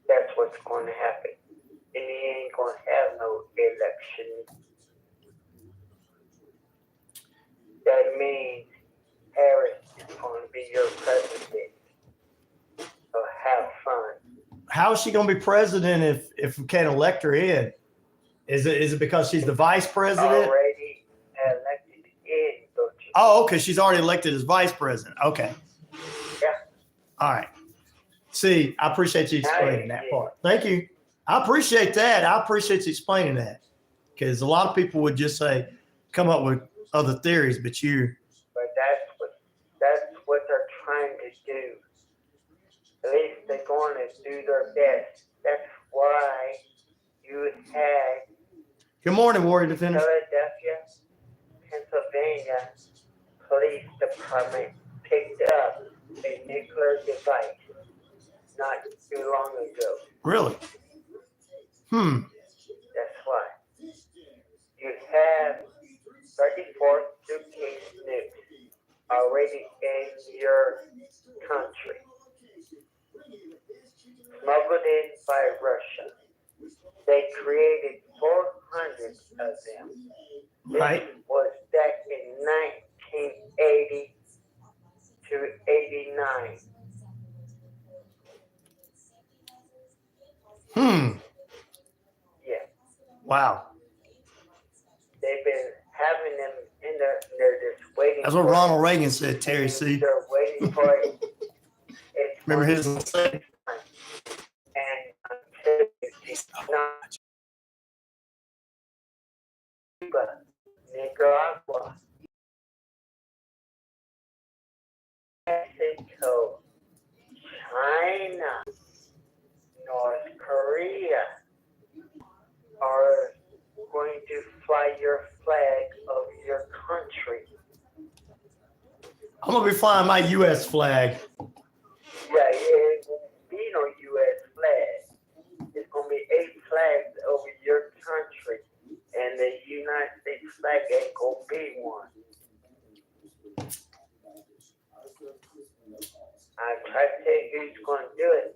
That's what's going to happen. And you ain't going to have no election. That means Harris is going to be your president. So have fun. How is she going to be president if we can't elect her in? Is it because she's the vice president? Already elected in, don't you? Oh, okay. She's already elected as vice president. Okay. Yeah. All right. See, I appreciate you explaining that part. Thank you. I appreciate that. I appreciate you explaining that. Because a lot of people would just come up with other theories, but that's what they're trying to do. At least they're going to do their best. That's why you had Good morning, Warrior Defender. Philadelphia, Pennsylvania Police Department picked up a nuclear device not too long ago. Really? That's why. You have 34 suitcase nukes already in your country, smuggled in by Russia. They created 400 of them. Right. This was back in 1980 to 89. Yeah. Wow. They've been having them in there, and they're just waiting. That's what Ronald Reagan said, Terry C. They're waiting for it. Remember his? And until it's not Cuba, Nicaragua, Mexico, China, North Korea are going to fly your flag of your country. I'm gonna be flying my U.S. flag. Yeah, it won't be no U.S. flag. It's gonna be 8 flags over your country, and the United States flag ain't gonna be one. I tried to tell you who's gonna do it,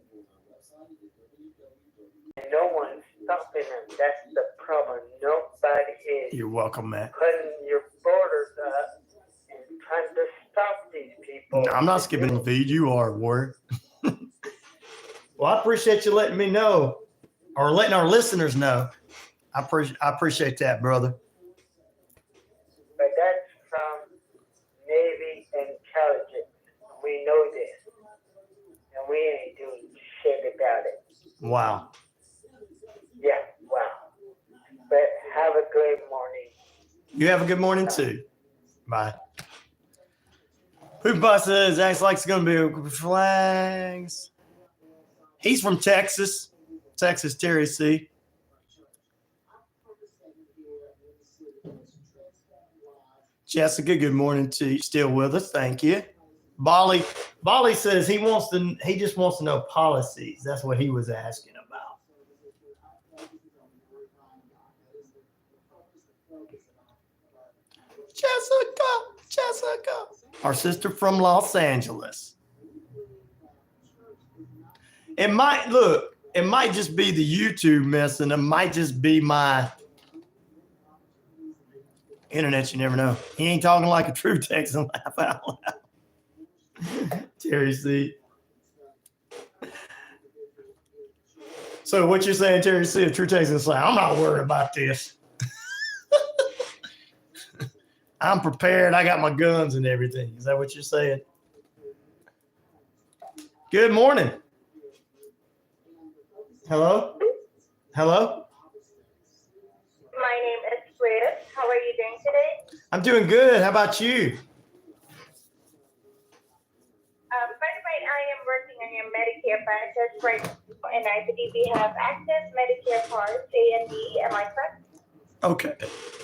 and no one's stopping them. That's the problem. Nobody is. You're welcome, Matt. Putting your borders up and trying to stop these people. No, I'm not skipping the feed. You are, Warren. Well, I appreciate you letting me know, or letting our listeners know. I appreciate that, brother. But that's from Navy intelligence. We know this. And we ain't doing shit about it. Wow. Yeah, wow. But have a good morning. You have a good morning, too. Bye. Poop Bus says, acts like it's going to be flags. He's from Texas. Texas, Terry C. Jessica, good morning to you. Still with us. Thank you. Bali says he just wants to know policies. That's what he was asking about. Jessica. Our sister from Los Angeles. It might just be the YouTube messing. It might just be my internet. You never know. He ain't talking like a true Texan. Laugh out loud. Terry C. So what you're saying, Terry C, a true Texan, like, I'm not worried about this. I'm prepared. I got my guns and everything. Is that what you're saying? Good morning. Hello? My name is Liz. How are you doing today? I'm doing good. How about you? By the way, I am working on your Medicare benefits right now, and I believe we have active Medicare cards, A and B. Am I correct? Okay.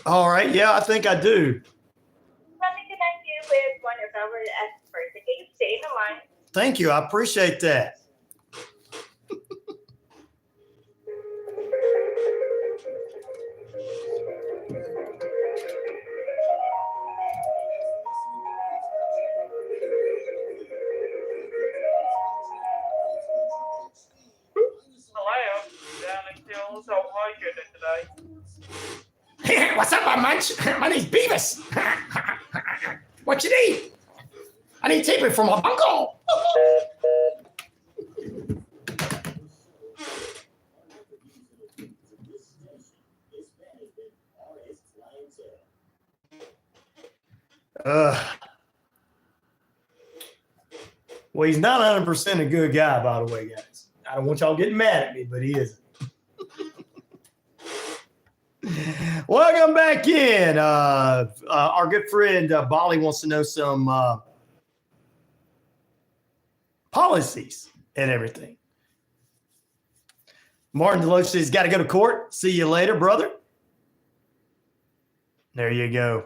All right. Yeah, I think I do. Let me connect you with one of our experts. Okay, stay in the line. Thank you. I appreciate that. What's up, Munch? My name's Beavis. What you need? I need taping from my uncle. Well, he's not 100% a good guy, by the way, guys. I don't want y'all getting mad at me, but he isn't. Welcome back in. Our good friend Bali wants to know some policies and everything. Martin Deloach says, got to go to court. See you later, brother. There you go.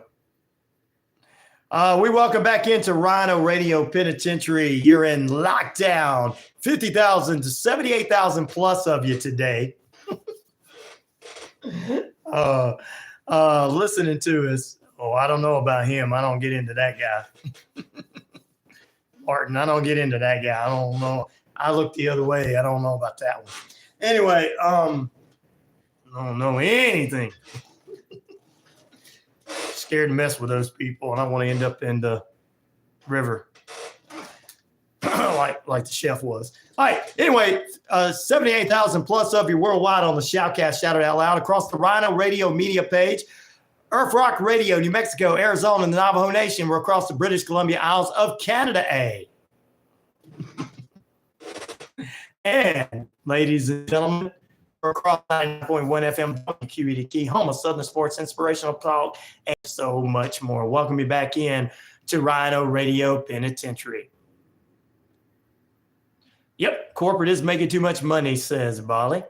We welcome back into RyanORadio Penitentiary. You're in lockdown. 50,000 to 78,000 plus of you today. Listening to us. Oh, I don't know about him. I don't get into that guy. Martin, I don't get into that guy. I don't know. I look the other way. I don't know about that one. Anyway, I don't know anything. Scared to mess with those people, and I want to end up in the river like the chef was. All right. Anyway, 78,000 plus of you worldwide on the Shoutcast. Shout it out loud across the RyanORadio media page. Earth Rock Radio, New Mexico, Arizona, and the Navajo Nation. We're across the British Columbia Isles of Canada. And ladies and gentlemen, we're across 9.1 FM WQEE, key home of Southern sports, inspirational talk, and so much more. Welcome you back in to RyanORadio Penitentiary. Yep, corporate is making too much money, says Bali.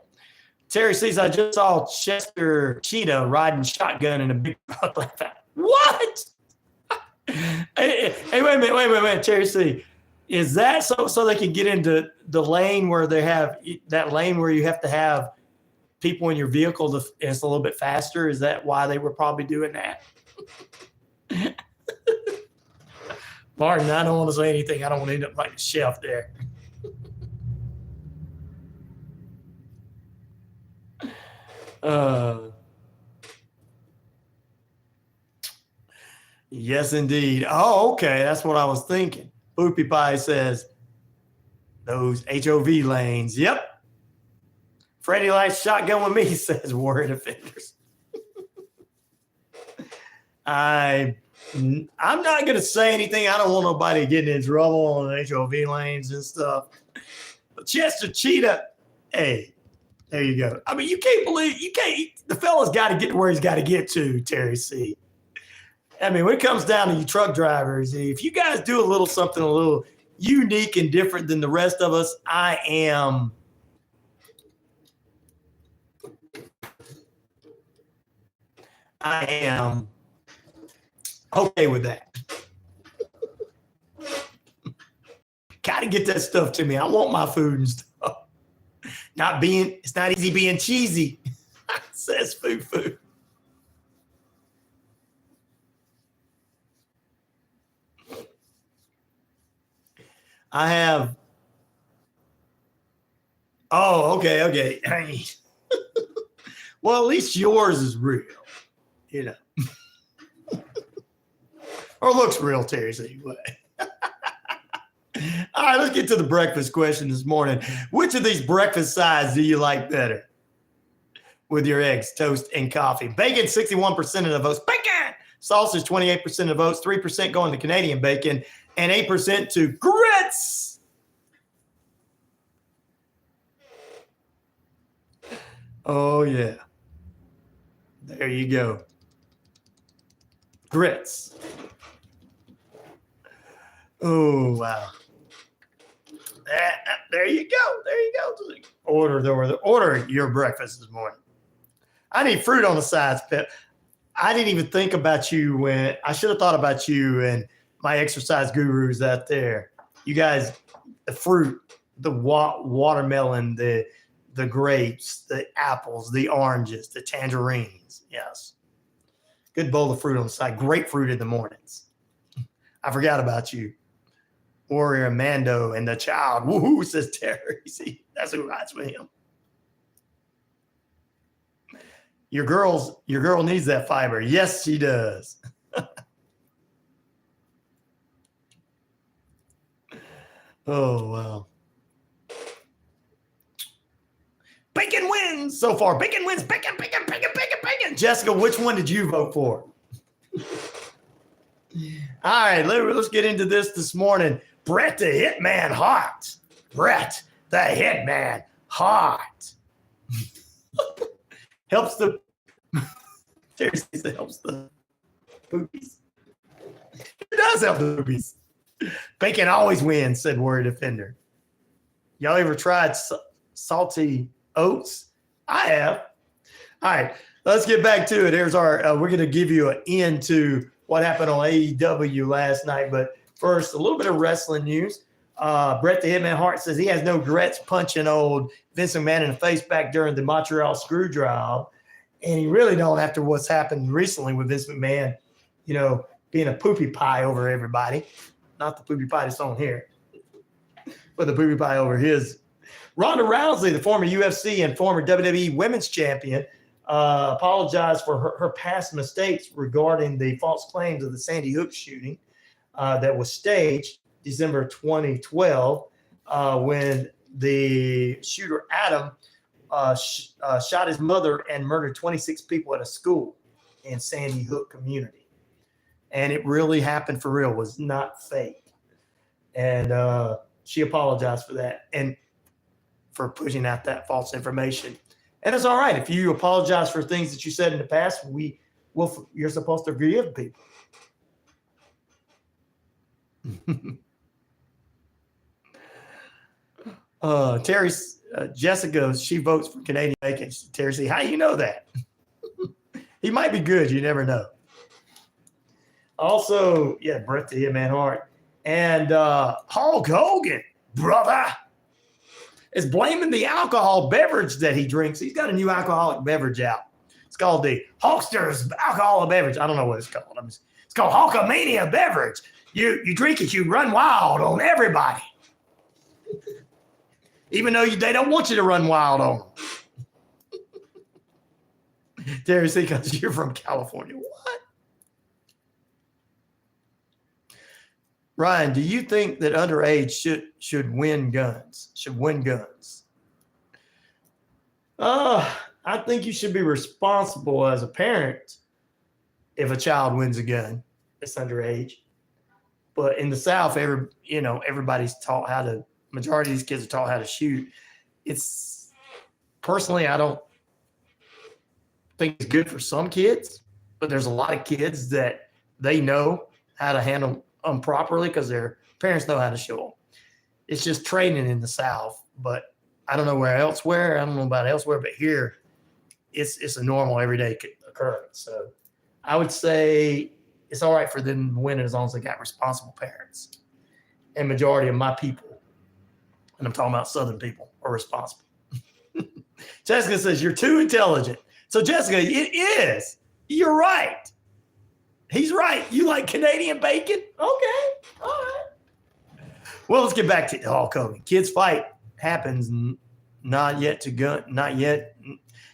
Terry says, I just saw Chester Cheetah riding shotgun in a big truck like that. What? Hey, wait a minute. Terry C, is that so they can get into the lane where they have that lane where you have to have people in your vehicle and it's a little bit faster? Is that why they were probably doing that? Martin, I don't want to say anything. I don't want to end up like a chef there. Yes, indeed. Oh, okay. That's what I was thinking. Poopy Pie says those HOV lanes. Yep. Freddie likes shotgun with me, says Warrant Offenders. I'm not going to say anything. I don't want nobody getting in trouble on the HOV lanes and stuff. But Chester Cheetah, hey. There you go. I mean, the fella's got to get to where he's got to get to, Terry C. I mean, when it comes down to you truck drivers, if you guys do a little something a little unique and different than the rest of us, I am okay with that. Got to get that stuff to me. I want my food and stuff. It's not easy being cheesy, says Foo. I have. Oh, okay. Well, at least yours is real, you know, or looks real, Terry. Anyway. All right, let's get to the breakfast question this morning. Which of these breakfast sides do you like better with your eggs, toast, and coffee? Bacon, 61% of the votes. Bacon! Sausage, 28% of the votes. 3% going to Canadian bacon, and 8% to grits. Oh, yeah. There you go. Grits. Oh, wow. There you go. Order your breakfast this morning. I need fruit on the sides, Pep. I didn't even think about you when I should have thought about you and my exercise gurus out there. You guys, the fruit, the watermelon, the grapes, the apples, the oranges, the tangerines. Yes. Good bowl of fruit on the side. Grapefruit in the mornings. I forgot about you. Warrior Mando and the child. Woohoo, says Terry. See, that's who rides with him. Your girl needs that fiber. Yes, she does. Oh, wow. Bacon wins so far. Bacon wins. Bacon. Jessica, which one did you vote for? All right, let's get into this morning. Bret the Hitman Hart. Bret the Hitman Hart. Helps the boobies. It does help the boobies. Bacon always wins, said Warrior Defender. Y'all ever tried salty oats? I have. All right, let's get back to it. Here's our, we're going to give you an end to what happened on AEW last night. But first, a little bit of wrestling news. Bret the Hitman Hart says he has no regrets punching old Vince McMahon in the face back during the Montreal screw job. And he really don't after what's happened recently with Vince McMahon, being a poopy pie over everybody. Not the poopy pie that's on here, but the poopy pie over his. Ronda Rousey, the former UFC and former WWE Women's Champion, apologized for her past mistakes regarding the false claims of the Sandy Hook shooting that was staged December 2012 when the shooter Adam shot his mother and murdered 26 people at a school in Sandy Hook community. And it really happened for real, was not fake. And she apologized for that and for pushing out that false information. And it's all right. If you apologize for things that you said in the past, you're supposed to forgive people. Jessica, she votes for Canadian bacon. Terry C, how do you know that? He might be good. You never know. Also, Bret the Hitman Hart and Hulk Hogan, brother, is blaming the alcohol beverage that he drinks. He's got a new alcoholic beverage out. It's called the Hulkster's alcoholic beverage. I don't know what it's called. It's called Hulkamania beverage. You drink it, you run wild on everybody. Even though they don't want you to run wild on them. Terry C, because you're from California. What? Ryan, do you think that underage should win guns? I think you should be responsible as a parent if a child wins a gun that's underage. But in the South, everybody's taught how to. Majority of these kids are taught how to shoot. It's personally, I don't think it's good for some kids, but there's a lot of kids that they know how to handle them properly because their parents know how to show them. It's just training in the South, but I don't know where elsewhere. I don't know about elsewhere, but here it's a normal everyday occurrence. So I would say it's all right for them to win as long as they got responsible parents. And majority of my people, and I'm talking about Southern people, are responsible. Jessica says, you're too intelligent. So, Jessica, it is. You're right. He's right. You like Canadian bacon? Okay. All right. Well, let's get back to Hulk Hogan. Kids fight happens not yet to gun. Not yet.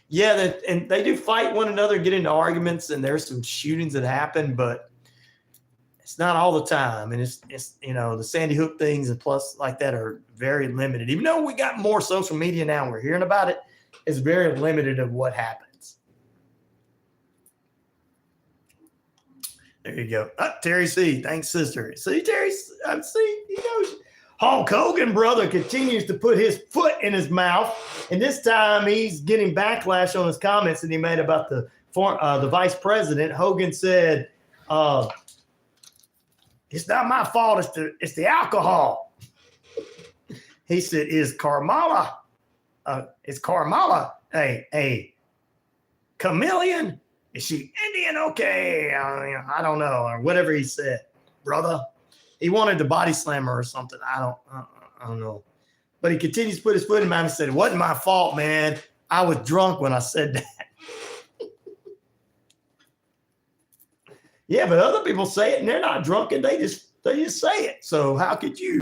Yeah, and they do fight one another, get into arguments, and there's some shootings that happen, but it's not all the time. And it's the Sandy Hook things and plus like that are very limited. Even though we got more social media now and we're hearing about it, it's very limited of what happens. There you go. Terry C. Thanks, sister. See, Terry, he knows. Hulk Hogan, brother, continues to put his foot in his mouth. And this time he's getting backlash on his comments that he made about the vice president. Hogan said, it's not my fault. It's the alcohol. He said, is Carmella a chameleon? Is she Indian? Okay. I don't know. Or whatever he said, brother. He wanted to body slam her or something. I don't know. But he continues to put his foot in his mouth and said, it wasn't my fault, man. I was drunk when I said that. Yeah, but other people say it and they're not drunk and they just say it. So how could you?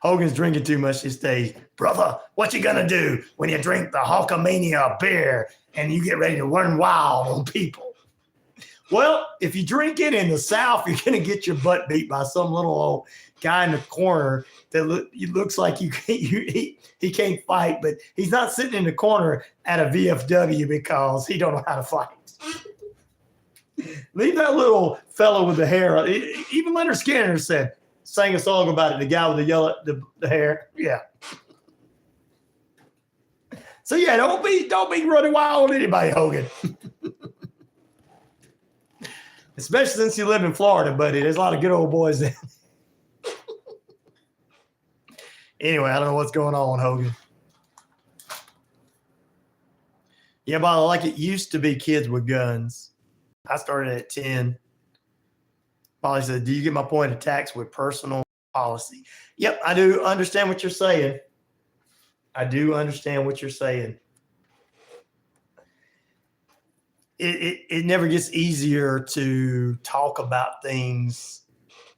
Hogan's drinking too much these days. Brother, what you gonna do when you drink the Hulkamania beer and you get ready to run wild on people? Well, if you drink it in the South, you're gonna get your butt beat by some little old guy in the corner that looks like he can't fight, but he's not sitting in the corner at a VFW because he don't know how to fight. Leave that little fellow with the hair. Even Leonard Skinner sang a song about it. The guy with the hair. Yeah. So yeah, don't be running wild on anybody, Hogan. Especially since you live in Florida, buddy. There's a lot of good old boys there. Anyway, I don't know what's going on, Hogan. Yeah, but like it used to be kids with guns. I started at 10. Polly said, do you get my point? Attacks with personal policy. Yep, I do understand what you're saying. I do understand what you're saying. It never gets easier to talk about things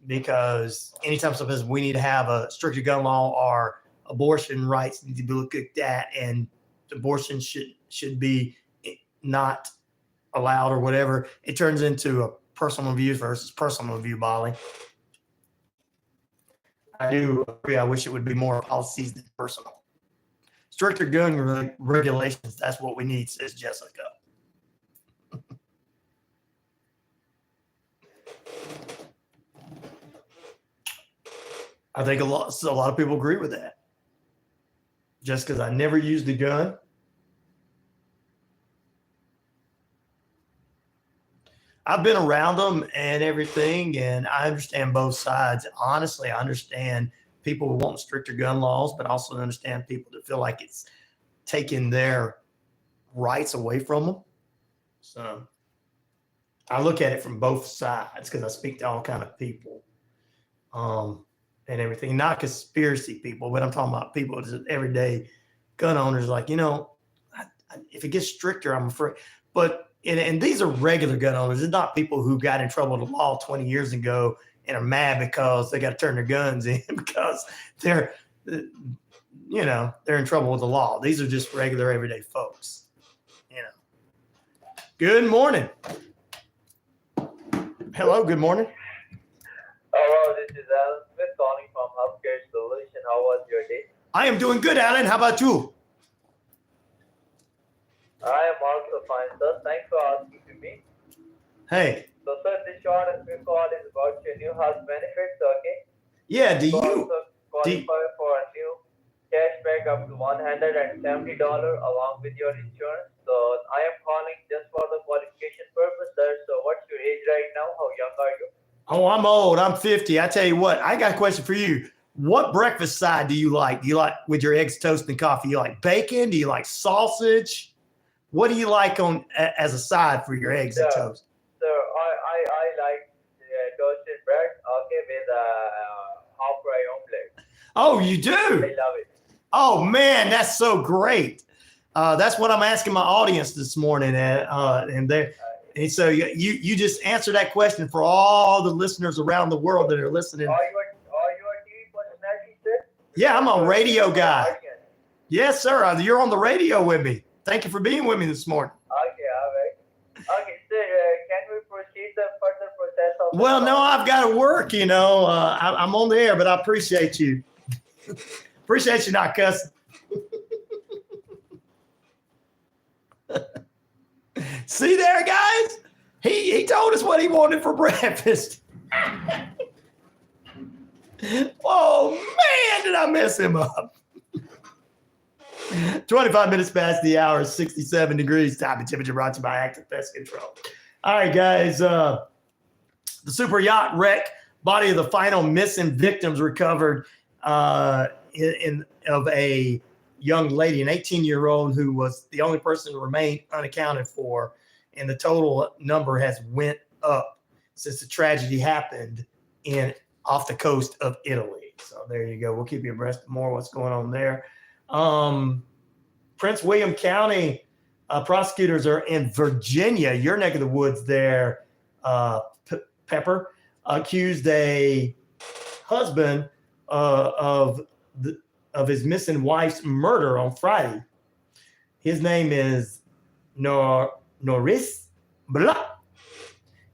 because anytime someone says we need to have a stricter gun law or abortion rights need to be looked at and abortion should be not allowed or whatever, it turns into a personal view versus personal view, Molly. I do agree. I wish it would be more policies than personal. Stricter gun regulations, that's what we need, says Jessica. I think a lot of people agree with that. Just because I never used a gun. I've been around them and everything, and I understand both sides. Honestly, I understand people who want stricter gun laws, but also understand people that feel like it's taking their rights away from them. So I look at it from both sides because I speak to all kind of people and everything. Not conspiracy people, but I'm talking about people just everyday gun owners. Like, if it gets stricter, I'm afraid. But and these are regular gun owners. It's not people who got in trouble with the law 20 years ago and are mad because they got to turn their guns in because they're in trouble with the law. These are just regular everyday folks. Good morning. Hello, good morning. Hello, this is Alan Smith calling from Healthcare Solution. How was your day? I am doing good, Alan. How about you? I am also fine, sir. Thanks for asking to me. Hey. So, sir, this short and quick call is about your new health benefits, okay? Yeah, do you also qualify for a new cashback up to $170 along with your insurance? So, I am calling just for the qualification purpose, sir. So, what's your age right now? How young are you? Oh, I'm old. I'm 50. I tell you what, I got a question for you. What breakfast side do you like? Do you like with your eggs, toast, and coffee? You like bacon? Do you like sausage? What do you like on as a side for your eggs and toast? Sir, I like toasted bread, okay, with half fry omelet. Oh, you do? I love it. Oh man, that's so great. That's what I'm asking my audience this morning, and so you just answer that question for all the listeners around the world that are listening. Are you a TV personality, sir? Yeah, I'm a radio guy. Yes, sir. You're on the radio with me. Thank you for being with me this morning. Okay, all right. Okay, sir, can we proceed the further process of Well, no, I've got to work, I'm on the air, but I appreciate you. Appreciate you not cussing. See there, guys? He told us what he wanted for breakfast. Oh, man, did I mess him up. 25 minutes past the hour, 67 degrees. Time and temperature brought to you by Active Pest Control. All right, guys. The super yacht wreck, body of the final missing victims recovered of a young lady, an 18-year-old who was the only person who remained unaccounted for. And the total number has went up since the tragedy happened off the coast of Italy. So there you go. We'll keep you abreast of more what's going on there. Prince William County prosecutors are in Virginia, your neck of the woods there, Pepper, accused a husband of his missing wife's murder on Friday. His name is Norris Blah,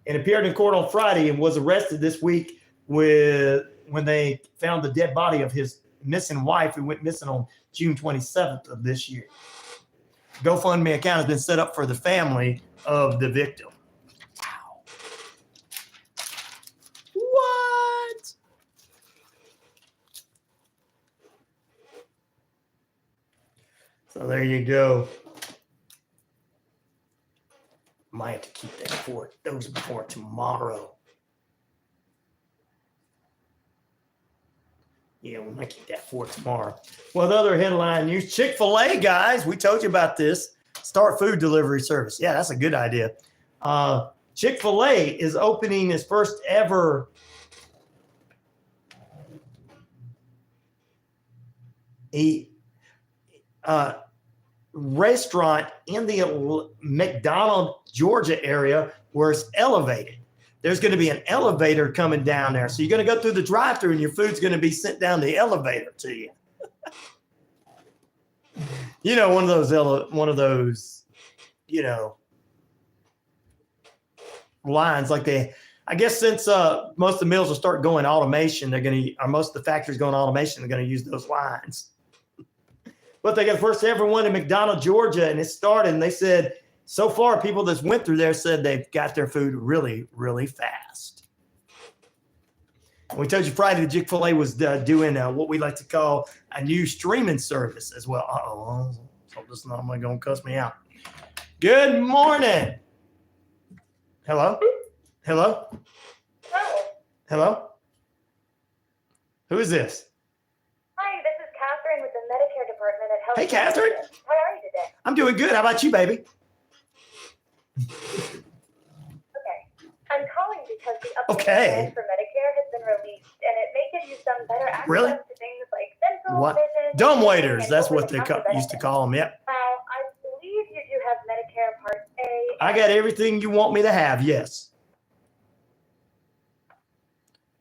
and appeared in court on Friday and was arrested this week when they found the dead body of his missing wife who went missing on June 27th of this year. GoFundMe account has been set up for the family of the victim. Wow. What? So there you go. Might have to keep that for those before tomorrow. Yeah, we might keep that for tomorrow. Well, the other headline news, Chick-fil-A, guys, we told you about this. Start food delivery service. Yeah, that's a good idea. Chick-fil-A is opening its first ever restaurant in the McDonald, Georgia area where it's elevated. There's going to be an elevator coming down there. So you're going to go through the drive-thru and your food's going to be sent down the elevator to you. You know, one of those, you know, lines like I guess since most of the mills will start going automation, most of the factories going automation, they're going to use those lines. But they got the first ever one in McDonald, Georgia, and it started, and they said, so far, people that went through there said they've got their food really, really fast. We told you Friday that Chick-fil-A was doing what we like to call a new streaming service as well. Uh-oh. So this is not going to cuss me out. Good morning. Hello? Hello? Hello? Who is this? Hi, this is Catherine with the Medicare Department at Health. Hey, Catherine. How are you today? I'm doing good. How about you, baby? Okay. I'm calling because the updated Okay. plan for Medicare has been released, and it may give you some better access Really? to things like dental, What? vision, Dumb and waiters. That's what they over-the-counter used to benefits. call them. Yep. Now, I believe you do have Medicare Part A. I got everything you want me to have. Yes.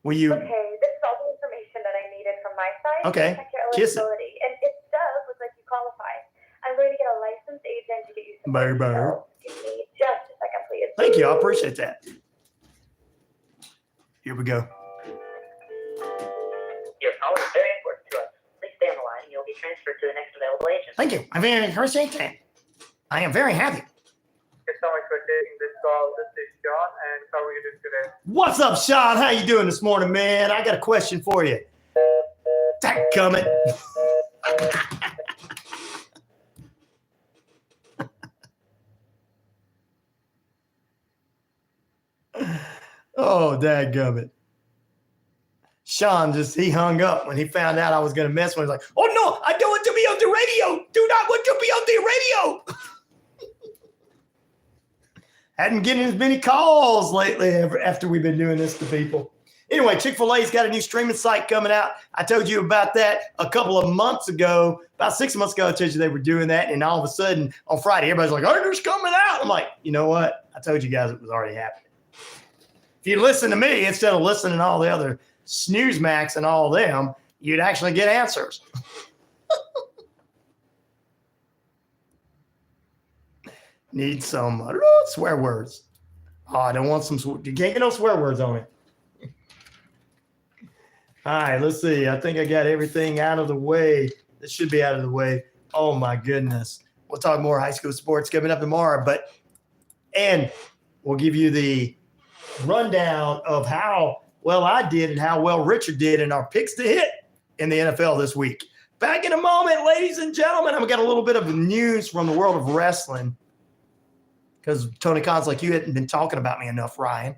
Will you? Okay, this is all the information that I needed from my side Okay. to check your Kiss it. eligibility. And it does look like you qualify. I'm going to get a licensed agent to get you some more Baby. details. Give me just a second, please. Thank you. I appreciate that. Here we go. Your call is very important to us. Please stay on the line and you'll be transferred to the next available agent. Thank you. I very appreciate that. I am very happy. Thank you so much for taking this call. This is John, and how are you doing today? What's up, Sean? How you doing this morning, man? I got a question for you. Dadgummit. Oh, dadgummit. Sean he hung up when he found out I was going to mess with him. He's like, oh, no, I don't want to be on the radio. Do not want to be on the radio. Hadn't getting as many calls lately after we've been doing this to people. Anyway, Chick-fil-A's got a new streaming site coming out. I told you about that a couple of months ago. About 6 months ago, I told you they were doing that. And all of a sudden, on Friday, everybody's like, oh, it's coming out. I'm like, you know what? I told you guys it was already happening. If you listen to me, instead of listening to all the other snooze max and all of them, you'd actually get answers. Need some swear words. Oh, I don't want some. You can't get no swear words on it. All right, let's see. I think I got everything out of the way. This should be out of the way. Oh my goodness. We'll talk more high school sports coming up tomorrow, and we'll give you the rundown of how well I did and how well Richard did in our picks to hit in the NFL this week. Back in a moment, ladies and gentlemen. I've got a little bit of news from the world of wrestling because Tony Khan's like, you hadn't been talking about me enough, Ryan.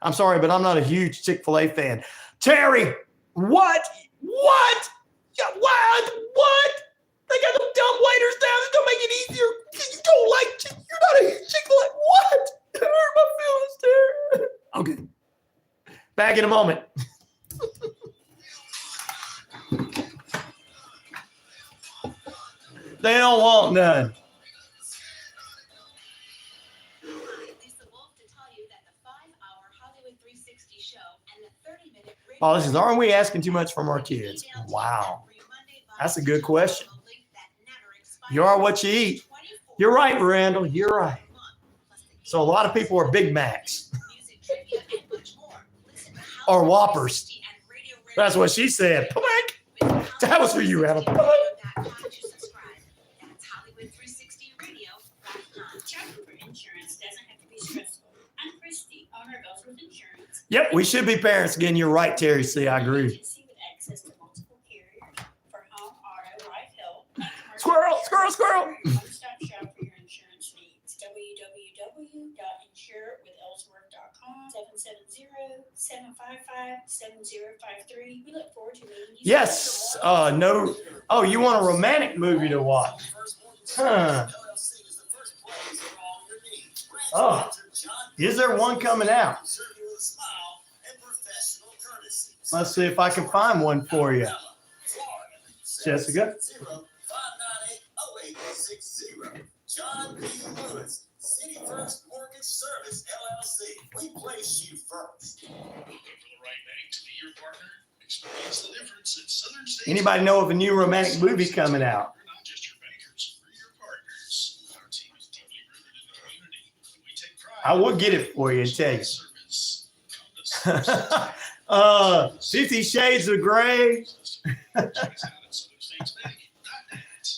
I'm sorry, but I'm not a huge Chick-fil-A fan. Terry, what? Yeah, what? They got them dumb waiters down. It's going to make it easier. You don't like you're not a Chick-fil-A. What? It hurt my feelings, Terry. Okay. Back in a moment. They don't want none. Oh, this is, aren't we asking too much from our kids? Wow. That's a good question. You are what you eat. You're right, Randall. You're right. So a lot of people are Big Macs or Whoppers. That's what she said. That was for you, Randall. Yep, we should be parents again. You're right, Terry. See, I agree. Squirrel. One-stop shop for your insurance needs. www.insurewithellsworth.com 770-755-7053. We look forward to meeting you. Yes. No. Oh, you want a romantic movie to watch? Huh. Oh. Is there one coming out? Let's see if I can find one for you. Jessica? John P. Lewis, City First Mortgage Service, LLC. We place you first. Looking for the right bank to be your partner? Experience the difference at Southern States. Anybody know of a new romantic movie coming out? We're not just your bankers, we're your partners. Our team is deeply rooted in the community. We take pride. I will get it for you and tell you. 50 Shades of Grey.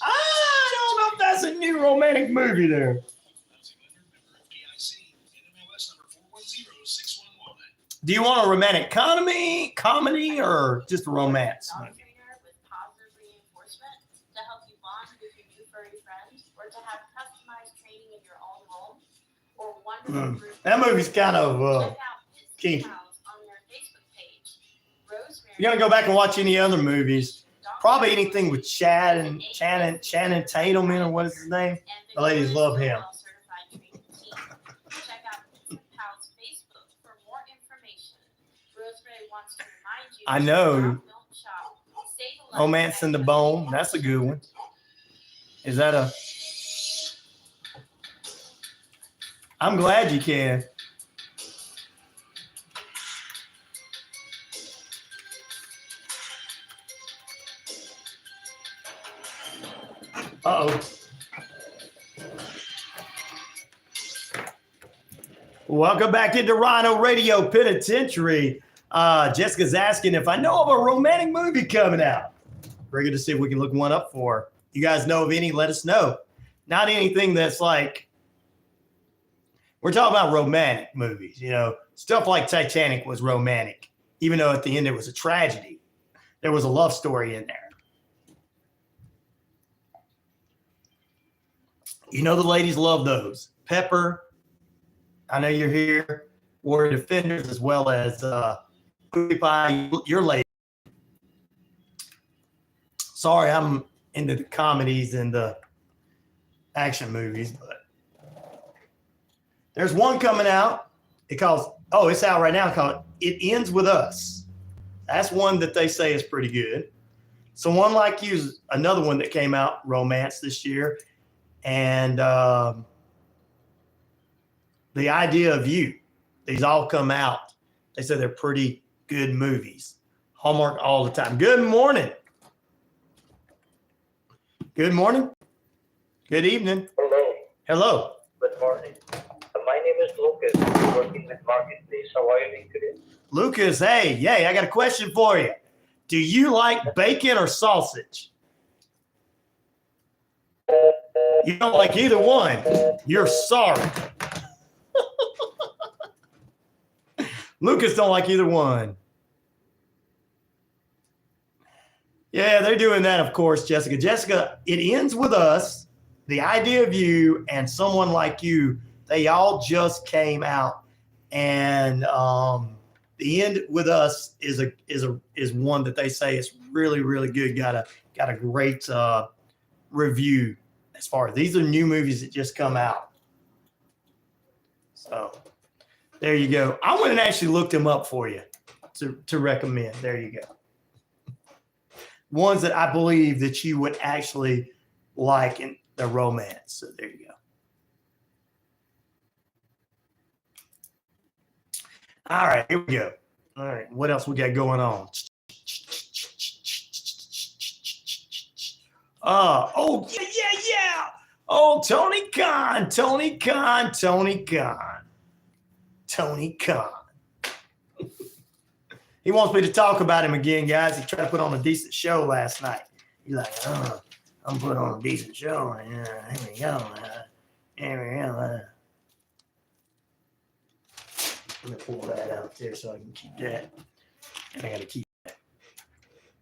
I don't know if that's a new romantic movie there. Do you want a romantic comedy, or just a romance movie? With positive reinforcement to help you bond with your new furry friends, or to have customized training in your own home, or wonderful group. That movie's kind of kinky. You're gonna go back and watch any other movies? Probably anything with Channing Tatum in, or what is his name? The ladies love him. I know. Romance in the Bone. That's a good one. Is that a? I'm glad you can. Uh-oh. Welcome back into RyanORadio Penitentiary. Jessica's asking if I know of a romantic movie coming out. We're going to see if we can look one up for her. You guys know of any? Let us know. Not anything that's like, we're talking about romantic movies. You know, stuff like Titanic was romantic, even though at the end it was a tragedy. There was a love story in there. You know the ladies love those. Pepper, I know you're here. Warrior Defenders, as well as Pie, your lady. Sorry, I'm into the comedies and the action movies, but there's one coming out. It's out right now, called It Ends With Us. That's one that they say is pretty good. Someone Like You is another one that came out, romance, this year. And The Idea of You. These all come out. They say they're pretty good movies. Hallmark all the time. Good morning. Good morning. Good evening. Hello. Hello. Good morning. My name is Lucas. I'm working with Marketplace. How are you doing today? Lucas, hey, I got a question for you. Do you like bacon or sausage? You don't like either one. You're sorry. Lucas don't like either one. Yeah, they're doing that, of course, Jessica. Jessica, It Ends With Us, The Idea of You, and Someone Like You. They all just came out, and The End With Us is one that they say is really, really good. Got a great review. As far as these are new movies that just come out. So there you go. I went and actually looked them up for you to recommend. There you go. Ones that I believe that you would actually like in the romance. So there you go. All right, here we go. All right, what else we got going on? Yeah. Oh, Tony Khan. He wants me to talk about him again, guys. He tried to put on a decent show last night. He's like, I'm putting on a decent show. Here we go. Let me pull that out there so I can keep that. And I got to keep that.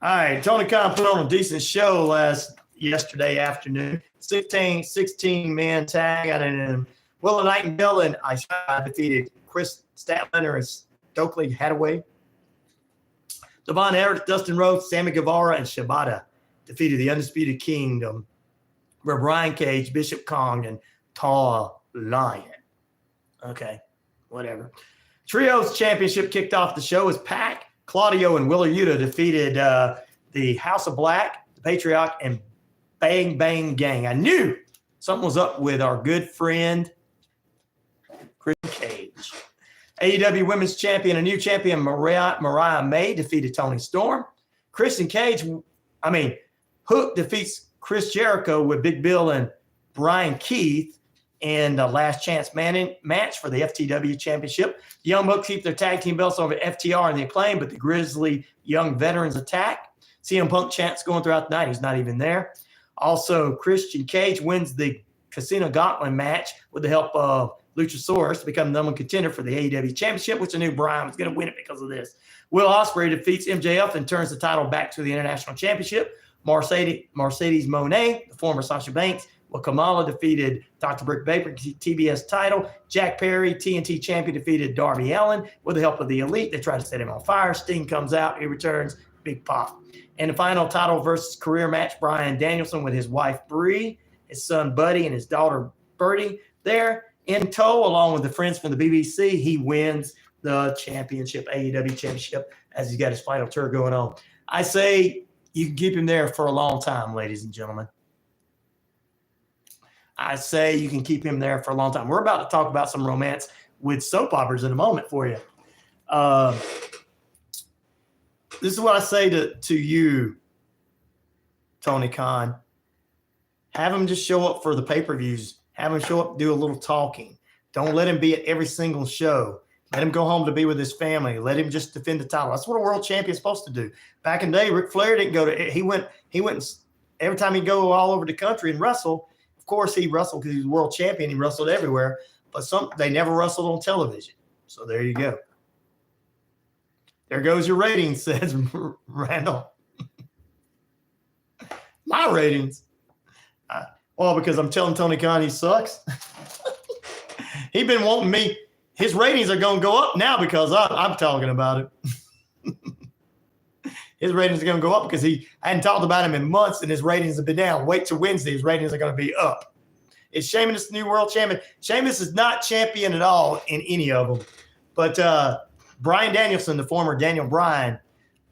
All right, Tony Khan put on a decent show yesterday afternoon. 16-man tag out in Willa Nightingale, and I defeated Chris Statlander and Stokely Hathaway. Devon Everett, Dustin Rhodes, Sammy Guevara, and Shibata defeated the Undisputed Kingdom, where Brian Cage, Bishop Kong, and Tall Lion. Okay. whatever. Trios Championship kicked off the show as Pac, Claudio, and Willer Yuta defeated the House of Black, the Patriarch, and Bang Bang Gang. I knew something was up with our good friend Christian Cage. AEW Women's Champion, a new champion, Mariah May, defeated Toni Storm. Christian Cage, Hook defeats Chris Jericho with Big Bill and Brian Keith in the last chance match for the FTW Championship. The Young Bucks keep their tag team belts over FTR and the Acclaim, but the Grizzly Young Veterans attack. CM Punk chants going throughout the night. He's not even there. Also, Christian Cage wins the Casino Gauntlet match with the help of Luchasaurus to become the number one contender for the AEW Championship, which I knew Brian was going to win it because of this. Will Ospreay defeats MJF and turns the title back to the International Championship. Mercedes Moné, the former Sasha Banks, well, Kamala defeated Dr. Britt Baker, TBS title. Jack Perry, TNT champion, defeated Darby Allin with the help of the Elite. They try to set him on fire. Sting comes out. He returns. Big pop. And the final title versus career match, Bryan Danielson with his wife, Brie, his son, Buddy, and his daughter, Birdie, there in tow, along with the friends from the BBC. He wins the championship, AEW championship, as he's got his final tour going on. I say you can keep him there for a long time, ladies and gentlemen. I say you can keep him there for a long time. We're about to talk about some romance with soap operas in a moment for you. This is what I say to you, Tony Khan. Have him just show up for the pay-per-views. Have him show up, do a little talking. Don't let him be at every single show. Let him go home to be with his family. Let him just defend the title. That's what a world champion is supposed to do. Back in the day, Ric Flair didn't go to – he went every time he'd go all over the country and wrestle. Of course, he wrestled because he was world champion. He wrestled everywhere. But they never wrestled on television. So there you go. There goes your ratings, says Randall. My ratings? Well, because I'm telling Tony Khan he sucks. He's been wanting me. His ratings are going to go up now because I'm talking about it. His ratings are going to go up because I hadn't talked about him in months and his ratings have been down. Wait till Wednesday. His ratings are going to be up. Is Sheamus the new world champion? Sheamus is not champion at all in any of them. But Bryan Danielson, the former Daniel Bryan,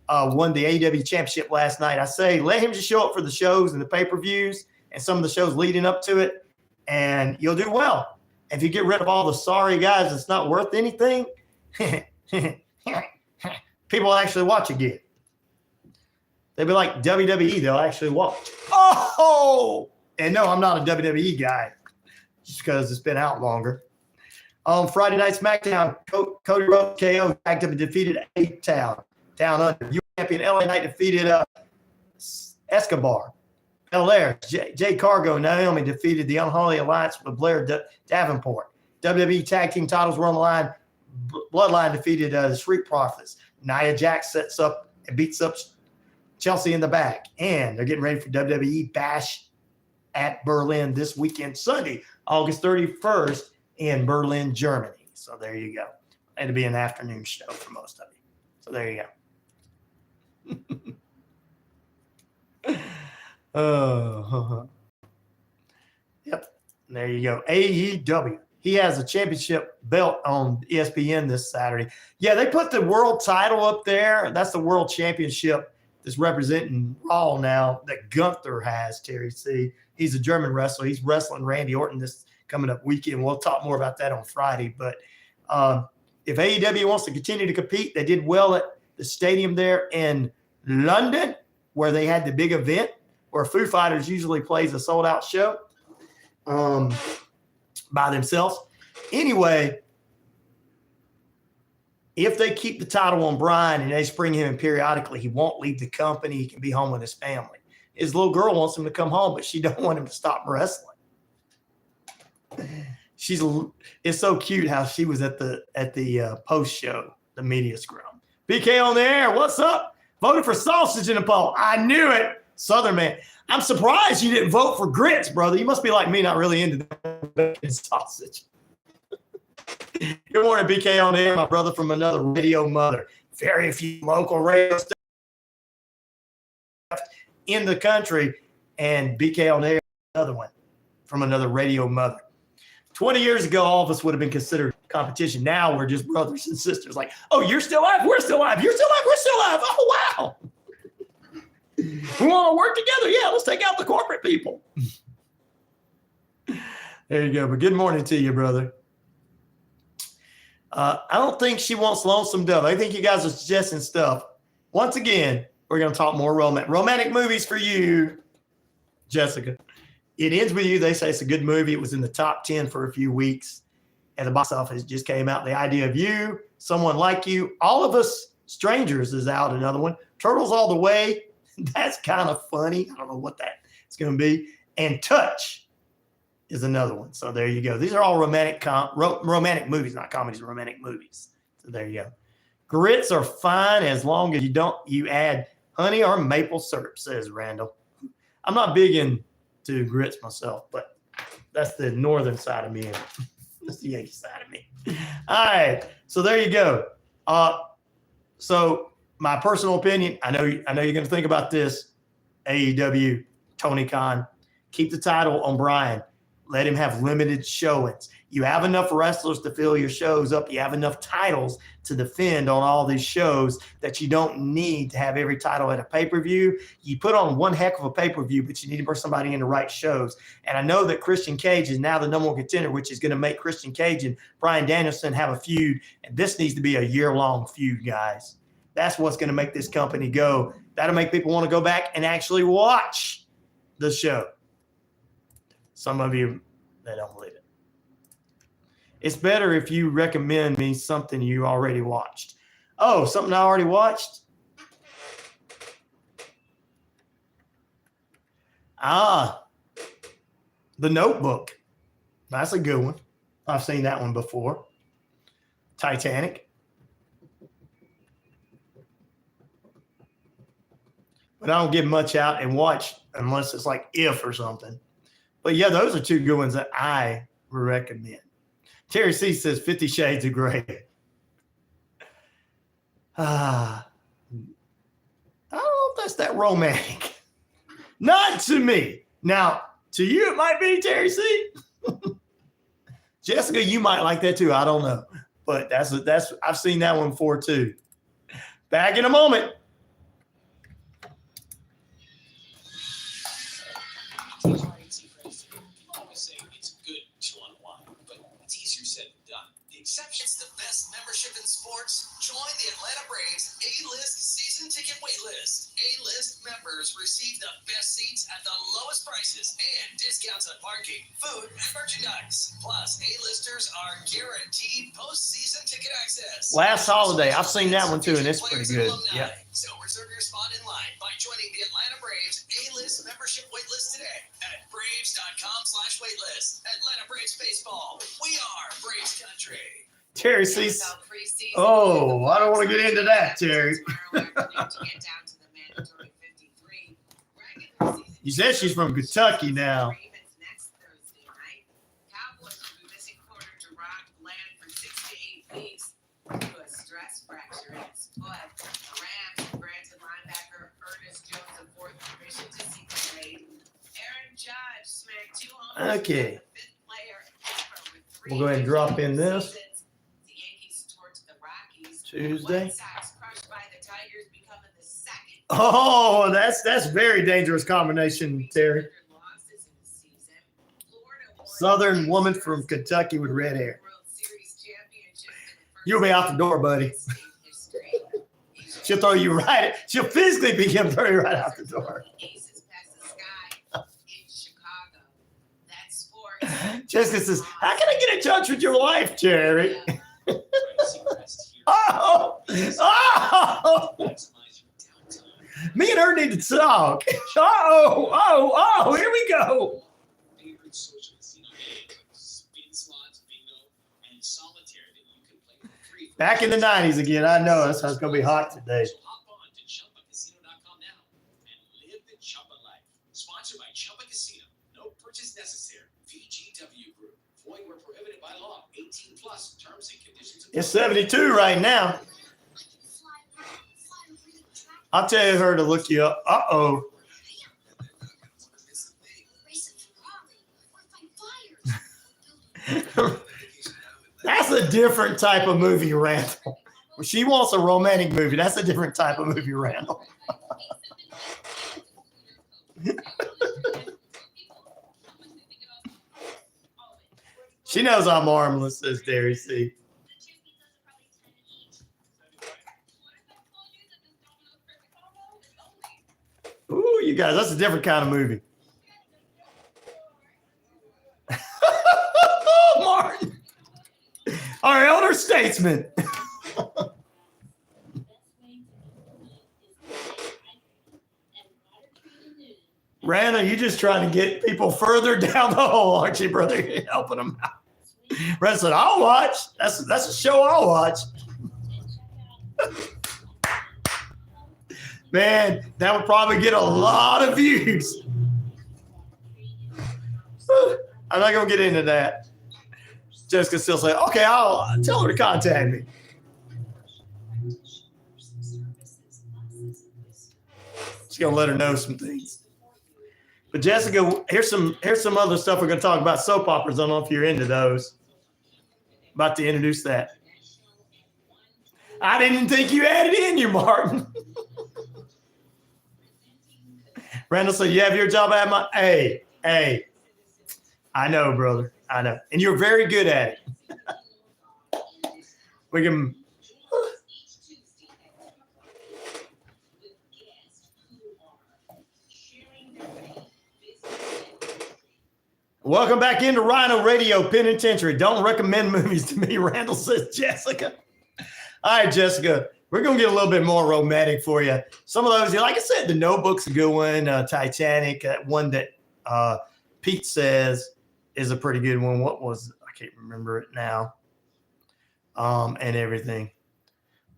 won the AEW championship last night. I say let him just show up for the shows and the pay-per-views and some of the shows leading up to it, and you'll do well. If you get rid of all the sorry guys that's not worth anything, people will actually watch again. They'll be like WWE, they'll actually watch. Oh! And no, I'm not a WWE guy just because it's been out longer. On Friday Night SmackDown, Cody Rhodes KO tagged up and defeated A-Town down under. U.S. champion LA Knight defeated Escobar. Belair, Jay Cargo, and Naomi defeated the Unholy Alliance with Blair Davenport. WWE Tag Team titles were on the line. Bloodline defeated the Street Profits. Nia Jax sets up and beats up Chelsea in the back. And they're getting ready for WWE Bash at Berlin this weekend, Sunday, August 31st in Berlin, Germany. So there you go. It'll be an afternoon show for most of you. So there you go. Yep. There you go. AEW. He has a championship belt on ESPN this Saturday. Yeah, they put the world title up there. That's the world championship that's representing Raw now that Gunther has, Terry C. He's a German wrestler. He's wrestling Randy Orton this coming up weekend. We'll talk more about that on Friday. But if AEW wants to continue to compete, they did well at the stadium there in London where they had the big event where Foo Fighters usually plays a sold-out show by themselves. Anyway, if they keep the title on Bryan and they spring him in periodically, he won't leave the company. He can be home with his family. His little girl wants him to come home, but she don't want him to stop wrestling. It's so cute how she was at the post show, the media scrum. BK on the air, what's up? Voted for sausage in the poll. I knew it. Southern man. I'm surprised you didn't vote for grits, brother. You must be like me, not really into bacon sausage. Good morning, BK on the air, my brother from another radio mother. Very few local radio stations in the country, and BK on the air, another one from another radio mother. 20 years ago, all of us would have been considered competition. Now we're just brothers and sisters. Like, oh, you're still alive. We're still alive. You're still alive. We're still alive. Oh, wow. We want to work together. Yeah, let's take out the corporate people. There you go. But good morning to you, brother. I don't think she wants Lonesome Dove. I think you guys are suggesting stuff. Once again, we're going to talk more romantic movies for you, Jessica. It Ends With You. They say it's a good movie. It was in the top 10 for a few weeks at the box office. It just came out. The Idea of You, Someone Like You, All of Us Strangers is out. Another one. Turtles All the Way. That's kind of funny. I don't know what that's going to be. And Touch is another one. So there you go. These are all romantic movies, not comedies, romantic movies. So there you go. Grits are fine as long as you add honey or maple syrup, says Randall. I'm not big into grits myself, but that's the northern side of me. That's the Yankee side of me. All right. So there you go. So my personal opinion, I know you're going to think about this. AEW, Tony Khan, keep the title on Bryan. Let him have limited showings. You have enough wrestlers to fill your shows up. You have enough titles to defend on all these shows that you don't need to have every title at a pay-per-view. You put on one heck of a pay-per-view, but you need to bring somebody in the right shows. And I know that Christian Cage is now the number one contender, which is going to make Christian Cage and Bryan Danielson have a feud. And this needs to be a year-long feud, guys. That's what's going to make this company go. That'll make people want to go back and actually watch the show. Some of you, they don't believe it. It's better if you recommend me something you already watched. Oh, something I already watched? The Notebook. That's a good one. I've seen that one before. Titanic. But I don't get much out and watch unless it's like If or something. But yeah, those are two good ones that I recommend. Terry C says 50 Shades of Grey. I don't know if that's that romantic. Not to me. Now, to you, it might be, Terry C. Jessica, you might like that too. I don't know. But that's I've seen that one before too. Back in a moment. It's the best membership in sports. Join the Atlanta Braves A-List season ticket waitlist. A-List members receive the best seats at the lowest prices and discounts on parking, food, and merchandise. Plus, A-Listers are guaranteed postseason ticket access. Last Holiday. I've seen that one too, and it's pretty good. Yeah. So reserve your spot in line by joining the Atlanta Braves A-List membership waitlist today at braves.com/waitlist. Atlanta Braves Baseball. We are Braves Country. Terry sees. Oh, I don't want to get into that, Terry. You said she's from Kentucky now. Okay. We'll go ahead and drop in this. Tuesday. Oh, that's very dangerous combination, Terry. Southern woman from Kentucky with red hair. You'll be out the door, buddy. She'll throw you right. She'll physically throw you right out the door. Jessica says, how can I get in touch with your wife, Terry? Oh! Me and her need to talk. Oh, here we go. Back in the 90s again. I know that's how it's going to be hot today. Sponsored by Chumba Casino. No purchase necessary. VGW Group. Void where prohibited by law. 18 plus. Terms and conditions. It's 72 right now. I'll tell her to look you up. Uh-oh. That's a different type of movie, Randall. She wants a romantic movie. That's a different type of movie, Randall. She knows I'm armless, says Derry C. Ooh, you guys, that's a different kind of movie. Martin, our elder statesman. Randall, you just trying to get people further down the hole, aren't you, brother? You're helping them out. Randall said, I'll watch. That's a show I'll watch. Man, that would probably get a lot of views. I'm not going to get into that. Jessica still say, okay, I'll tell her to contact me. She's going to let her know some things. But Jessica, here's some other stuff we're going to talk about. Soap operas. I don't know if you're into those. About to introduce that. I didn't think you had it in you, Martin. Randall said, you have your job at my... Hey. I know, brother. I know. And you're very good at it. We can... Welcome back into RyanORadio Penitentiary. Don't recommend movies to me, Randall says Jessica. All right, Jessica. We're going to get a little bit more romantic for you. Some of those, like I said, The Notebook's a good one. Titanic, one that Pete says is a pretty good one. What was, I can't remember it now. And everything.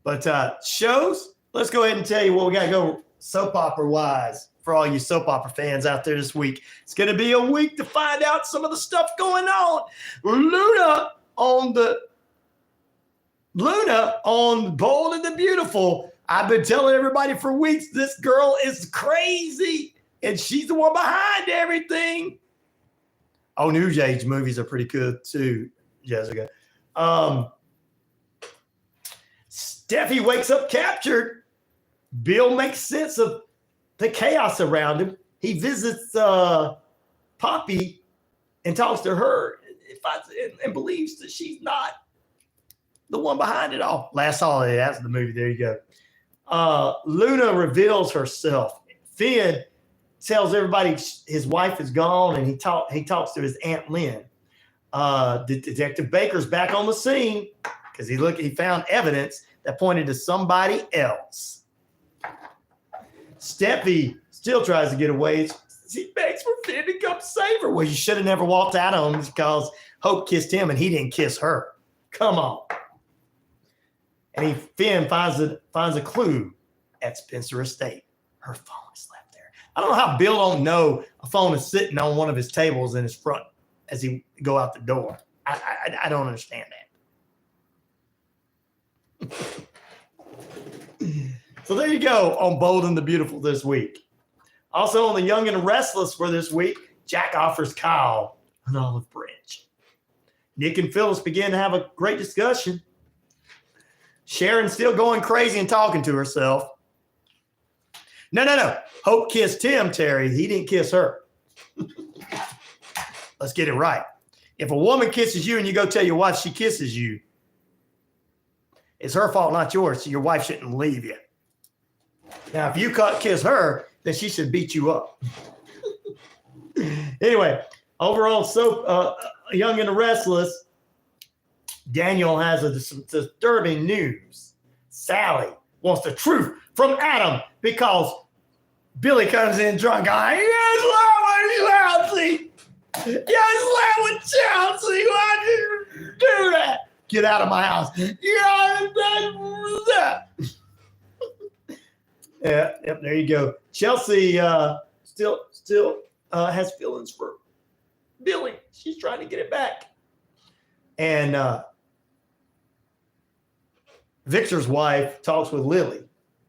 But shows, let's go ahead and tell you what we got to go soap opera wise for all you soap opera fans out there this week. It's going to be a week to find out some of the stuff going on. Luna on Bold and the Beautiful. I've been telling everybody for weeks, this girl is crazy, and she's the one behind everything. Oh, New Age movies are pretty good too, Jessica. Steffi wakes up captured. Bill makes sense of the chaos around him. He visits Poppy and talks to her and believes that she's not the one behind it all. Last Holiday, that's the movie. There you go. Luna reveals herself. Finn tells everybody his wife is gone, and he talks to his Aunt Lynn. Detective Baker's back on the scene because he found evidence that pointed to somebody else. Steffi still tries to get away. She begs for Finn to come save her. Well, you should have never walked out on him because Hope kissed him and he didn't kiss her. Come on. And Finn finds a clue at Spencer Estate. Her phone is left there. I don't know how Bill don't know a phone is sitting on one of his tables in his front as he go out the door. I don't understand that. So there you go on Bold and the Beautiful this week. Also on The Young and the Restless for this week, Jack offers Kyle an olive branch. Nick and Phyllis begin to have a great discussion. Sharon's still going crazy and talking to herself. No. Hope kissed him, Terry. He didn't kiss her. Let's get it right. If a woman kisses you and you go tell your wife she kisses you, it's her fault, not yours. So your wife shouldn't leave you. Now, if you kiss her, then she should beat you up. Anyway, overall, Young and the Restless, Daniel has some disturbing news. Sally wants the truth from Adam because Billy comes in drunk. Yes, Chelsea. Yes, with Chelsea. Why did you do that? Get out of my house. Yeah, yep, there you go. Chelsea still has feelings for Billy. She's trying to get it back. And Victor's wife talks with Lily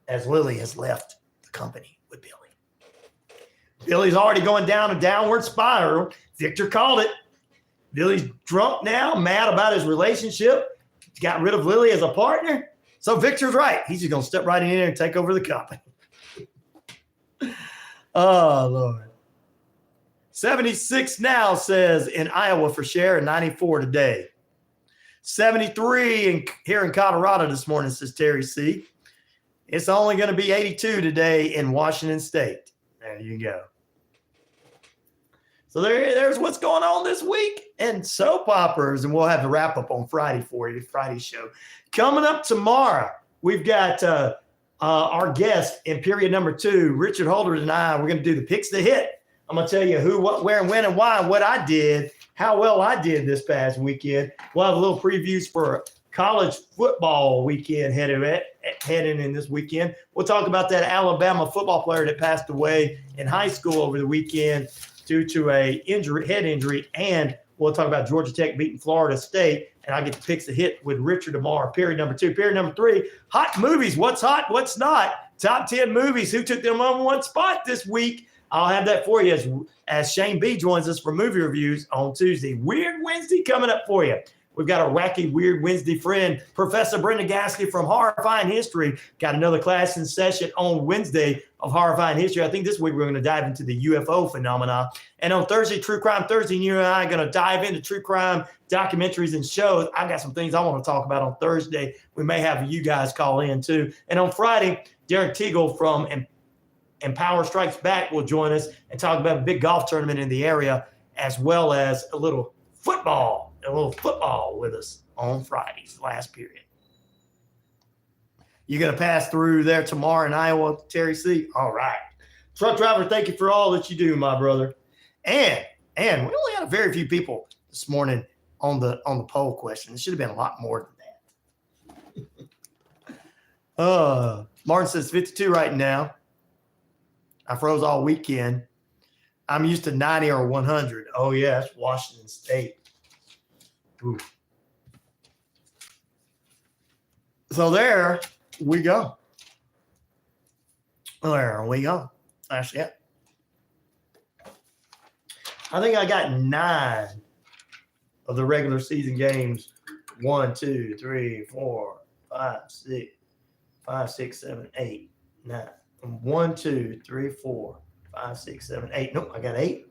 as Lily has left the company with Billy. Billy's already going down a downward spiral. Victor called it. Billy's drunk now, mad about his relationship. Got rid of Lily as a partner. So Victor's right. He's just going to step right in there and take over the company. Oh, Lord. 76 now says in Iowa for share and 94 today. 73 here in Colorado this morning, says Terry C. It's only going to be 82 today in Washington State. There you go. So there's what's going on this week and soap operas, and we'll have the wrap up on Friday for you, Friday's show. Coming up tomorrow, we've got our guest in period number 2, Richard Holder and I. We're going to do the picks to hit. I'm going to tell you who, what, where, and when, and why, and what I did, how well I did this past weekend. We'll have a little previews for college football weekend heading in this weekend. We'll talk about that Alabama football player that passed away in high school over the weekend due to a head injury, and we'll talk about Georgia Tech beating Florida State, and I get the picks to hit with Richard tomorrow. Period number 2. Period number 3, hot movies. What's hot? What's not? Top 10 movies. Who took them on one spot this week? I'll have that for you as Shane B joins us for movie reviews on Tuesday. Weird Wednesday coming up for you. We've got our wacky Weird Wednesday friend, Professor Brenda Gasky from Horrifying History. Got another class in session on Wednesday of Horrifying History. I think this week we're going to dive into the UFO phenomena. And on Thursday, True Crime Thursday, you and I are going to dive into true crime documentaries and shows. I got some things I want to talk about on Thursday. We may have you guys call in too. And on Friday, Derek Teagle from Empower Strikes Back will join us and talk about a big golf tournament in the area, as well as a little football with us on Friday's last period. You're going to pass through there tomorrow in Iowa, Terry C. All right. Truck driver, thank you for all that you do, my brother. And we only had a very few people this morning on the poll question. It should have been a lot more than that. Martin says 52 right now. I froze all weekend. I'm used to 90 or 100. Oh, yeah, that's Washington State. Ooh. So there we go. There we go. Actually, yeah. I think I got 9 of the regular season games. 1, 2, 3, 4, 5, 6, 7, 8, 9. 1, 2, 3, 4, 5, 6, 7, 8. Nope, I got 8.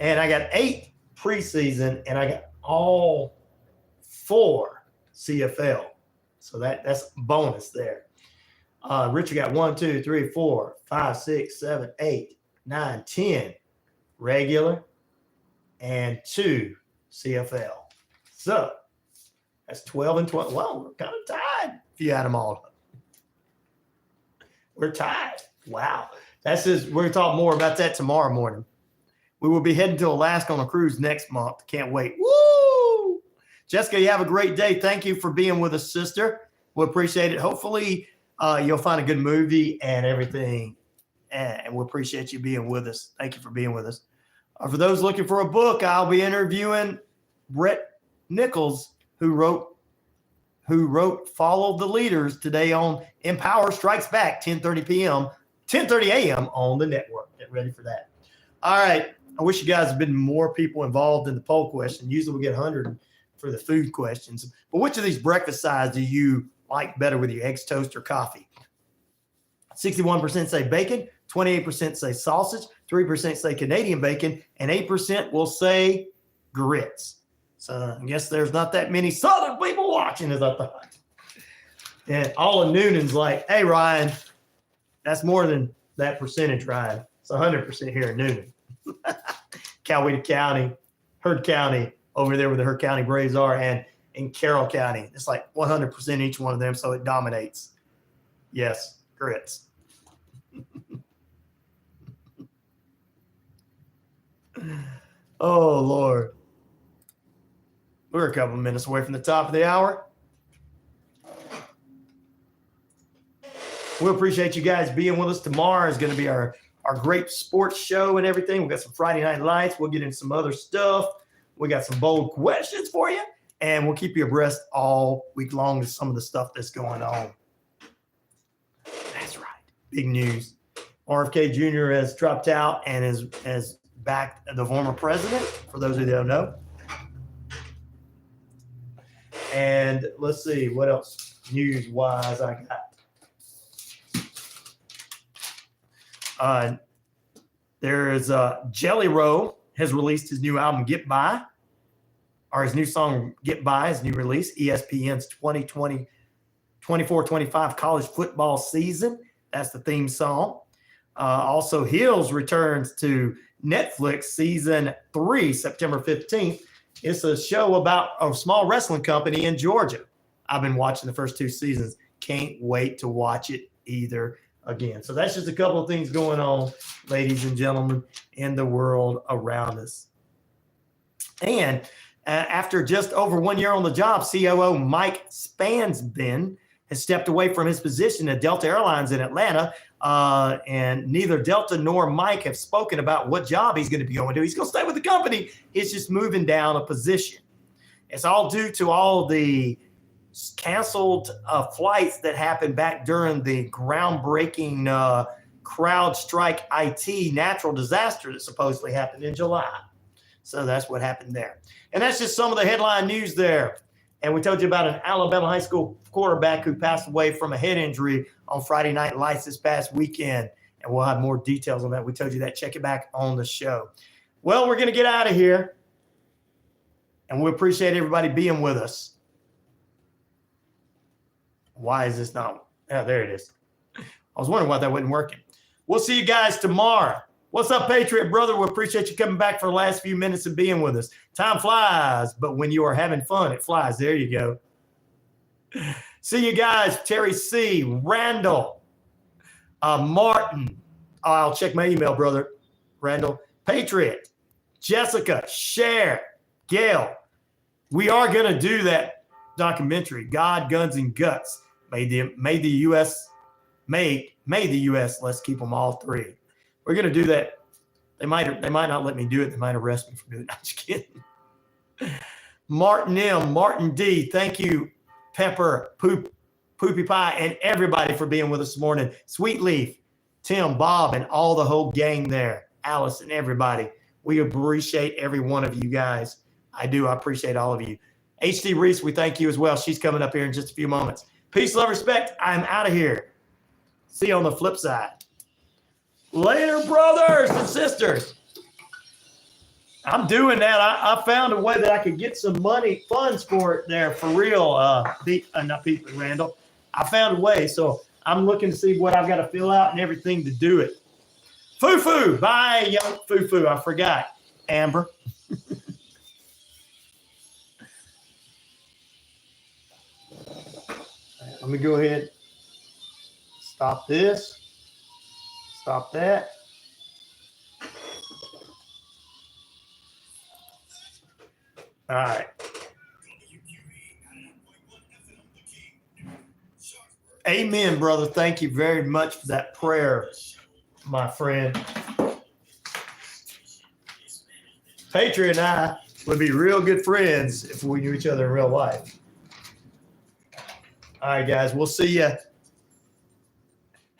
And I got 8 preseason, and I got all 4 CFL. So that's bonus there. Richard got 1, 2, 3, 4, 5, 6, 7, 8, 9, 10 regular and 2 CFL. So that's 12 and 12. Well, we're kind of tied if you add them all up. We're tied. Wow. We're going to talk more about that tomorrow morning. We will be heading to Alaska on a cruise next month. Can't wait. Woo! Jessica, you have a great day. Thank you for being with us, sister. We appreciate it. Hopefully, you'll find a good movie and everything. And we appreciate you being with us. Thank you for being with us. For those looking for a book, I'll be interviewing Bret Nichols, who wrote Follow the Leaders today on Empower Strikes Back, 10:30 a.m. on the network. Get ready for that. All right. I wish you guys had been more people involved in the poll question. Usually we get 100 for the food questions. But which of these breakfast sides do you like better with your eggs, toast, or coffee? 61% say bacon, 28% say sausage, 3% say Canadian bacon, and 8% will say grits. So I guess there's not that many Southern people watching as I thought. And all of Noonan's like, hey, Ryan, that's more than that percentage, Ryan. It's 100% here in Noonan. Coweta County, Heard County, over there where the Heard County Braves are, and in Carroll County. It's like 100% each one of them, so it dominates. Yes, grits. Oh, Lord. We're a couple of minutes away from the top of the hour. We appreciate you guys being with us. Tomorrow is going to be our great sports show and everything. We got some Friday Night Lights. We'll get into some other stuff. We got some bold questions for you, and we'll keep you abreast all week long of some of the stuff that's going on. That's right. Big news. RFK Jr. has dropped out and has backed the former president, for those of you that don't know. And let's see what else news-wise I got. There is Jelly Roll has released his new album Get By, or his new song Get By, his new release, ESPN's 2024-25 college football season. That's the theme song. Also, Hills returns to Netflix season 3, September 15th. It's a show about a small wrestling company in Georgia. I've been watching the first 2 seasons. Can't wait to watch it either again. So that's just a couple of things going on, ladies and gentlemen, in the world around us. And after just over 1 year on the job, COO Mike Spansben has stepped away from his position at Delta Airlines in Atlanta. And neither Delta nor Mike have spoken about what job he's going to be going to. He's going to stay with the company. It's just moving down a position. It's all due to all the canceled flights that happened back during the groundbreaking CrowdStrike IT natural disaster that supposedly happened in July. So that's what happened there. And that's just some of the headline news there. And we told you about an Alabama high school quarterback who passed away from a head injury on Friday Night Lights this past weekend. And we'll have more details on that. We told you that. Check it back on the show. Well, we're going to get out of here. And we appreciate everybody being with us. Why is this not? Oh, there it is. I was wondering why that wasn't working. We'll see you guys tomorrow. What's up, Patriot brother? We appreciate you coming back for the last few minutes and being with us. Time flies, but when you are having fun, it flies. There you go. See you guys. Terry C., Randall, Martin. Oh, I'll check my email, brother. Randall, Patriot, Jessica, Cher, Gail. We are going to do that documentary, God, Guns, and Guts. Made the U.S. Let's keep them all 3. We're going to do that. They might not let me do it. They might arrest me for doing it. I'm just kidding. Martin M., Martin D., thank you, Pepper, Poopy Pie, and everybody for being with us this morning. Sweet Leaf, Tim, Bob, and all the whole gang there. Alice and everybody. We appreciate every one of you guys. I do. I appreciate all of you. HD Reese, we thank you as well. She's coming up here in just a few moments. Peace, love, respect. I'm out of here. See you on the flip side. Later, brothers and sisters. I'm doing that. I found a way that I could get some funds for it there, for real. Not people, Randall. I found a way, so I'm looking to see what I've got to fill out and everything to do it. Foo-foo. Bye, young foo-foo. I forgot. Amber. Let me go ahead. Stop this. Stop that. All right. Amen, brother. Thank you very much for that prayer, my friend. Patriot and I would be real good friends if we knew each other in real life. All right, guys. We'll see you.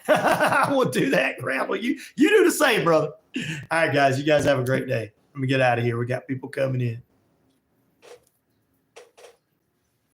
I will do that, Grandma. You do the same, brother. All right, guys. You guys have a great day. Let me get out of here. We got people coming in.